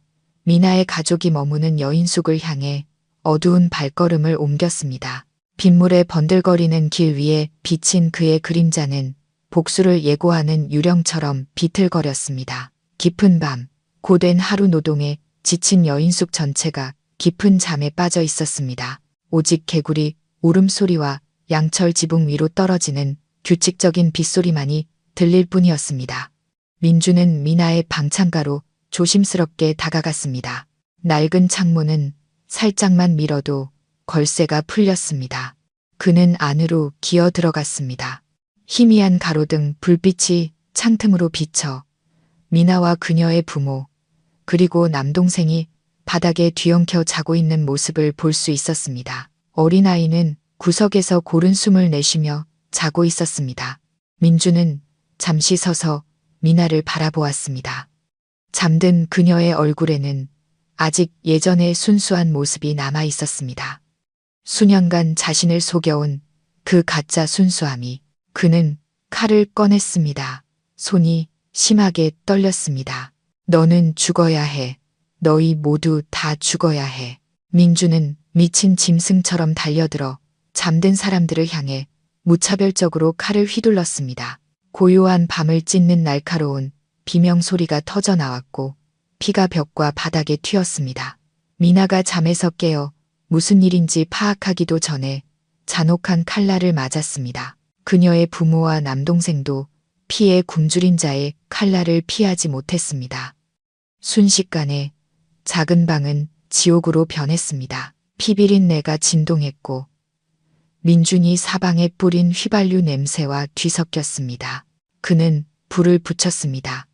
미나의 가족이 머무는 여인숙을 향해 어두운 발걸음을 옮겼습니다. 빗물에 번들거리는 길 위에 비친 그의 그림자는 복수를 예고하는 유령처럼 비틀거렸습니다. 깊은 밤, 고된 하루 노동에 지친 여인숙 전체가 깊은 잠에 빠져 있었습니다. 오직 개구리 울음소리와 양철 지붕 위로 떨어지는 규칙적인 빗소리만이 들릴 뿐이었습니다. 민주는 미나의 방창가로 조심스럽게 다가갔습니다. 낡은 창문은 살짝만 밀어도 걸쇠가 풀렸습니다. 그는 안으로 기어 들어갔습니다. 희미한 가로등 불빛이 창틈으로 비쳐 미나와 그녀의 부모 그리고 남동생이 바닥에 뒤엉켜 자고 있는 모습을 볼 수 있었습니다. 어린아이는 구석에서 고른 숨을 내쉬며 자고 있었습니다. 민주는 잠시 서서 미나를 바라보았습니다. 잠든 그녀의 얼굴에는 아직 예전의 순수한 모습이 남아 있었습니다. 수년간 자신을 속여온 그 가짜 순수함이. 그는 칼을 꺼냈습니다. 손이 심하게 떨렸습니다. 너는 죽어야 해. 너희 모두 다 죽어야 해. 민주는 미친 짐승처럼 달려들어 잠든 사람들을 향해 무차별적으로 칼을 휘둘렀습니다. 고요한 밤을 찢는 날카로운 비명 소리가 터져 나왔고 피가 벽과 바닥에 튀었습니다. 미나가 잠에서 깨어 무슨 일인지 파악하기도 전에 잔혹한 칼날을 맞았습니다. 그녀의 부모와 남동생도 피에 굶주린 자의 칼날을 피하지 못했습니다. 순식간에 작은 방은 지옥으로 변했습니다. 피비린내가 진동했고 민준이 사방에 뿌린 휘발유 냄새와 뒤섞였습니다. 그는 불을 붙였습니다.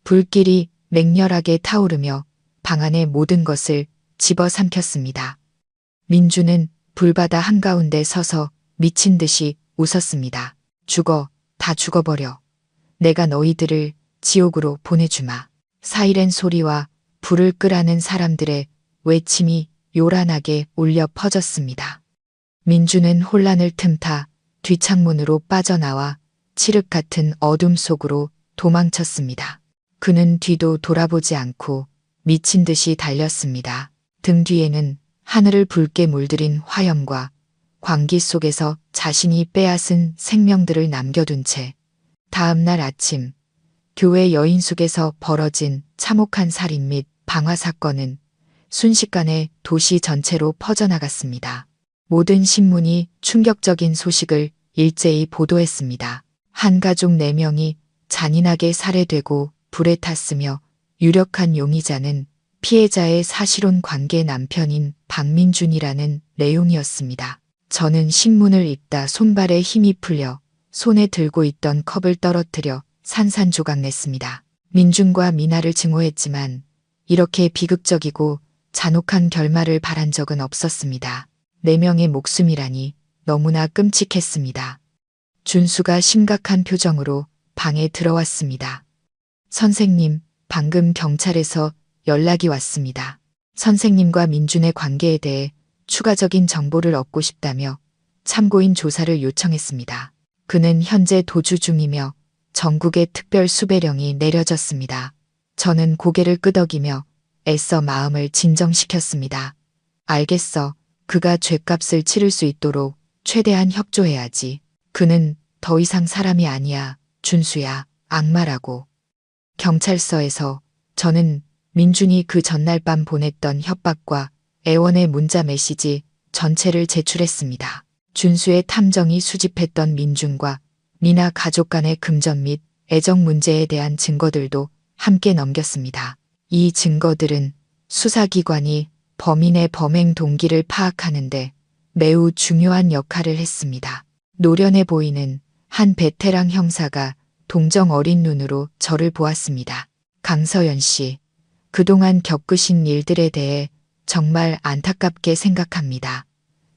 불길이 맹렬하게 타오르며 방 안의 모든 것을 집어삼켰습니다. 민주는 불바다 한가운데 서서 미친 듯이 웃었습니다. 죽어, 다 죽어버려. 내가 너희들을 지옥으로 보내주마. 사이렌 소리와 불을 끄라는 사람들의 외침이 요란하게 울려 퍼졌습니다. 민주는 혼란을 틈타 뒷창문으로 빠져나와 칠흑 같은 어둠 속으로 도망쳤습니다. 그는 뒤도 돌아보지 않고 미친 듯이 달렸습니다. 등 뒤에는 하늘을 붉게 물들인 화염과 광기 속에서 자신이 빼앗은 생명들을 남겨둔 채 다음 날 아침 교회 여인숙에서 벌어진 참혹한 살인 및 방화 사건은 순식간에 도시 전체로 퍼져나갔습니다. 모든 신문이 충격적인 소식을 일제히 보도했습니다. 한 가족 4명이 잔인하게 살해되고 불에 탔으며 유력한 용의자는 피해자의 사실혼 관계 남편인 박민준이라는 내용이었습니다. 저는 신문을 읽다 손발에 힘이 풀려 손에 들고 있던 컵을 떨어뜨려 산산조각냈습니다. 민준과 미나를 증오했지만 이렇게 비극적이고 잔혹한 결말을 바란 적은 없었습니다. 4명의 목숨이라니 너무나 끔찍했습니다. 준수가 심각한 표정으로 방에 들어왔습니다. 선생님, 방금 경찰에서 연락이 왔습니다. 선생님과 민준의 관계에 대해 추가적인 정보를 얻고 싶다며 참고인 조사를 요청했습니다. 그는 현재 도주 중이며 전국에 특별 수배령이 내려졌습니다. 저는 고개를 끄덕이며 애써 마음을 진정시켰습니다. 알겠어. 그가 죗값을 치를 수 있도록 최대한 협조해야지. 그는 더 이상 사람이 아니야. 준수야. 악마라고. 경찰서에서 저는 민준이 그 전날 밤 보냈던 협박과 애원의 문자 메시지 전체를 제출했습니다. 준수의 탐정이 수집했던 민준과 미나 가족 간의 금전 및 애정 문제에 대한 증거들도 함께 넘겼습니다. 이 증거들은 수사기관이 범인의 범행 동기를 파악하는데 매우 중요한 역할을 했습니다. 노련해 보이는 한 베테랑 형사가 동정 어린 눈으로 저를 보았습니다. 강서연 씨, 그동안 겪으신 일들에 대해 정말 안타깝게 생각합니다.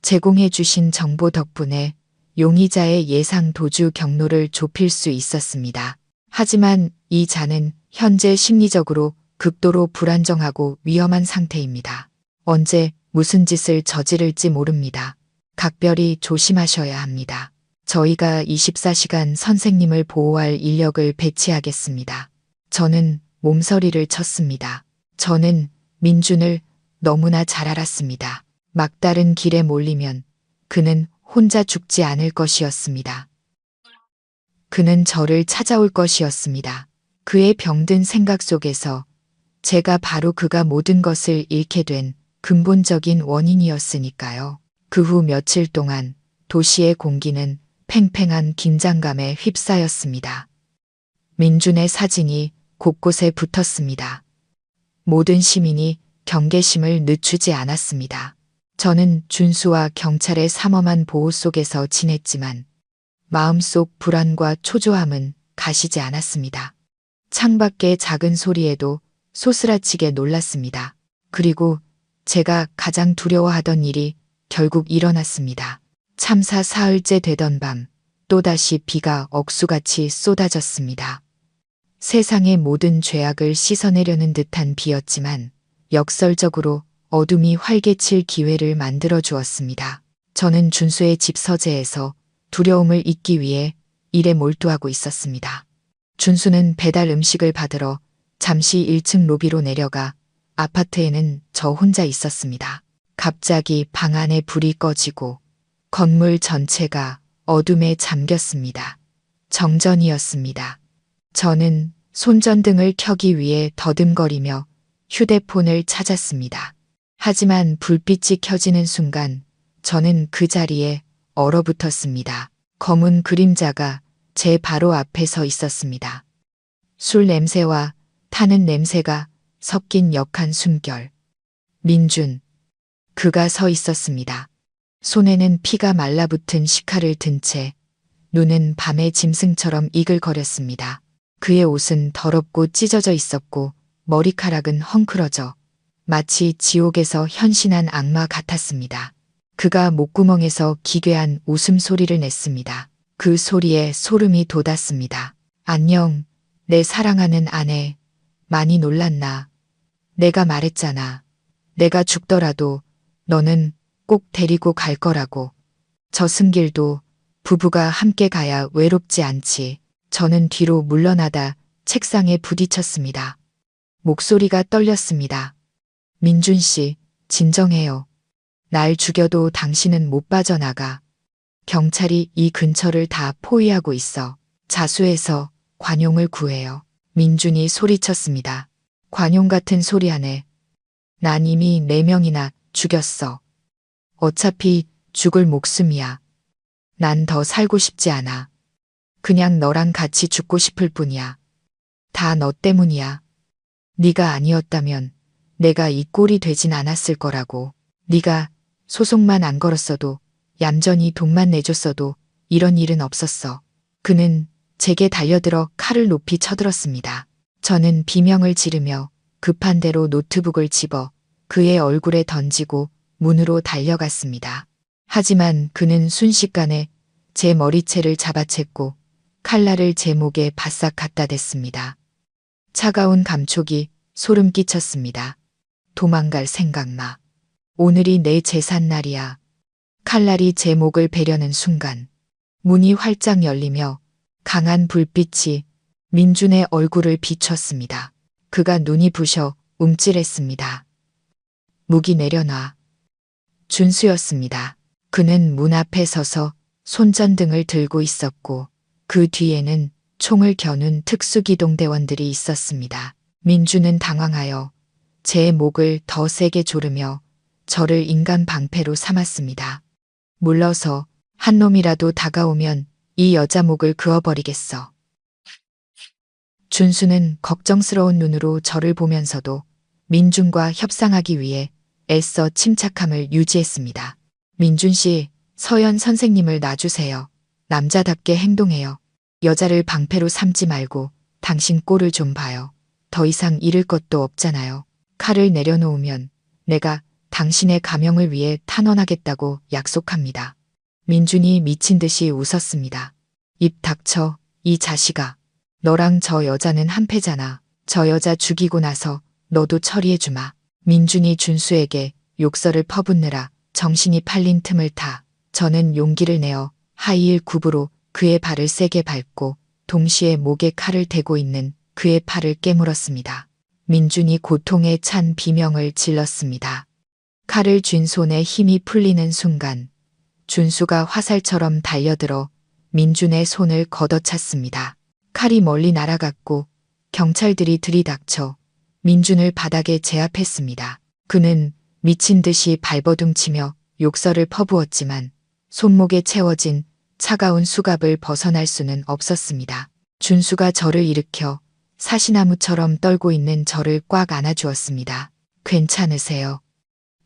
제공해 주신 정보 덕분에 용의자의 예상 도주 경로를 좁힐 수 있었습니다. 하지만 이 자는 현재 심리적으로 극도로 불안정하고 위험한 상태입니다. 언제 무슨 짓을 저지를지 모릅니다. 각별히 조심하셔야 합니다. 저희가 24시간 선생님을 보호할 인력을 배치하겠습니다. 저는 몸서리를 쳤습니다. 저는 민준을 너무나 잘 알았습니다. 막다른 길에 몰리면 그는 혼자 죽지 않을 것이었습니다. 그는 저를 찾아올 것이었습니다. 그의 병든 생각 속에서 제가 바로 그가 모든 것을 잃게 된 근본적인 원인이었으니까요. 그 후 며칠 동안 도시의 공기는 팽팽한 긴장감에 휩싸였습니다. 민준의 사진이 곳곳에 붙었습니다. 모든 시민이 경계심을 늦추지 않았습니다. 저는 준수와 경찰의 삼엄한 보호 속에서 지냈지만 마음속 불안과 초조함은 가시지 않았습니다. 창밖의 작은 소리에도 소스라치게 놀랐습니다. 그리고 제가 가장 두려워하던 일이 결국 일어났습니다. 참사 사흘째 되던 밤, 또다시 비가 억수같이 쏟아졌습니다. 세상의 모든 죄악을 씻어내려는 듯한 비였지만 역설적으로 어둠이 활개칠 기회를 만들어 주었습니다. 저는 준수의 집 서재에서 두려움을 잊기 위해 일에 몰두하고 있었습니다. 준수는 배달 음식을 받으러 잠시 1층 로비로 내려가 아파트에는 저 혼자 있었습니다. 갑자기 방 안에 불이 꺼지고 건물 전체가 어둠에 잠겼습니다. 정전이었습니다. 저는 손전등을 켜기 위해 더듬거리며 휴대폰을 찾았습니다. 하지만 불빛이 켜지는 순간 저는 그 자리에 얼어붙었습니다. 검은 그림자가 제 바로 앞에 서 있었습니다. 술 냄새와 타는 냄새가 섞인 역한 숨결. 민준. 그가 서 있었습니다. 손에는 피가 말라붙은 식칼을 든 채 눈은 밤의 짐승처럼 이글거렸습니다. 그의 옷은 더럽고 찢어져 있었고 머리카락은 헝클어져 마치 지옥에서 현신한 악마 같았습니다. 그가 목구멍에서 기괴한 웃음소리를 냈습니다. 그 소리에 소름이 돋았습니다. 안녕, 내 사랑하는 아내. 많이 놀랐나? 내가 말했잖아. 내가 죽더라도 너는 꼭 데리고 갈 거라고. 저승길도 부부가 함께 가야 외롭지 않지. 저는 뒤로 물러나다 책상에 부딪혔습니다. 목소리가 떨렸습니다. 민준 씨, 진정해요. 날 죽여도 당신은 못 빠져나가. 경찰이 이 근처를 다 포위하고 있어. 자수해서 관용을 구해요. 민준이 소리쳤습니다. 관용 같은 소리 하네. 난 이미 4명이나 죽였어. 어차피 죽을 목숨이야. 난 더 살고 싶지 않아. 그냥 너랑 같이 죽고 싶을 뿐이야. 다 너 때문이야. 네가 아니었다면 내가 이 꼴이 되진 않았을 거라고. 네가 소송만 안 걸었어도 얌전히 돈만 내줬어도 이런 일은 없었어. 그는 제게 달려들어 칼을 높이 쳐들었습니다. 저는 비명을 지르며 급한 대로 노트북을 집어 그의 얼굴에 던지고 문으로 달려갔습니다. 하지만 그는 순식간에 제 머리채를 잡아챘고 칼날을 제 목에 바싹 갖다 댔습니다. 차가운 감촉이 소름 끼쳤습니다. 도망갈 생각 마. 오늘이 내 제삿날이야. 칼날이 제 목을 베려는 순간 문이 활짝 열리며 강한 불빛이 민준의 얼굴을 비췄습니다. 그가 눈이 부셔 움찔했습니다. 무기 내려놔. 준수였습니다. 그는 문 앞에 서서 손전등을 들고 있었고 그 뒤에는 총을 겨눈 특수기동대원들이 있었습니다. 민준은 당황하여 제 목을 더 세게 조르며 저를 인간 방패로 삼았습니다. 물러서 한 놈이라도 다가오면 이 여자 목을 그어버리겠어. 준수는 걱정스러운 눈으로 저를 보면서도 민준과 협상하기 위해 애써 침착함을 유지했습니다. 민준 씨, 서연 선생님을 놔주세요. 남자답게 행동해요. 여자를 방패로 삼지 말고 당신 꼴을 좀 봐요. 더 이상 잃을 것도 없잖아요. 칼을 내려놓으면 내가 당신의 가명을 위해 탄원하겠다고 약속합니다. 민준이 미친 듯이 웃었습니다. 입 닥쳐, 이 자식아. 너랑 저 여자는 한패잖아. 저 여자 죽이고 나서 너도 처리해주마. 민준이 준수에게 욕설을 퍼붓느라 정신이 팔린 틈을 타 저는 용기를 내어 하이힐 굽으로 그의 발을 세게 밟고 동시에 목에 칼을 대고 있는 그의 팔을 깨물었습니다. 민준이 고통에 찬 비명을 질렀습니다. 칼을 쥔 손에 힘이 풀리는 순간 준수가 화살처럼 달려들어 민준의 손을 걷어찼습니다. 칼이 멀리 날아갔고 경찰들이 들이닥쳐 민준을 바닥에 제압했습니다. 그는 미친 듯이 발버둥치며 욕설을 퍼부었지만 손목에 채워진 차가운 수갑을 벗어날 수는 없었습니다. 준수가 저를 일으켜 사시나무처럼 떨고 있는 저를 꽉 안아주었습니다. 괜찮으세요?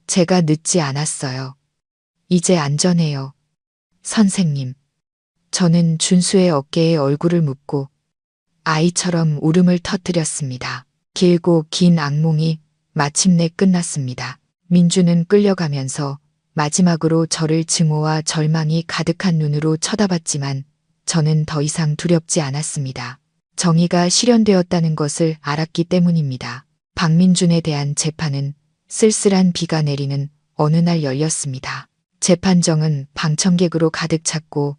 제가 늦지 않았어요. 이제 안전해요. 선생님. 저는 준수의 어깨에 얼굴을 묻고 아이처럼 울음을 터뜨렸습니다. 길고 긴 악몽이 마침내 끝났습니다. 민준은 끌려가면서 마지막으로 저를 증오와 절망이 가득한 눈으로 쳐다봤지만 저는 더 이상 두렵지 않았습니다. 정의가 실현되었다는 것을 알았기 때문입니다. 박민준에 대한 재판은 쓸쓸한 비가 내리는 어느 날 열렸습니다. 재판정은 방청객으로 가득 찼고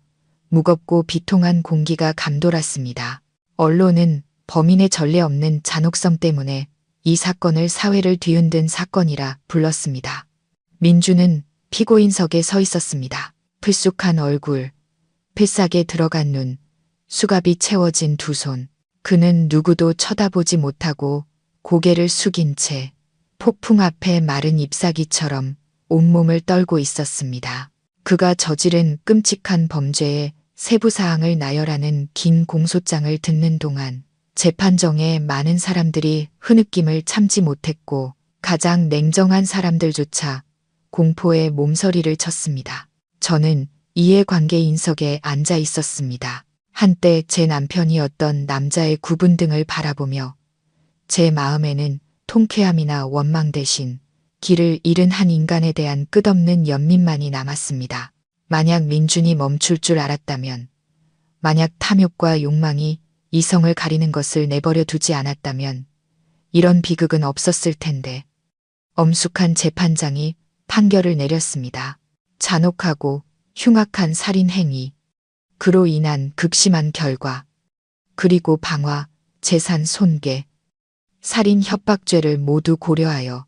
무겁고 비통한 공기가 감돌았습니다. 언론은 범인의 전례 없는 잔혹성 때문에 이 사건을 사회를 뒤흔든 사건이라 불렀습니다. 민준은 피고인석에 서 있었습니다. 풀쑥한 얼굴, 필싸게 들어간 눈, 수갑이 채워진 두 손. 그는 누구도 쳐다보지 못하고 고개를 숙인 채 폭풍 앞에 마른 잎사귀처럼 온몸을 떨고 있었습니다. 그가 저지른 끔찍한 범죄의 세부사항을 나열하는 긴 공소장을 듣는 동안 재판정에 많은 사람들이 흐느낌을 참지 못했고 가장 냉정한 사람들조차 공포에 몸서리를 쳤습니다. 저는 이해관계인석에 앉아 있었습니다. 한때 제 남편이었던 남자의 굽은 등을 바라보며 제 마음에는 통쾌함이나 원망 대신 길을 잃은 한 인간에 대한 끝없는 연민만이 남았습니다. 만약 민준이 멈출 줄 알았다면, 만약 탐욕과 욕망이 이성을 가리는 것을 내버려 두지 않았다면 이런 비극은 없었을 텐데. 엄숙한 재판장이 판결을 내렸습니다. 잔혹하고 흉악한 살인 행위, 그로 인한 극심한 결과, 그리고 방화, 재산 손괴, 살인 협박죄를 모두 고려하여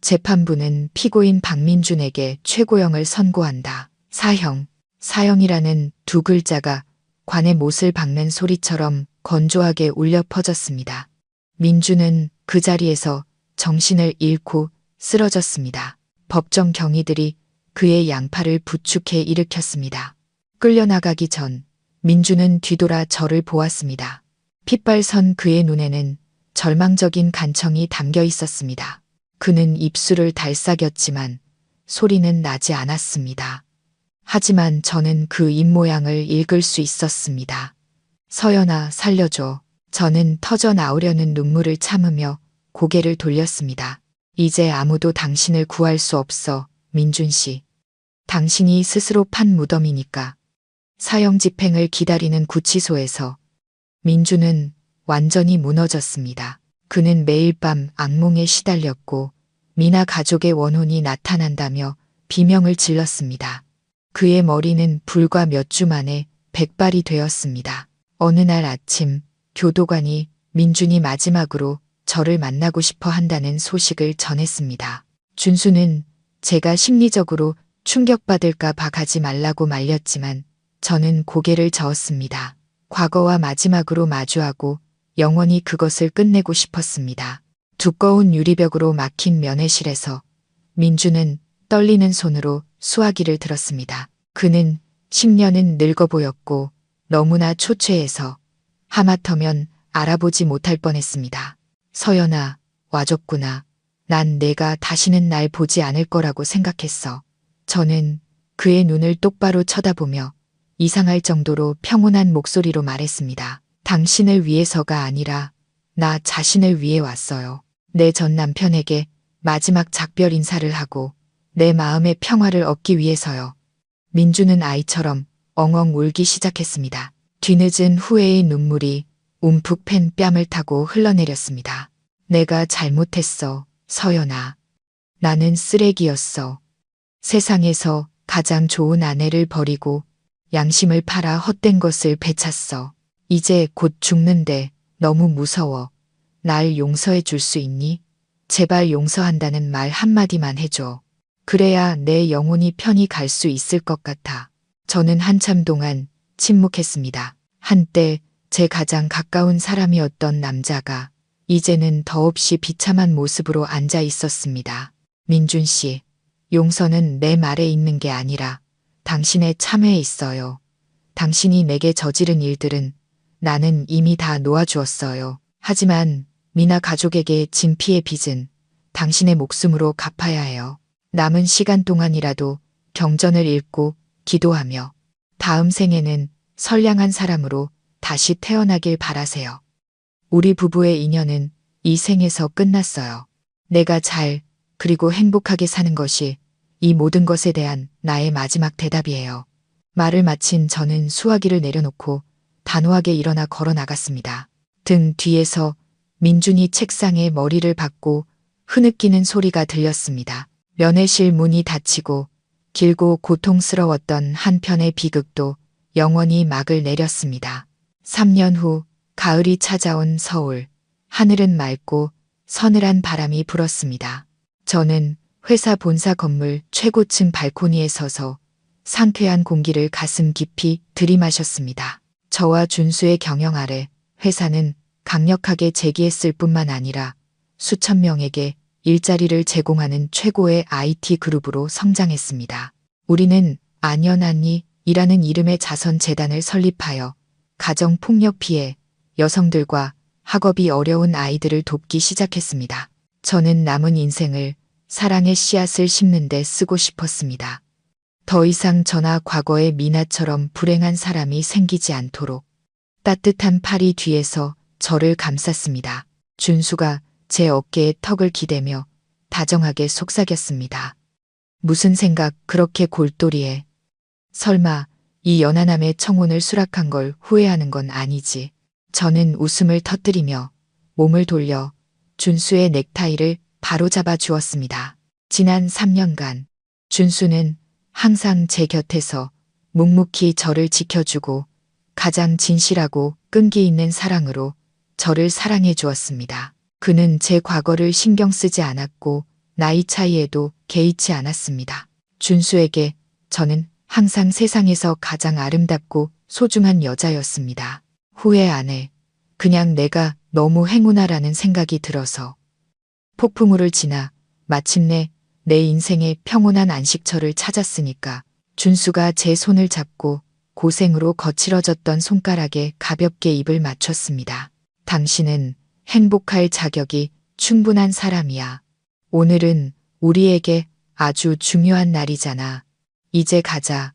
재판부는 피고인 박민준에게 최고형을 선고한다. 사형, 사형이라는 두 글자가 관의 못을 박는 소리처럼 건조하게 울려 퍼졌습니다. 민준은 그 자리에서 정신을 잃고 쓰러졌습니다. 법정 경위들이 그의 양팔을 부축해 일으켰습니다. 끌려나가기 전 민준은 뒤돌아 저를 보았습니다. 핏발선 그의 눈에는 절망적인 간청이 담겨 있었습니다. 그는 입술을 달싹였지만 소리는 나지 않았습니다. 하지만 저는 그 입모양을 읽을 수 있었습니다. 서연아, 살려줘. 저는 터져 나오려는 눈물을 참으며 고개를 돌렸습니다. 이제 아무도 당신을 구할 수 없어, 민준 씨. 당신이 스스로 판 무덤이니까. 사형 집행을 기다리는 구치소에서 민준은 완전히 무너졌습니다. 그는 매일 밤 악몽에 시달렸고 미나 가족의 원혼이 나타난다며 비명을 질렀습니다. 그의 머리는 불과 몇 주 만에 백발이 되었습니다. 어느 날 아침 교도관이 민준이 마지막으로 저를 만나고 싶어 한다는 소식을 전했습니다. 준수는 제가 심리적으로 충격받을까 봐 가지 말라고 말렸지만 저는 고개를 저었습니다. 과거와 마지막으로 마주하고 영원히 그것을 끝내고 싶었습니다. 두꺼운 유리벽으로 막힌 면회실에서 민준은 떨리는 손으로 수화기를 들었습니다. 그는 10년은 늙어 보였고 너무나 초췌해서 하마터면 알아보지 못할 뻔했습니다. 서연아, 와줬구나. 난 내가 다시는 날 보지 않을 거라고 생각했어. 저는 그의 눈을 똑바로 쳐다보며 이상할 정도로 평온한 목소리로 말했습니다. 당신을 위해서가 아니라 나 자신을 위해 왔어요. 내 전 남편에게 마지막 작별 인사를 하고 내 마음의 평화를 얻기 위해서요. 민주는 아이처럼 엉엉 울기 시작했습니다. 뒤늦은 후회의 눈물이 움푹 팬 뺨을 타고 흘러내렸습니다. 내가 잘못했어, 서연아. 나는 쓰레기였어. 세상에서 가장 좋은 아내를 버리고 양심을 팔아 헛된 것을 배찼어. 이제 곧 죽는데 너무 무서워. 날 용서해 줄 수 있니? 제발 용서한다는 말 한마디만 해줘. 그래야 내 영혼이 편히 갈 수 있을 것 같아. 저는 한참 동안 침묵했습니다. 한때 제 가장 가까운 사람이었던 남자가 이제는 더없이 비참한 모습으로 앉아 있었습니다. 민준 씨, 용서는 내 말에 있는 게 아니라 당신의 참회에 있어요. 당신이 내게 저지른 일들은 나는 이미 다 놓아주었어요. 하지만 미나 가족에게 진 피의 빚은 당신의 목숨으로 갚아야 해요. 남은 시간 동안이라도 경전을 읽고 기도하며 다음 생에는 선량한 사람으로 다시 태어나길 바라세요. 우리 부부의 인연은 이 생에서 끝났어요. 내가 잘 그리고 행복하게 사는 것이 이 모든 것에 대한 나의 마지막 대답이에요. 말을 마친 저는 수화기를 내려놓고 단호하게 일어나 걸어 나갔습니다. 등 뒤에서 민준이 책상에 머리를 박고 흐느끼는 소리가 들렸습니다. 면회실 문이 닫히고 길고 고통스러웠던 한편의 비극도 영원히 막을 내렸습니다. 3년 후 가을이 찾아온 서울. 하늘은 맑고 서늘한 바람이 불었습니다. 저는 회사 본사 건물 최고층 발코니에 서서 상쾌한 공기를 가슴 깊이 들이마셨습니다. 저와 준수의 경영 아래 회사는 강력하게 재기했을 뿐만 아니라 수천 명에게 일자리를 제공하는 최고의 IT 그룹으로 성장했습니다. 우리는 안연한이 이라는 이름의 자선재단을 설립하여 가정폭력 피해 여성들과 학업이 어려운 아이들을 돕기 시작했습니다. 저는 남은 인생을 사랑의 씨앗을 심는 데 쓰고 싶었습니다. 더 이상 저나 과거의 미나처럼 불행한 사람이 생기지 않도록 따뜻한 팔이 뒤에서 저를 감쌌습니다. 준수가 제 어깨에 턱을 기대며 다정하게 속삭였습니다. 무슨 생각 그렇게 골똘히해. 설마 이 연하남의 청혼을 수락한 걸 후회하는 건 아니지. 저는 웃음을 터뜨리며 몸을 돌려 준수의 넥타이를 바로잡아 주었습니다. 지난 3년간 준수는 항상 제 곁에서 묵묵히 저를 지켜주고 가장 진실하고 끈기 있는 사랑으로 저를 사랑해 주었습니다. 그는 제 과거를 신경 쓰지 않았고 나이 차이에도 개의치 않았습니다. 준수에게 저는 항상 세상에서 가장 아름답고 소중한 여자였습니다. 후회 안 해. 그냥 내가 너무 행운아라는 생각이 들어서. 폭풍우를 지나 마침내 내 인생의 평온한 안식처를 찾았으니까. 준수가 제 손을 잡고 고생으로 거칠어졌던 손가락에 가볍게 입을 맞췄습니다. 당신은 행복할 자격이 충분한 사람이야. 오늘은 우리에게 아주 중요한 날이잖아. 이제 가자.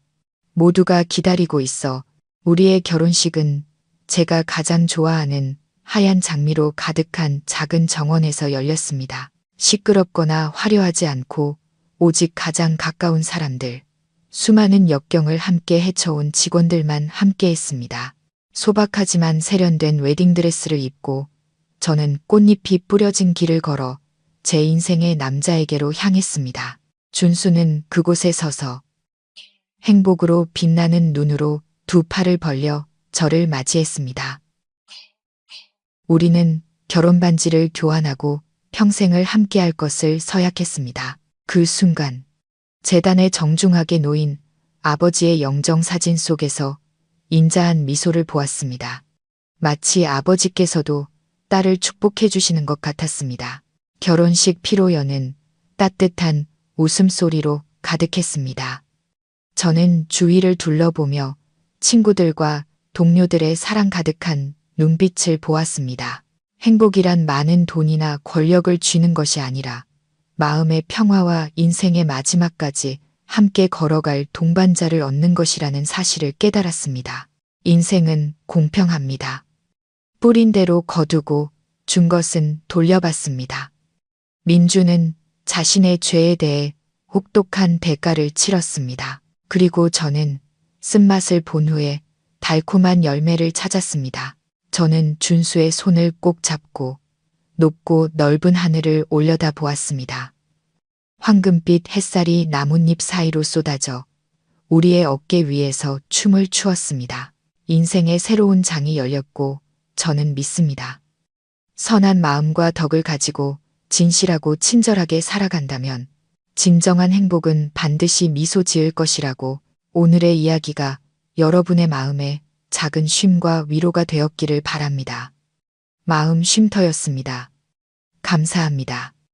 모두가 기다리고 있어. 우리의 결혼식은 제가 가장 좋아하는 하얀 장미로 가득한 작은 정원에서 열렸습니다. 시끄럽거나 화려하지 않고 오직 가장 가까운 사람들, 수많은 역경을 함께 헤쳐온 직원들만 함께 했습니다. 소박하지만 세련된 웨딩드레스를 입고 저는 꽃잎이 뿌려진 길을 걸어 제 인생의 남자에게로 향했습니다. 준수는 그곳에 서서 행복으로 빛나는 눈으로 두 팔을 벌려 저를 맞이했습니다. 우리는 결혼 반지를 교환하고 평생을 함께할 것을 서약했습니다. 그 순간 제단에 정중하게 놓인 아버지의 영정 사진 속에서 인자한 미소를 보았습니다. 마치 아버지께서도 딸을 축복해 주시는 것 같았습니다. 결혼식 피로연은 따뜻한 웃음소리로 가득했습니다. 저는 주위를 둘러보며 친구들과 동료들의 사랑 가득한 눈빛을 보았습니다. 행복이란 많은 돈이나 권력을 쥐는 것이 아니라 마음의 평화와 인생의 마지막까지 함께 걸어갈 동반자를 얻는 것이라는 사실을 깨달았습니다. 인생은 공평합니다. 뿌린 대로 거두고 준 것은 돌려받습니다. 민주는 자신의 죄에 대해 혹독한 대가를 치렀습니다. 그리고 저는 쓴맛을 본 후에 달콤한 열매를 찾았습니다. 저는 준수의 손을 꼭 잡고 높고 넓은 하늘을 올려다 보았습니다. 황금빛 햇살이 나뭇잎 사이로 쏟아져 우리의 어깨 위에서 춤을 추었습니다. 인생의 새로운 장이 열렸고 저는 믿습니다. 선한 마음과 덕을 가지고 진실하고 친절하게 살아간다면 진정한 행복은 반드시 미소 지을 것이라고 오늘의 이야기가 여러분의 마음에 작은 쉼과 위로가 되었기를 바랍니다. 마음 쉼터였습니다. 감사합니다.